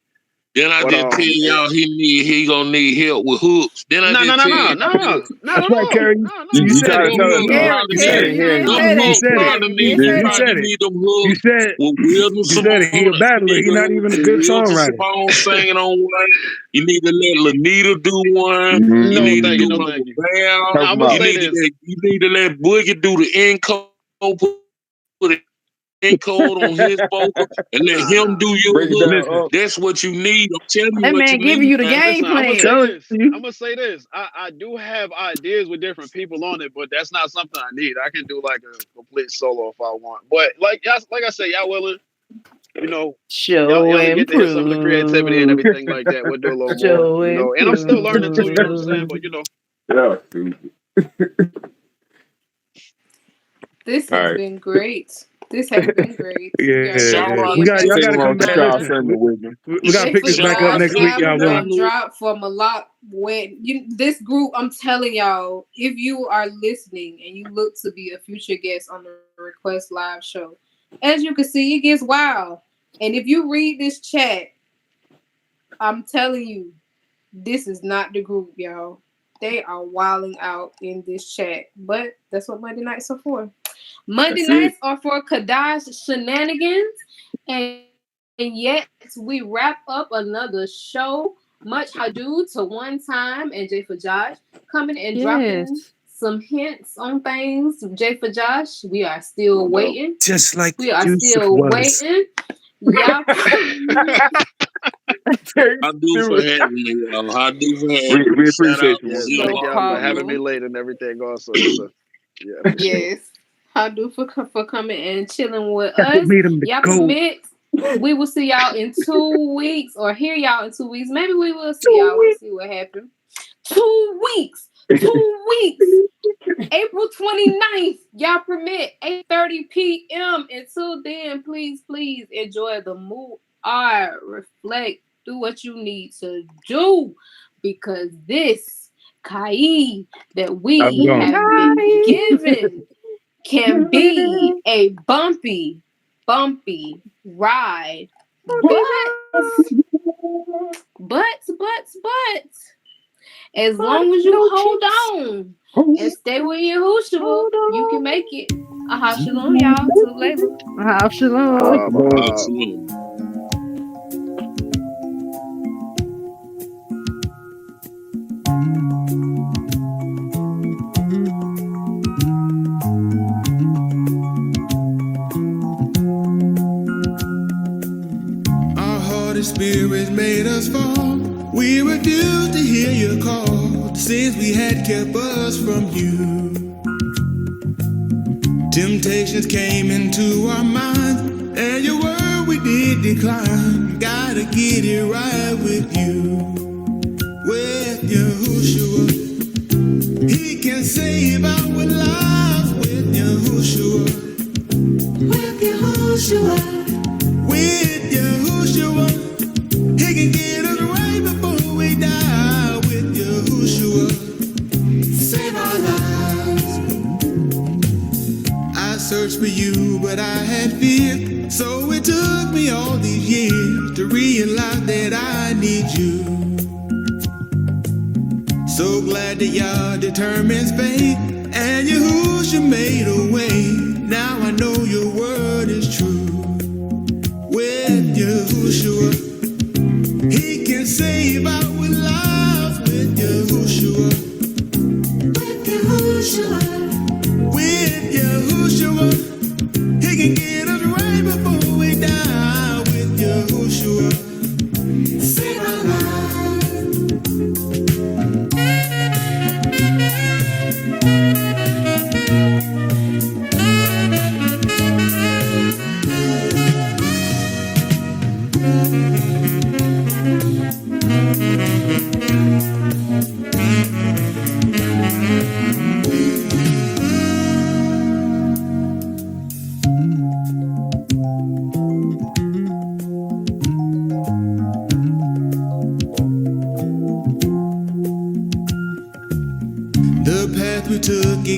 Speaker 12: Then I
Speaker 15: But
Speaker 12: just tell y'all he gonna need help with hooks. Then I
Speaker 15: no,
Speaker 12: just
Speaker 15: no,
Speaker 12: tell
Speaker 15: no,
Speaker 12: y'all
Speaker 15: no, no, not
Speaker 7: That's
Speaker 15: at
Speaker 7: right,
Speaker 15: all.
Speaker 7: Kerry.
Speaker 15: No, no.
Speaker 2: You
Speaker 7: You said
Speaker 2: try to
Speaker 7: it.
Speaker 2: tell us
Speaker 12: them
Speaker 2: no.
Speaker 12: hooks
Speaker 2: You
Speaker 12: probably
Speaker 2: ain't
Speaker 12: need
Speaker 2: hearing
Speaker 12: them
Speaker 2: it.
Speaker 7: You
Speaker 12: hooks
Speaker 7: said it.
Speaker 12: probably need
Speaker 7: You
Speaker 12: probably
Speaker 7: said it.
Speaker 12: need them
Speaker 7: You
Speaker 12: hooks
Speaker 7: said
Speaker 12: with Wisdom
Speaker 7: you said it. He a
Speaker 12: Simone.
Speaker 7: battler.
Speaker 12: You
Speaker 7: He not even a good
Speaker 12: Wisdom
Speaker 7: songwriter.
Speaker 12: Simone singing on one. You need to let Lanita do one. You
Speaker 15: No,
Speaker 12: need to
Speaker 15: thank you,
Speaker 12: do
Speaker 15: no,
Speaker 12: one
Speaker 15: thank
Speaker 12: with
Speaker 15: you.
Speaker 12: Bell.
Speaker 15: Now I'm gonna say this.
Speaker 12: You need to let Boogie do the encode. Put an encode on his vocal and let him do your
Speaker 2: Break it
Speaker 12: hook.
Speaker 2: down.
Speaker 7: Listen,
Speaker 12: That's what you need. I'm telling you
Speaker 6: That
Speaker 12: what
Speaker 6: man
Speaker 12: you
Speaker 6: giving
Speaker 12: need,
Speaker 6: you the
Speaker 12: man.
Speaker 6: game
Speaker 15: Listen, I'm gonna
Speaker 6: plan.
Speaker 15: say
Speaker 7: telling
Speaker 15: this.
Speaker 7: you.
Speaker 15: I'm gonna say this. I do have ideas with different people on it, but that's not something I need. I can do like a complete solo if I want. But like I say, y'all willing, you know,
Speaker 6: Show
Speaker 15: y'all to
Speaker 6: and
Speaker 15: get to hear some of the creativity and
Speaker 6: prove.
Speaker 15: everything like that. We'll do a little more,
Speaker 6: Show
Speaker 15: you know.
Speaker 6: and
Speaker 15: And I'm still learning too, you know what I'm saying?
Speaker 6: prove.
Speaker 15: But you know,
Speaker 2: Yeah, stupid.
Speaker 5: This
Speaker 2: All
Speaker 5: has
Speaker 2: right.
Speaker 5: been great. This has been great. We are
Speaker 7: Yeah,
Speaker 12: Shout
Speaker 5: gonna
Speaker 7: yeah.
Speaker 12: out
Speaker 5: be
Speaker 7: We got y'all
Speaker 5: back
Speaker 7: got to
Speaker 2: Same
Speaker 5: for
Speaker 7: come
Speaker 2: old
Speaker 7: back.
Speaker 2: child
Speaker 5: another.
Speaker 7: Listen,
Speaker 2: family wisdom.
Speaker 7: we got to pick this
Speaker 12: Shout
Speaker 7: back up
Speaker 12: out
Speaker 7: next
Speaker 12: to
Speaker 7: week, y'all.
Speaker 5: Album
Speaker 7: Willing?
Speaker 5: that dropped for Malak. When this group, I'm telling y'all, if you are listening and you look to be a future guest on the Request Live show, as you can see, it gets wild. And if you read this chat, I'm telling you, this is not the group, y'all. They are wilding out in this chat, but that's what Monday nights are for. Monday
Speaker 2: That's
Speaker 5: nights
Speaker 2: it.
Speaker 5: are for Kadash shenanigans, and yet we wrap up another show. Much ado to One Time and J for Josh coming and dropping
Speaker 6: Yes.
Speaker 5: some hints on things. J for Josh, we are still waiting.
Speaker 7: Just like
Speaker 5: We are
Speaker 7: Yusuf
Speaker 5: still
Speaker 7: was.
Speaker 5: waiting. Y'all.
Speaker 12: I do for having me, y'all. I do for having me.
Speaker 2: We
Speaker 12: Shout
Speaker 2: appreciate
Speaker 12: out
Speaker 2: you,
Speaker 12: to
Speaker 15: yeah,
Speaker 2: man.
Speaker 12: CMR
Speaker 15: thank
Speaker 5: No
Speaker 15: y'all for
Speaker 12: Radio.
Speaker 15: having me
Speaker 5: problem.
Speaker 15: late and everything also. So yeah, for sure.
Speaker 5: Yes. I do for coming and chilling with
Speaker 7: That's what
Speaker 5: us.
Speaker 7: made him the
Speaker 5: Y'all
Speaker 7: GOAT.
Speaker 5: permit. We will see y'all in 2 weeks or hear y'all in 2 weeks. Maybe we will see
Speaker 7: 2
Speaker 5: y'all. We'll
Speaker 7: weeks.
Speaker 5: see what happens. 2 weeks. 2 weeks. April 29th. Y'all permit 8:30 p.m. Until then, please enjoy the mood. Reflect. Do what you need to do. Because this Kai that we
Speaker 7: I'm gone.
Speaker 5: have been given can be a bumpy ride. But as long as you
Speaker 6: No
Speaker 5: hold
Speaker 6: chips.
Speaker 5: on and stay with your Yahushua, you can make it. Aha, shalom, y'all. To the label.
Speaker 6: Shalom.
Speaker 12: Absolutely.
Speaker 8: Our heart and spirit made us fall. We refused to hear your call. The sins we had kept us from you. Temptations came into our minds, and your word we did decline. Gotta get it right with you. With Yahushua, He can save our lives. With Yahushua, with Yahushua. With Yahushua, He can get us right before we die. With Yahushua, save our lives. I searched for you, but I had fear. So it took me all these years to realize that I need you. So glad that Yah determines fate, and Yahushua made a way. Now I know your word is true. With Yahushua, He can save our lives. With Yahushua, with Yahushua, with Yahushua, He can get us right before we die. With Yahushua, save our lives.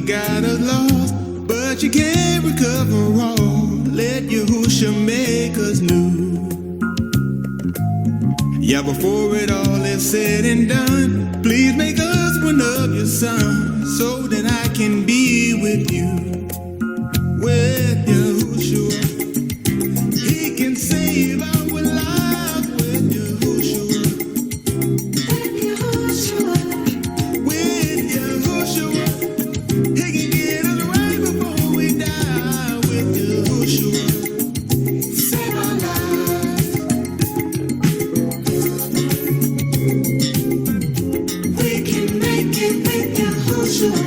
Speaker 11: got us lost, but you can't recover all. Let Yahushua make us new. Yeah, before it all is said and done, please make us one of your sons, so that I can be with you. With Yahushua, He can save our lives. With Yahushua, with Yahushua, He can get us right before we die. With Yahushua, save our lives. We can make it with Yahushua.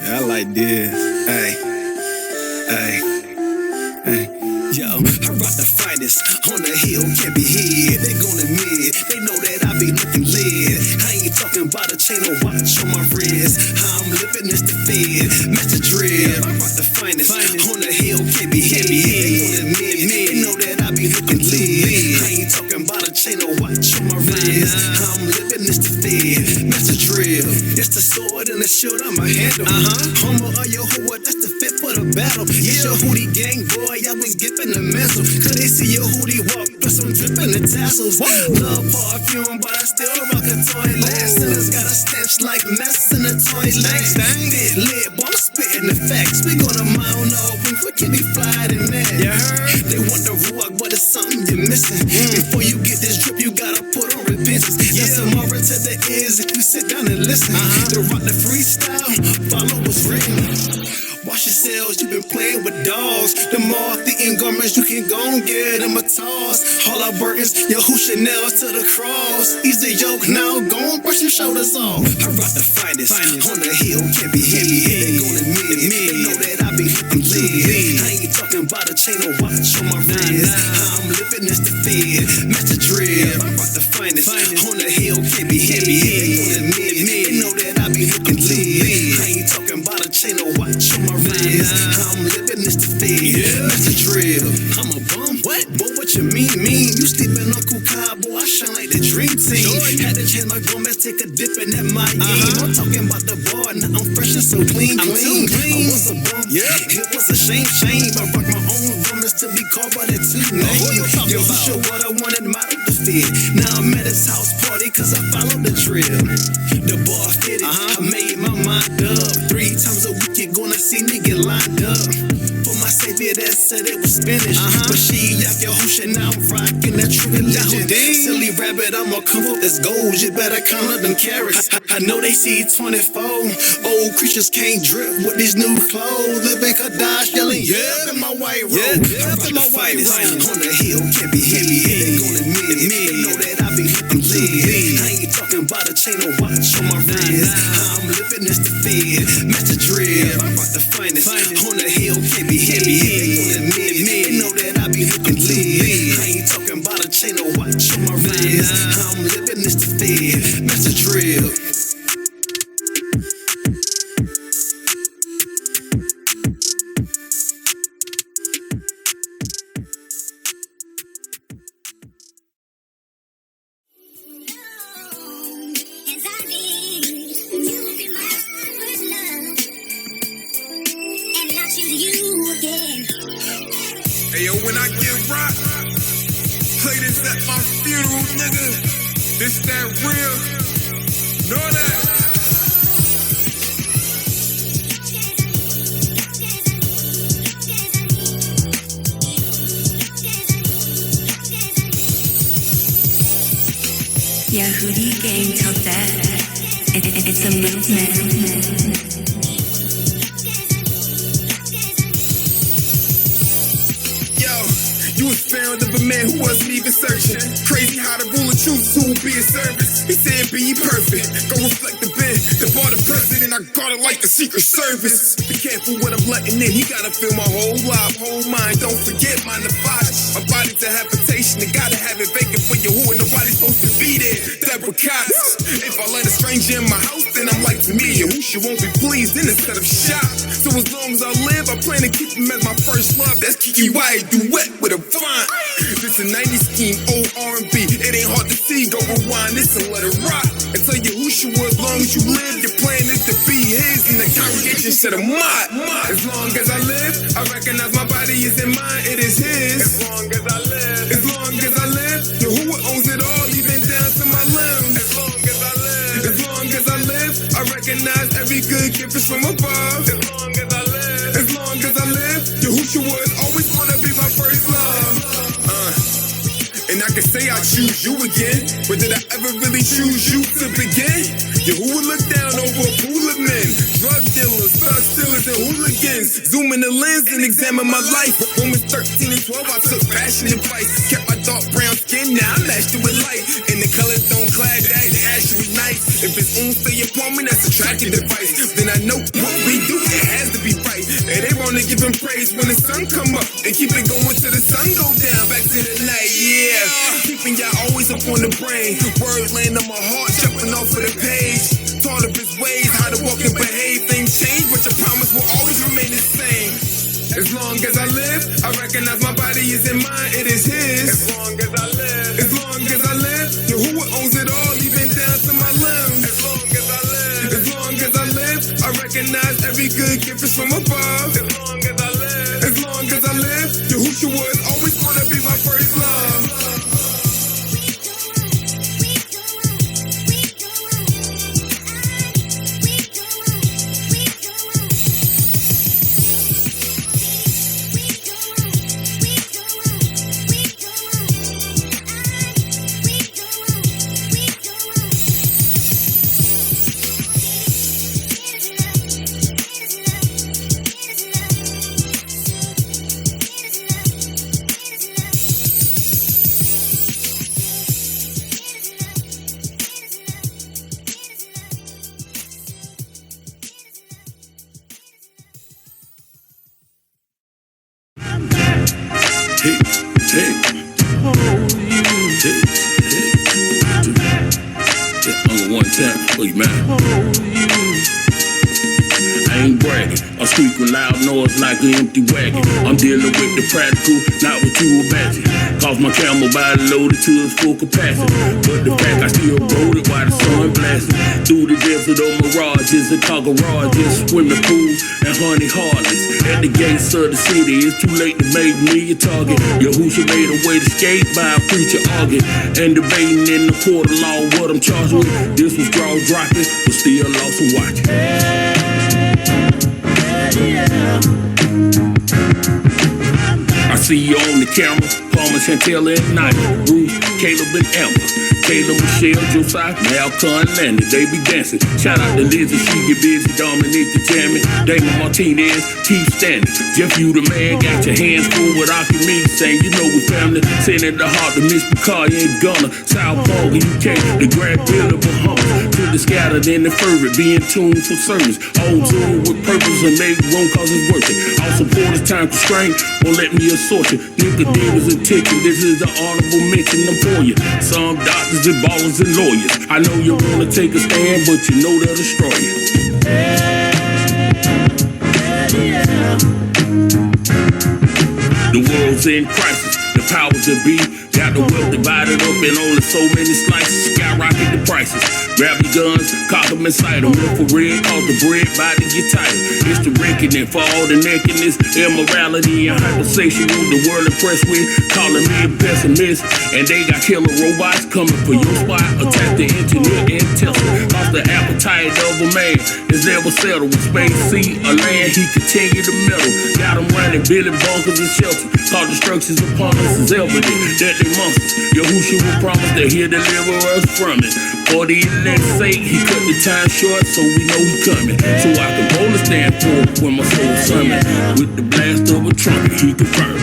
Speaker 8: I like this. Hey. Yo, I rock the finest. On the hill, can't be hid. They gon' admit, they know that I be looking lit. I ain't talking about a chain or watch on my wrist. How I'm living is the fed. Master drip. I rock the finest. On the hill, can't be hid. They gon' admit, they know that I be looking lit. I ain't talking about a chain or watch on my wrist. How I'm living is the fed. Master drip. It's the sword and the shield I'ma handle. Homo or Yahuwah, that's the fit for the battle. It's your hootie gang, boy, I was giving the missile. Could they see your hootie walk, plus I'm dripping the tassels. Love perfume, but I still rock a toilet. And it's got a stench like mess in the toilet. Fit lit, boy, I'm spitting the facts. We gonna mount open, we can be fly in there. They want the ruach, but it's something you're missing. Before you get this drip, you gotta put on repentance. Yes, tomorrow to the ears if you sit down and listen. To rock the freestyle, follow what's written. Wash yourselves, you been playing with dogs. The moth-eating garments, you can go and get them a toss. All our burgers, Yahushua nails to the cross. Ease the yoke now, go and brush your shoulders off. I rock the finest. On the hill, can't be hid. They gon' admit it. They know that I be looking lit. I ain't talking about a chain or watch on my wrist. How I'm living is the fed. Master drip. I rock the finest. On the hill, can't be hid. They gon' admit it. They know that I be looking lit. I ain't talking about a chain or watch on my wrist. How I'm living is the fed. Master drip. I'm a bum. What? Boy, what you mean? You sleeping on Kukai, boy, I shine like the dream team. Had to change my garments, take a dip in that my game. I'm talking about the bar, now I'm fresh and so clean. I was a bum, it was a shame. I rock my own garments to be called by that two name. Yo, who sure what I wanted, model the fit. Now I'm at his house party, cause I followed the drip. The bar fitted, I made my mind up. 3 times a week, you're gonna see me get lined up. For my savior that said it was Spanish. But she yak Yahushua, now I'm rocking that true religion. Silly rabbit, I'ma come up as gold. You better count up them carrots. I know they see 24. Old creatures can't drip with these new clothes. Living Kadash, yelling, yeah, in my white robe. Up in my white robe. On the hill, can't be hid. They gon' admit it. They know that I be looking lit. I ain't talking about a chain or watch on my wrist. How I'm living is the fed. Master drip. I rock the finest. On the hill, can't be hid. They gon' admit it. They know that I be looking lit. I ain't talking about a chain or watch on my wrist. How I'm living is the fed. Master drip. Hey yo, when I get rocked, play this at my funeral, nigga. This that real. Know that.
Speaker 16: Yahudi gang took that. It's a movement.
Speaker 8: You was found of a man who wasn't even searching. Crazy how the ruler chooses who will be his service. He said, be perfect. Go reflect the bin. The bar the president, I got it like the Secret Service. Be careful what I'm letting in. He gotta feel my whole life, whole mind. Don't forget my nefarious. My body's a habitation. I gotta have it vacant for you who and nobody's supposed to be there. Deborah Cox. If I let a stranger in my house, then I'm like to me. Who she won't be pleased in instead of shocked. So as long as I live, I plan to keep him as my first love. That's Kiki Wyatt duet with a fine. This a 90s scheme, old R&B. It ain't hard to see, go rewind this and let it rock. And tell you who she was, as long as you live. Your plan is to be his in the congregation instead of mine. As long as I live, I recognize my body is in mine, it is his. As long as I live, as long as I live, Yahuwah owns it all, even down to my limbs. As long as I live, as long as I live, I recognize every good gift is from above. As long as I live, as long as I live, Yahushua is always gonna be my first love. And I can say I choose you again, but did I ever really choose you to begin? Yahuwah look down over a pool of men, drug dealers, thug stealers, and hooligans. Zoom in the lens and examine my life. Romans 13 and 12, I took passion and fight. Kept my dark brown skin, now I matched it with light. And the colors don't clash, that's actually nice. If it's on stay upon me, that's a tracking device. Then I know what we do, it has to be right. And they wanna give him praise when the sun come up, and keep it going till the sun go down. Back to the night, yeah. Keeping y'all always up on the brain. Word land on my heart, jumping off of the page. Taught of his ways, how to walk and behave. Things change, but your promise will always remain the same. As long as I live, I recognize my body is in mine, it is his. As long as I live, as long as I live, Yahuwah owns it all, even down to my limbs. As long as I live, as long as I live, I recognize every good gift is from above. As long as I live, as long as I live, Yahushua is always gonna be my first love.
Speaker 9: Like an empty wagon. I'm dealing with the practical, not what you imagine. Cause my camel body loaded to its full capacity. But the fact I still rode it while the sun blasting. Through the desert of mirages and car garages, swimming pools and honey harlots. At the gates of the city, it's too late to make me a target. Yahusha made a way to escape by a preacher arguing and debating in the court of law what I'm charged with. This was draw dropping, but still lost and watching. I see you on the camera, Palmer, Chantel, and Night, Bruce, Caleb, and Amber, Caleb, Michelle, Josiah, Malcolm, and Landy, they be dancing. Shout out to Lizzie, she get busy, Dominique, the Jammin', Damon Martinez, keep standing. Jeff, you the man, got your hands full with Archimedes, saying you know we family. Sending the heart to Miss Picard, you ain't gonna. South Pole, UK, the Grand Bill of Bahamas, to the scattered and the fervent, being tuned for service. Old Zoom with purpose and make room cause it's worth it. All support is time constraint, won't let me assort you. Nicodemus and Ticket, this is the honorable mention I'm for you. Some doctors and ballers and lawyers. I know you wanna take a stand, but you know they'll destroy you. The world's in crisis. The powers that be. Got the wealth divided up in only so many slices. Skyrocket the prices. Grab your guns, cock them and sight them. Infrared, cause the bread bout to get tighter. It's the reckoning for all the nakedness, immorality, and hypersexual. The world impressed with, calling me a pessimist. And they got killer robots coming for your spot. Attack the internet and Tesla. Lost the appetite of a man. It's never settled. With space, sea, or land, he continue to meddle. Got them running, building bunkers and shelters. Call destructions upon us is evident. Deadly monsters. Yahushua will promise that he'll deliver us from it. For the internet's sake, he cut the time short, so we know he coming. So I can boldly stand for when my soul summon. With the blast of a trumpet, he confirmed.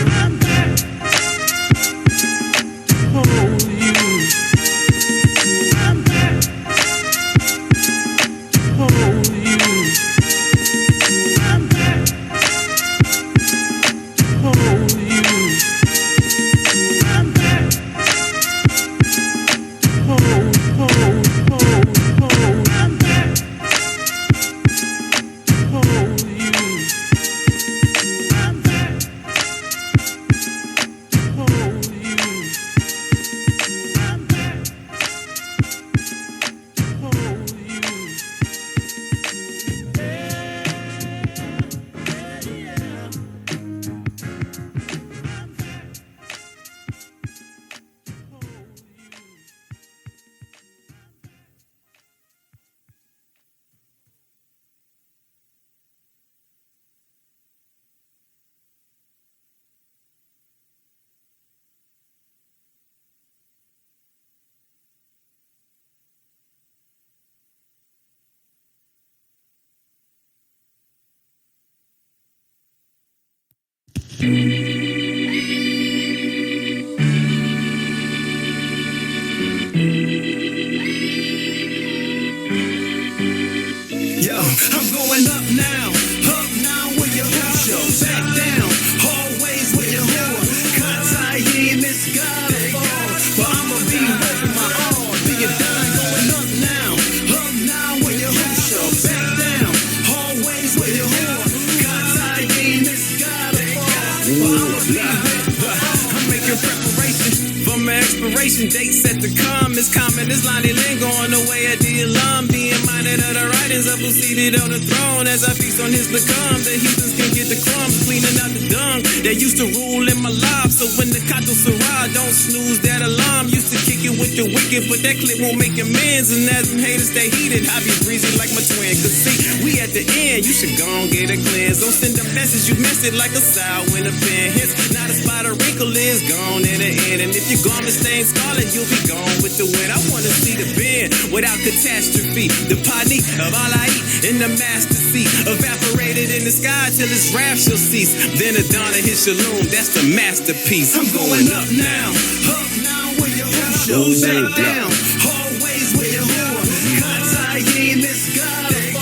Speaker 8: Yo, I'm going up now with your show. Back down, hallways with your whore. Contact, he ain't miss God before. But I'ma be working my all. Be it done, going up now with your show. Back down, hallways with your whore. Contact, he ain't miss God before. But I'ma be I'm making preparations for my expiration date set to come. It's common, it's Lonnie Lingo on the way at the alum. Being minded of the writings up who's seated on the throne. As I feast on his become, the heathens can get the crumbs. Cleaning out the dung that used to rule in my life. So when the Kato Sarah don't snooze that alarm. Used to kick it with the wicked, but that clip won't make amends. And as them haters stay heated, I be breezy like my twin. Cause see, we at the end, you should go and get a cleanse. Don't send a message, you miss it like a sow in a pen. Hence, not a spot of wrinkle is gone in the end. And if your garment stains scarlet, you'll be gone with the wind. I wanna see the bend without catastrophe. The pani of all I eat in the master seat. Evaporated in the sky till its wrath shall cease. Then the dawn of his shalom, that's the masterpiece. I'm going up now with your show. Back down, hallways with your whore. Contact, he ain't miss God before.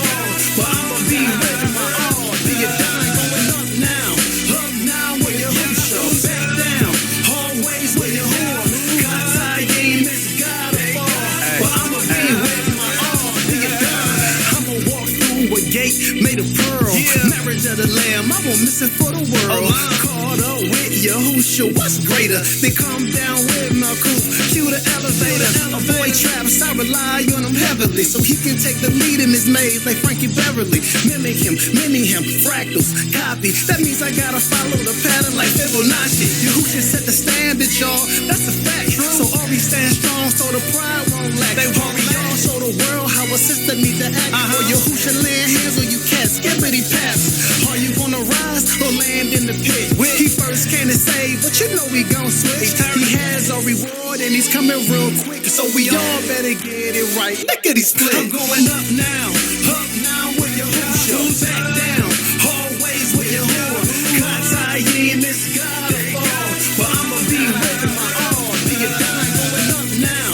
Speaker 8: But I'ma be with my all. Be it done, going up now with your show. Back down, hallways with your whore. Contact, he ain't miss God before. But I'ma be with my all. Be it done. I'ma walk through a gate made of pearl. Marriage of the lamb, I won't miss it for the world. Caught up with Yahushua, what's greater? They come down with Malkuth, cue the elevator. Avoid traps, I rely on him heavily, so he can take the lead in his maze like Frankie Beverly. Mimic him, mini him, fractals, copy. That means I gotta follow the pattern like Fibonacci. Yahushua set the standard, y'all, that's a fact. So all we stand strong, so the pride won't lack. They worry y'all, show the world how a sister need to act. Or Yahushua land hands on you cats, skippity pass. Are you gonna rise or land in the pit? He first came to save, but you know we gon' switch. He has a reward and he's coming real quick, so we all better get it right. Look at these split. I'm going up now with your show. Back down, hallways with your whore. Contact, he ain't miss God before. But I'ma be with my all. Be it done, going up now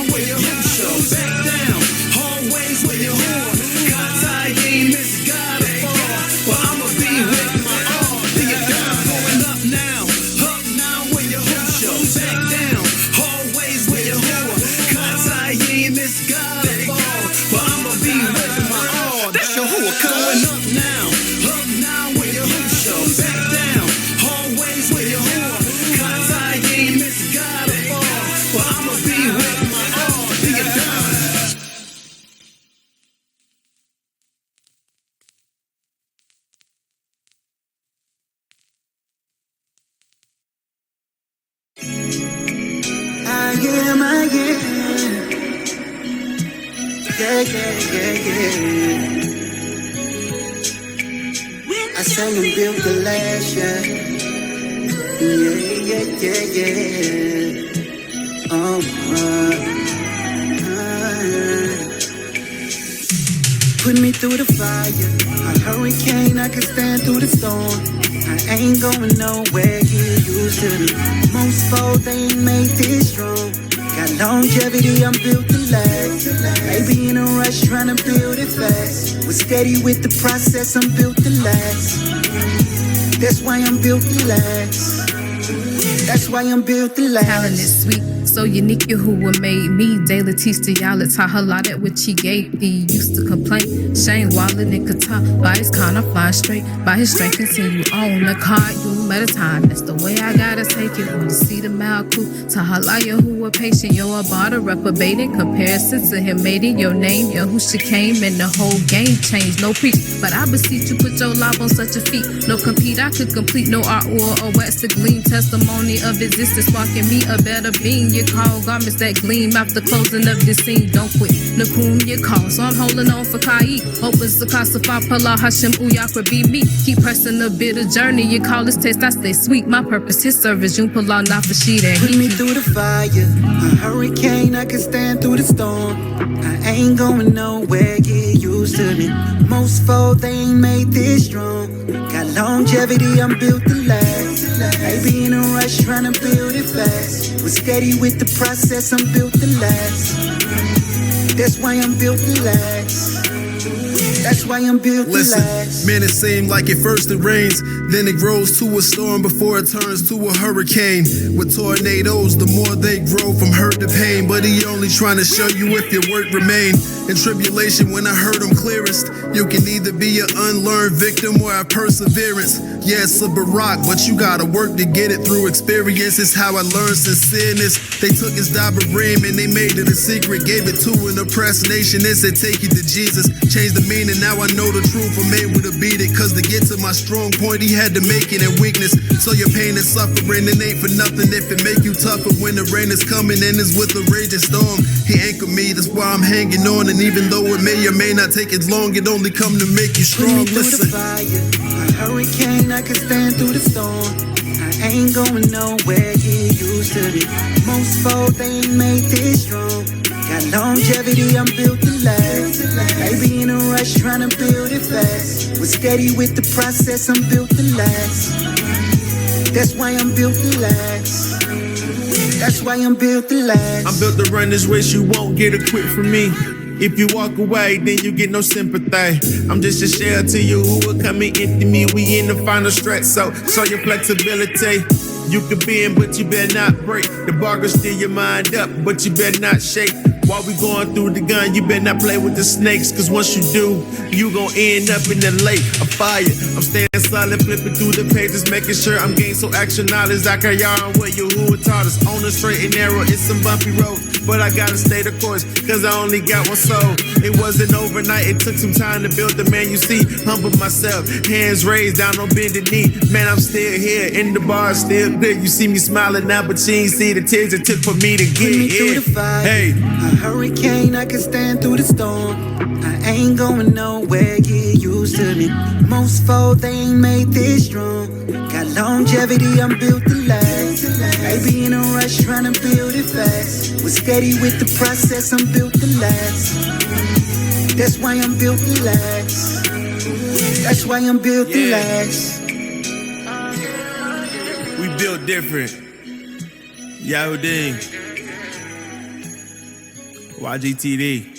Speaker 8: with your show. Back down, hallways with your whore. Contact, he ain't miss God before. But I'ma be with my all. Be it done, going up now with your show. Back down, hallways with your whore. Contact, he ain't miss God before. But I'ma be with my all. That's your whore coming up now with your show. Back down, hallways with your whore. Contact,
Speaker 17: Yeah, yeah, yeah, yeah. I sang and built the last, yeah. Yeah, yeah, yeah, yeah. Oh, put me through the fire, a hurricane, I can stand through the storm. I ain't going nowhere, get used to me. Most fall, they ain't made this strong. Got longevity, I'm built to last. Maybe in a rush, trying to build it fast. Was steady with the process, I'm built to last. That's why I'm built to last. That's why I'm built to last.
Speaker 18: Talent is sweet, so unique, you who were made me. Daily teach to y'all, it's how lot at which he gave thee. Used to complain, Shane Wallen and Qatar. By his con, I fly straight. By his strength, continue on the card, you at a time. That's the way I gotta take it. When you see the Malku, Tahalaya who were patient, yo, about a reprobated. Comparison to him made it your name, yo, who she came, and the whole game changed. No preach, but I beseech you, put your life on such a feat. No compete, I could complete no art or a wax to glean. Testimony of existence, sparking me a better being. You call garments that gleam after closing of this scene. Don't quit, Nakum, you call. So I'm holding on for Kai. Opens the Kasafah, Pala, Hashem, Uyakra, be me. Keep pressing the bitter journey. You call this taste, I stay sweet. My purpose, his service, you pull out, not for she that
Speaker 17: put me through the fire, a hurricane, I can stand through the storm. I ain't going nowhere, get used to me. Most fall, they ain't made this strong. Got longevity, I'm built to last. Maybe in a rush, trying to build it fast. Was steady with the process, I'm built to last. That's why I'm built to last. That's why I'm built to last.
Speaker 10: Man, it seemed like at first it rains, then it grows to a storm before it turns to a hurricane. With tornadoes, the more they grow from hurt to pain. But he only trying to show you if your work remain. In tribulation, when I heard him clearest, you can either be an unlearned victim or have perseverance. Yeah, it's a Barack, but you gotta work to get it through experience. It's how I learned sincereness. They took his Dabarim and they made it a secret. Gave it to an oppressed nation and said, take it to Jesus. Changed the meaning, now I know the truth. I'm able to beat it, cause to get to my strong point, he had to make it a weakness. So your pain and suffering, it ain't for nothing if it make you tougher. When the rain is coming and it's with a raging storm, he anchored me, that's why I'm hanging on. And even though it may or may not take as long, it only come to make you strong. Listen.
Speaker 17: A hurricane, I can stand through the storm. I ain't going nowhere, get used to it. Most fall, they ain't made this strong. Got longevity, I'm built to last. Maybe in a rush, trying to build it fast. Was steady with the process, I'm built to last. That's why I'm built to last. That's why I'm built to last.
Speaker 11: I'm built to run this race, you won't get a quit from me. If you walk away, then you get no sympathy. I'm just a shell to you who will come and empty me. We in the final stretch, so show your flexibility. You could bend, but you better not break. The bar can steer your mind up, but you better not shake. While we going through the gun, you better not play with the snakes. Cause once you do, you gon' end up in the lake of fire. I'm staying silent, flipping through the pages, making sure I'm gaining so action knowledge. I carry on with you who taught us. On the straight and narrow, it's some bumpy road, but I gotta stay the course, cause I only got one soul. It wasn't overnight, it took some time to build the man you see. Humble myself, hands raised, down on bended knee. Man, I'm still here, in the bar, still good. You see me smiling now, but you ain't see the tears it took for me to get here. Hey.
Speaker 17: A hurricane, I can stand through the storm. I ain't going nowhere, get used to me. Most fall, they ain't made this strong. Got longevity, I'm built to last. Maybe in a rush, trying to build it fast. Was steady with the process, I'm built to last. That's why I'm built to last. That's why I'm built to last.
Speaker 11: We built different. Yahudin. YGTD.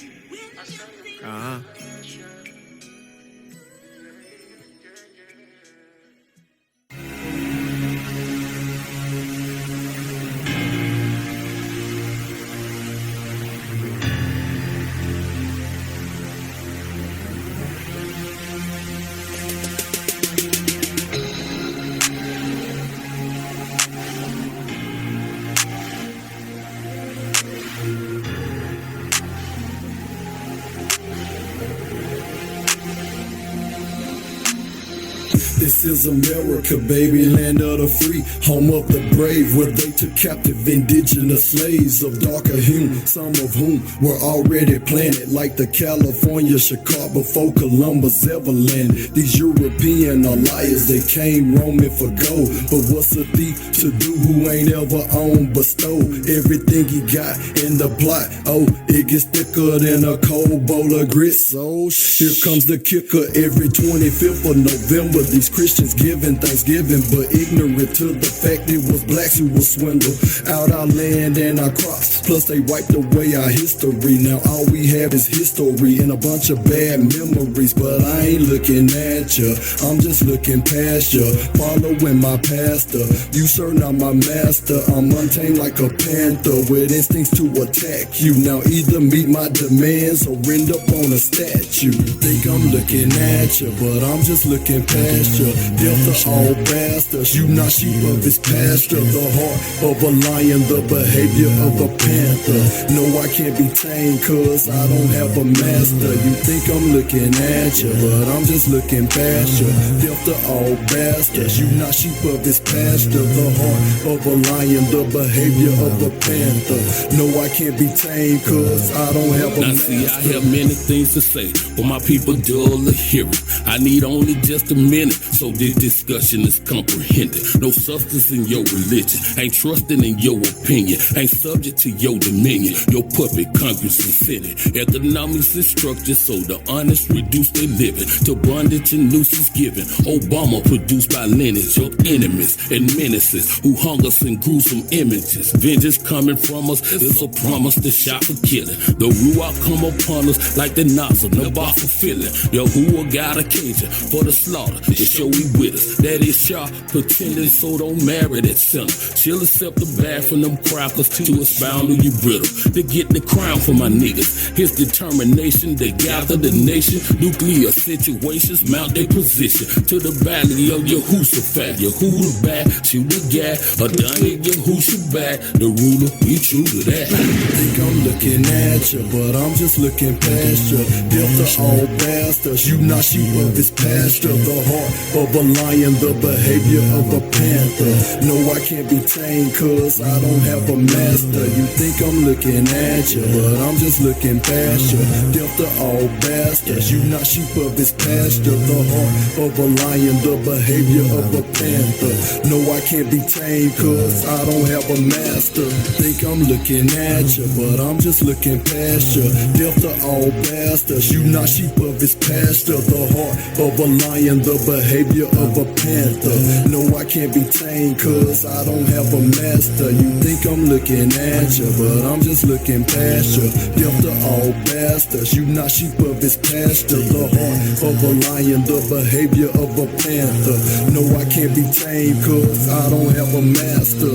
Speaker 10: This is America, baby, land of the free, home of the brave, where they took captive indigenous slaves of darker hue, some of whom were already planted, like the California Chicago before Columbus ever landed. These European are liars, they came roaming for gold, but what's a thief to do who ain't ever owned but stole everything he got in the plot? Oh, it gets thicker than a cold bowl of grits. So here comes the kicker. Every 25th of November, these Christians giving Thanksgiving, but ignorant to the fact it was blacks who was swindled out our land and our crops. Plus they wiped away our history. Now all we have is history and a bunch of bad memories. But I ain't looking at ya, I'm just looking past ya, following my pastor. You sir not my master, I'm untamed like a panther with instincts to attack you. Now either meet my demands or end up on a statue. Think I'm looking at ya, but I'm just looking past ya. Death to all bastards, you not sheep of his pasture. The heart of a lion, the behavior of a panther. No, I can't be tamed cause I don't have a master. You think I'm looking at ya, but I'm just looking past ya. Death to all bastards, you not sheep of his pasture. The heart of a lion, the behavior of a panther. No, I can't be tamed cause I don't have a
Speaker 9: now
Speaker 10: master.
Speaker 9: see, I have many things to say, but my people dull of hearing. I need only just a minute, so this discussion is comprehended. No substance in your religion, ain't trusting in your opinion, ain't subject to your dominion. Your puppet, Congress and Senate. Economics is structured so the honest reduce their living to bondage and nuisance given. Obama produced by lineage of enemies and menaces who hung us in gruesome images. Vengeance coming from us is a promise to shot for killing. The Ruach come upon us like the nozzle, no bar for filling. Yahuwah got a Cajun for the slaughter to show he with us. That is sharp, pretending so don't marry that sinner. She'll accept the bad from them crackers to expound on you brittle. To get the crown for my niggas. His determination, they gather the nation. Nuclear situations mount their position to the valley of Yehoshaphat. Yahuwah back, shoot the guy, Adonai Yehoshaphat. The ruler, we true to that.
Speaker 10: Think I'm looking at ya, but I'm just looking past ya. Death to all bastards, you not sheep of his pasture. The heart of a lion, the behavior of a panther. No, I can't be tamed cause I don't have a master. You think I'm looking at ya, but I'm just looking past ya. Death to all bastards, you not sheep of his pasture. The heart of a lion, the behavior of a panther. No, I can't be tamed cause I don't have a master. Think I'm looking at ya, but I'm just looking past ya. Death to all bastards, you not sheep of his pasture. The heart of a lion, the behavior of a panther. No, I can't be tamed cause I don't have a master. You think I'm looking at ya, but I'm just looking past ya. Death to all bastards, you not sheep of his pasture. The heart of a lion, the behavior of a panther. No, I can't be tamed cause I don't have a master.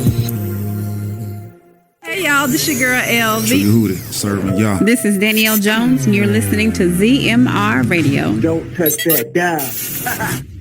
Speaker 19: Hey y'all, this your girl LV.
Speaker 20: Hootie, serving y'all.
Speaker 19: This is Danielle Jones, and you're listening to ZMR Radio.
Speaker 17: Don't touch that dial.